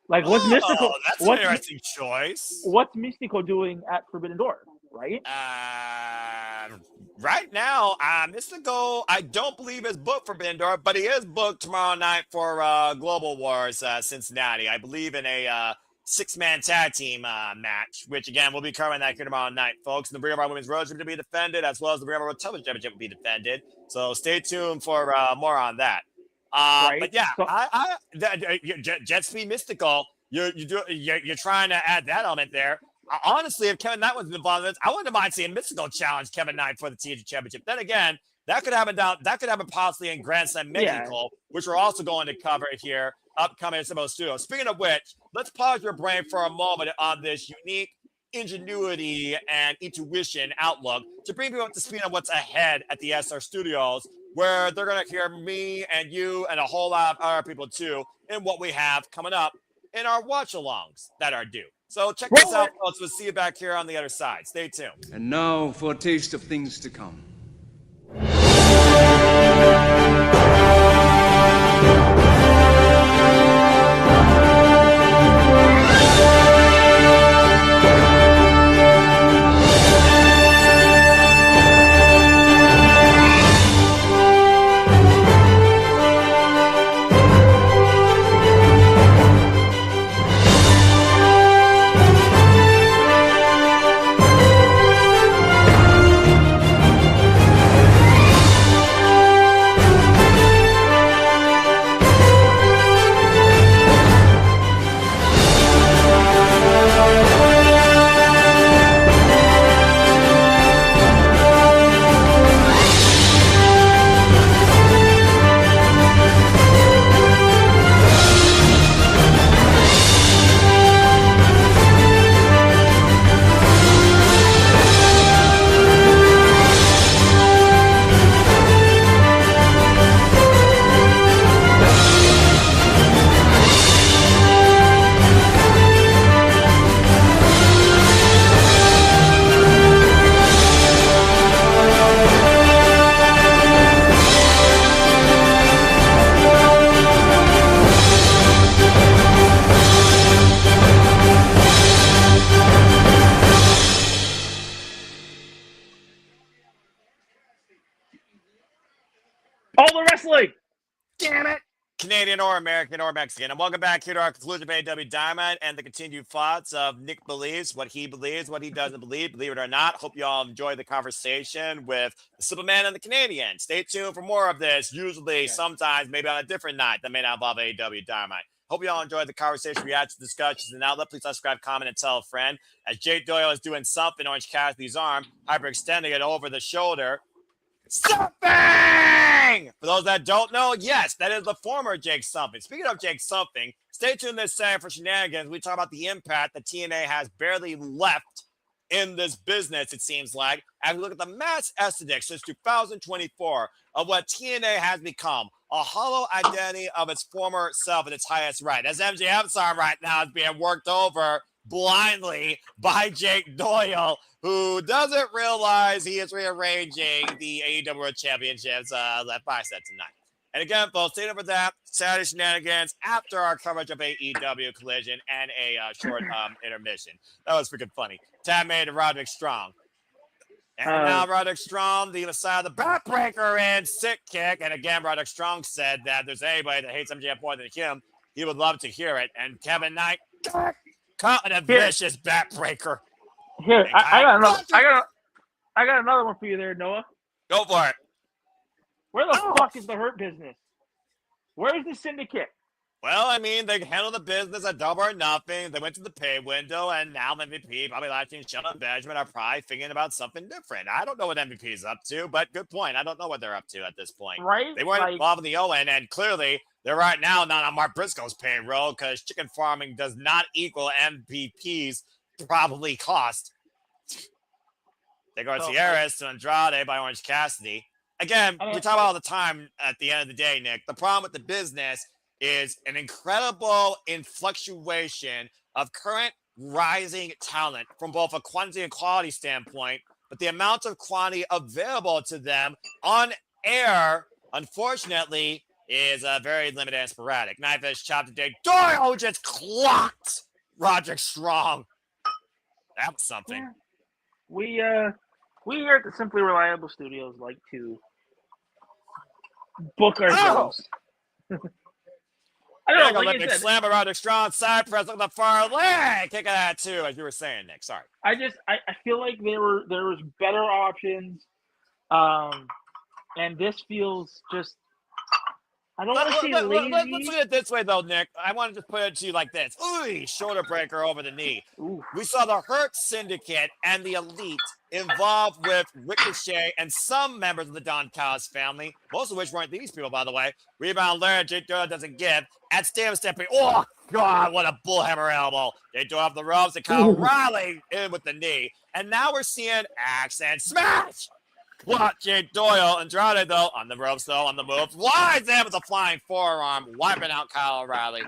Like, what's Mystico? That's an interesting choice. What's Mystico doing at Forbidden Door, right? Right now, Mystico, I don't believe is booked for Forbidden Door, but he is booked tomorrow night for Global Wars Cincinnati. I believe in a six-man tag team match, which, again, we'll be covering that here tomorrow night, folks. And the Ring of Our Women's Road Championship to be defended, as well as the Ring of Our Television Championship will be defended. So stay tuned for more on that. But yeah, Jet Speed Mystical, you're trying to add that element there. Honestly, if Kevin Knight was involved in this, I wouldn't mind seeing Mystical challenge Kevin Knight for the TNT Championship. Then again, that could happen possibly in Grand Slam Mexico, which we're also going to cover here upcoming at Samoa Studios. Speaking of which, let's pause your brain for a moment on this unique ingenuity and intuition outlook to bring people up to speed on what's ahead at the SR Studios, where they're going to hear me and you and a whole lot of other people too in what we have coming up in our watch-alongs that are due. So check this out, folks. We'll see you back here on the other side. Stay tuned. And now for a taste of things to come. All the wrestling! Damn it! Canadian or American or Mexican. And welcome back here to our conclusion of AEW Dynamite and the continued thoughts of Nick believes, what he doesn't believe it or not. Hope you all enjoyed the conversation with the Simple Man and the Canadian. Stay tuned for more of this, usually, sometimes, maybe on a different night that may not involve AEW Dynamite. Hope you all enjoyed the conversation, reactions, discussions, and outlet. Please subscribe, comment, and tell a friend. As Jake Doyle is doing something, Orange Cassidy's arm, hyperextending it over the shoulder. Something! For those that don't know, yes, that is the former Jake Something. Speaking of Jake Something, stay tuned this Saturday for shenanigans. We talk about the impact that TNA has barely left in this business, it seems like. And we look at the mass estimate since 2024 of what TNA has become, a hollow identity of its former self at its highest right. As MJF's arm right now is being worked over blindly by Jake Doyle, who doesn't realize he is rearranging the AEW World Championships left bicep tonight. And again, folks, stay tuned for that Saturday shenanigans after our coverage of AEW Collision and a short intermission. That was freaking funny. Tad Made and Roderick Strong. And now Roderick Strong, the other side of the backbreaker and sick kick. And again, Roderick Strong said that if there's anybody that hates MJF more than him, he would love to hear it. And Kevin Knight caught in a vicious backbreaker. Here, I got another one for you there, Noah. Go for it. Where the fuck is the Hurt Business? Where's the Syndicate? Well, I mean, they handled the business at Double or Nothing. They went to the pay window, and now MVP, Bobby Lashley, and Shelton Benjamin are probably thinking about something different. I don't know what MVP is up to, but good point. I don't know what they're up to at this point. Right? They weren't involved in the Owen, and clearly they're right now not on Mark Briscoe's payroll because chicken farming does not equal MVP's probably cost. They go to Sierras to Andrade by Orange Cassidy. Again, we talk about all the time at the end of the day, Nick. The problem with the business is an incredible fluctuation of current rising talent from both a quantity and quality standpoint, but the amount of quantity available to them on air, unfortunately, is very limited and sporadic. Knife Edge chop today. Doyle just clocked Roderick Strong. That was something. Yeah. We here at the Simply Reliable Studios like to book ourselves. I don't know. Like slam around Roderick Strong, side press, look at the far leg. Kick at that too, as you were saying, Nick. Sorry. I feel like there was better options, and this feels just. I don't want to say lazy. Let's look at it this way, though, Nick. I want to just put it to you like this. Ooh, shoulder breaker over the knee. Ooh. We saw the Hurt Syndicate and the Elite involved with Ricochet and some members of the Don Callis family, most of which weren't these people, by the way. Rebound Larry, Jake Doyle doesn't give. At Stam stepping. Oh, God, what a bullhammer elbow. They do off the ropes and Kyle O'Reilly in with the knee. And now we're seeing axe and smash. What? Jake Doyle, Andrade, though, on the ropes, though, on the move. Flies in with a flying forearm, wiping out Kyle O'Reilly.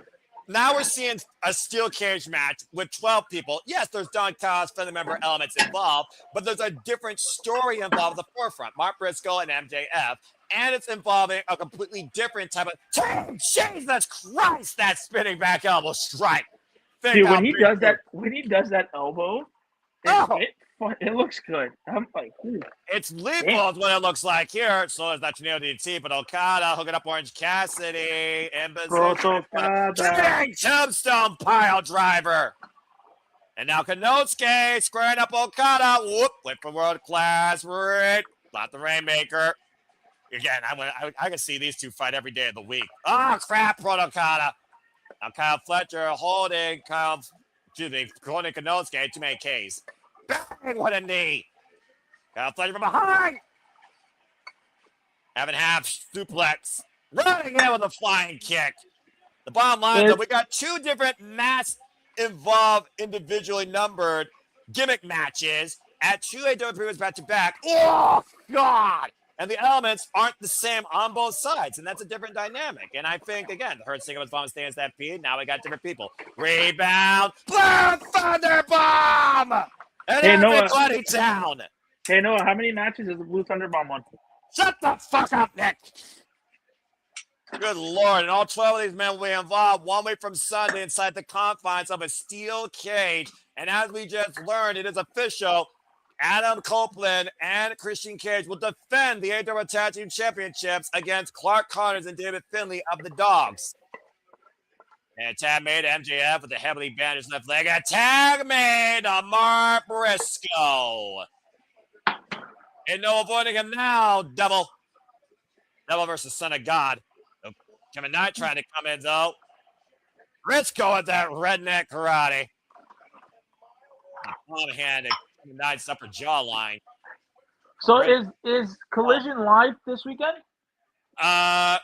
Now we're seeing a steel cage match with 12 people. Yes, there's Don Callis, family member elements involved, but there's a different story involved at the forefront. Mark Briscoe and MJF, and it's involving a completely different type of Jesus Christ, that spinning back elbow strike. Dude, when he does that elbow, it looks good. I'm like, ooh. It's lethal is what it looks like here. So is that Chanel DT, but Okada hooking up Orange Cassidy and tombstone pile driver. And now Kanosuke squaring up Okada. Whoop, wait for world class. Right, not the Rainmaker. Again, I can see these two fight every day of the week. Oh crap, Pro Okada. Now Kyle Fletcher holding Kanosuke, too many Ks. Bang, what a knee. Kyle Fletcher from behind. Having half suplex. Running in with a flying kick. The bottom line is that we got two different involved, individually numbered gimmick matches at two AEW periods back-to-back. Oh, God. And the elements aren't the same on both sides, and that's a different dynamic. And I think, again, the Hurt Single was bomb stands that feed. Now we got different people. Rebound. Blue Thunder Bomb. And everybody down. Hey, Noah, how many matches is the Blue Thunder Bomb won? Shut the fuck up, Nick. Good Lord. And all 12 of these men will be involved one week from Sunday inside the confines of a steel cage. And as we just learned, it is official. Adam Copeland and Christian Cage will defend the AEW Tag Team Championships against Clark Connors and David Finlay of the Dogs. And a tag made to MJF with a heavily bandaged left leg. A tag made to Mark Briscoe. And no avoiding him now. Devil versus Son of God. Kevin Knight trying to come in, though. Briscoe with that redneck karate. Palm-handed. Knight's upper jawline. So is Collision live this weekend? I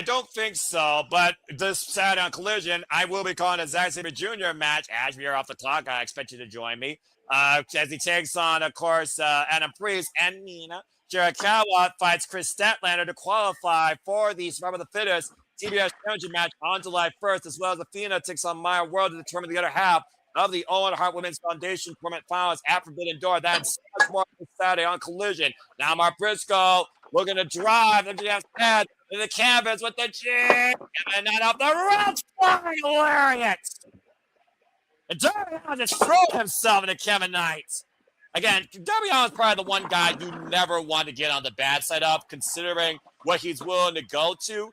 don't think so, but this Saturday on Collision, I will be calling a Zack Sabre Jr. match. As we are off the clock, I expect you to join me. As he takes on, of course, Adam Priest and Nina. Jerichowa fights Chris Statlander to qualify for the Survivor of the Fittest TBS Championship match on July 1st, as well as Athena takes on Maya World to determine the other half of the Owen Hart Women's Foundation Tournament Finals at Forbidden Door. That's so much more this Saturday on Collision. Now Mark Briscoe looking to drive MJF's head to the canvas with the jig, and then up the ropes, flying lariat. And Darby Allin just threw himself into Kevin Knight. Again, Darby Allin's probably the one guy you never want to get on the bad side of, considering what he's willing to go to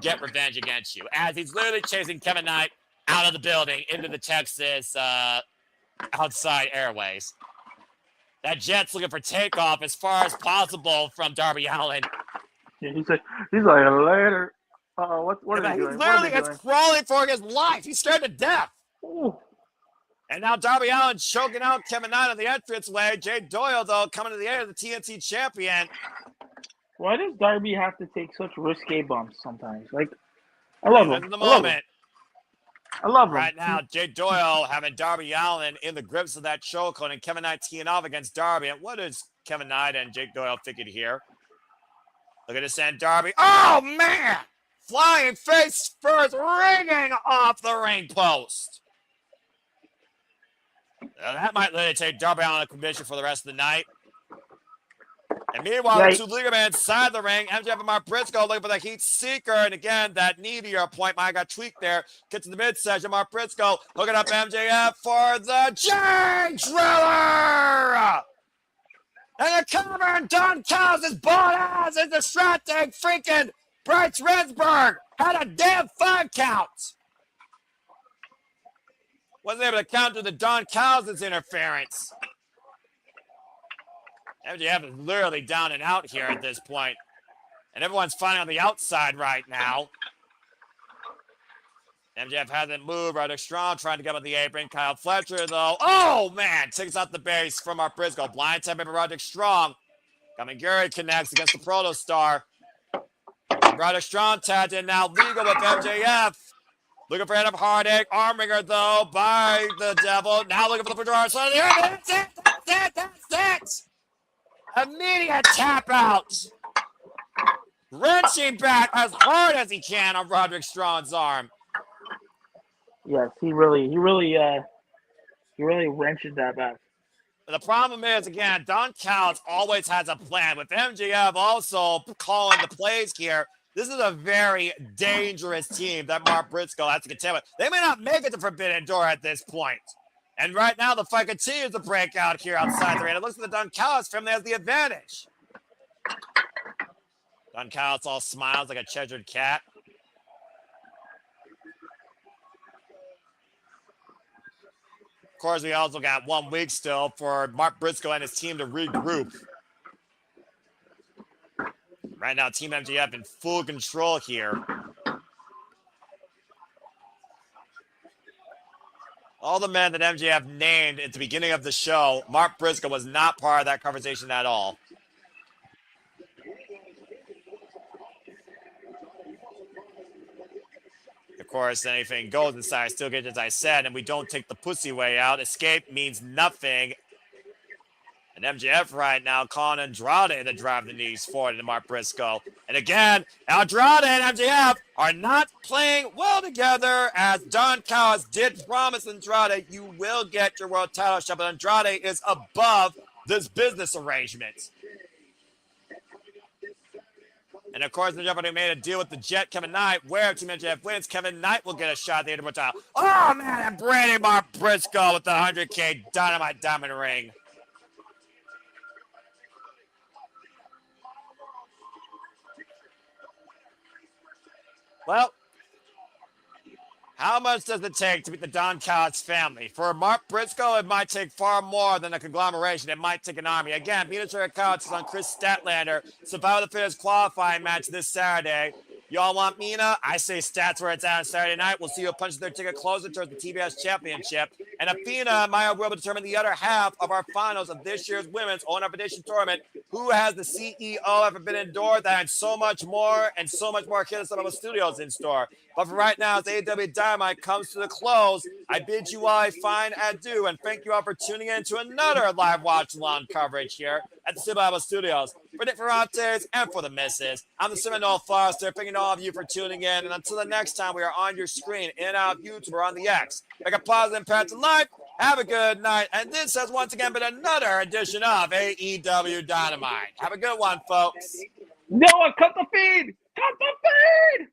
get revenge against you. As he's literally chasing Kevin Knight out of the building into the Texas outside airways. That jet's looking for takeoff as far as possible from Darby Allin. Yeah, he's like later. What are they doing? He's literally crawling for his life. He's scared to death. Ooh. And now Darby Allin choking out Kevin Knight on the entranceway. Jay Doyle, though, coming to the air, the TNT champion. Why does Darby have to take such risque bumps sometimes? Like, I love him. In the moment. I love him. Right now, Jay Doyle having Darby Allin in the grips of that chokehold and Kevin Knight teeing off against Darby. And what is Kevin Knight and Jake Doyle thinking here? Look at this end, Darby. Oh, man! Flying face first, ringing off the ring post. That might literally take Darby Allin a commission for the rest of the night. And meanwhile, the two leader men inside the ring, MJF and Mark Briscoe looking for the heat seeker. And again, that knee to your point, I got tweaked there. Get to the midsection. Mark Briscoe hooking up MJF for the chain driller. And the cover, and Don Callis' bald ass is distracting freaking Bryce Rensburg. Had a damn 5 count. Wasn't able to counter the Don Callis' interference. MJF is literally down and out here at this point. And everyone's fighting on the outside right now. MJF hasn't moved. Roderick Strong trying to get on the apron. Kyle Fletcher, though. Oh, man. Takes out the base from our Briscoe. Blind tap by Roderick Strong. Kamiguri connects against the Proto Star. Roderick Strong tapped in now. Legal with MJF. Looking for head of heartache. Arm ringer, though, by the Devil. Now looking for the Fedora. So that's it. That's it. Immediate tap out. Wrenching back as hard as he can on Roderick Strong's arm. Yes, he really wrenches that back. The problem is, again, Don Callis always has a plan. With MJF also calling the plays here, this is a very dangerous team that Mark Briscoe has to contend with. They may not make it to Forbidden Door at this point. And right now, the fight continues to break out here outside the ring. It looks like the Don Callis family has the advantage. Don Callis all smiles like a Cheshire cat. Of course, we also got 1 week still for Mark Briscoe and his team to regroup. Right now, Team MJF in full control here. All the men that MJF named at the beginning of the show, Mark Briscoe was not part of that conversation at all. Of course, anything goes inside still gets, as I said, and we don't take the pussy way out. Escape means nothing. And MJF right now calling Andrade to drive the knees forward into Mark Briscoe. And again, Andrade and MJF are not playing well together, as Don Callis did promise Andrade, you will get your world title shot, but Andrade is above this business arrangement. And of course, MJF already made a deal with the Jet, Kevin Knight, where Team MJF wins, Kevin Knight will get a shot at the AEW title. Oh, man, and Brady Mark Briscoe with the 100K Dynamite Diamond Ring. Well, how much does it take to beat the Don Callis family? For Mark Briscoe, it might take far more than a conglomeration. It might take an army. Again, Peter Callis is on Chris Statlander. Survival the Fittest qualifying match this Saturday. Y'all want Mina? I say Stats where it's at on Saturday night. We'll see who punches their ticket closer towards the TBS Championship. And Athena, Maya will determine the other half of our finals of this year's Women's Own Edition Tournament. Who has the CEO of Forbidden Door? That and so much more here at some of the studios in store. But for right now, as AEW Dynamite comes to the close, I bid you all a fine adieu and thank you all for tuning in to another live watch-along coverage here at the Sugarland Studios. For Nick Ferrante and for the misses, I'm the Seminole Foster, thanking all of you for tuning in. And until the next time we are on your screen, in and out of YouTube or on the X, make a positive impact in life. Have a good night. And this has once again been another edition of AEW Dynamite. Have a good one, folks. Noah, cut the feed! Cut the feed!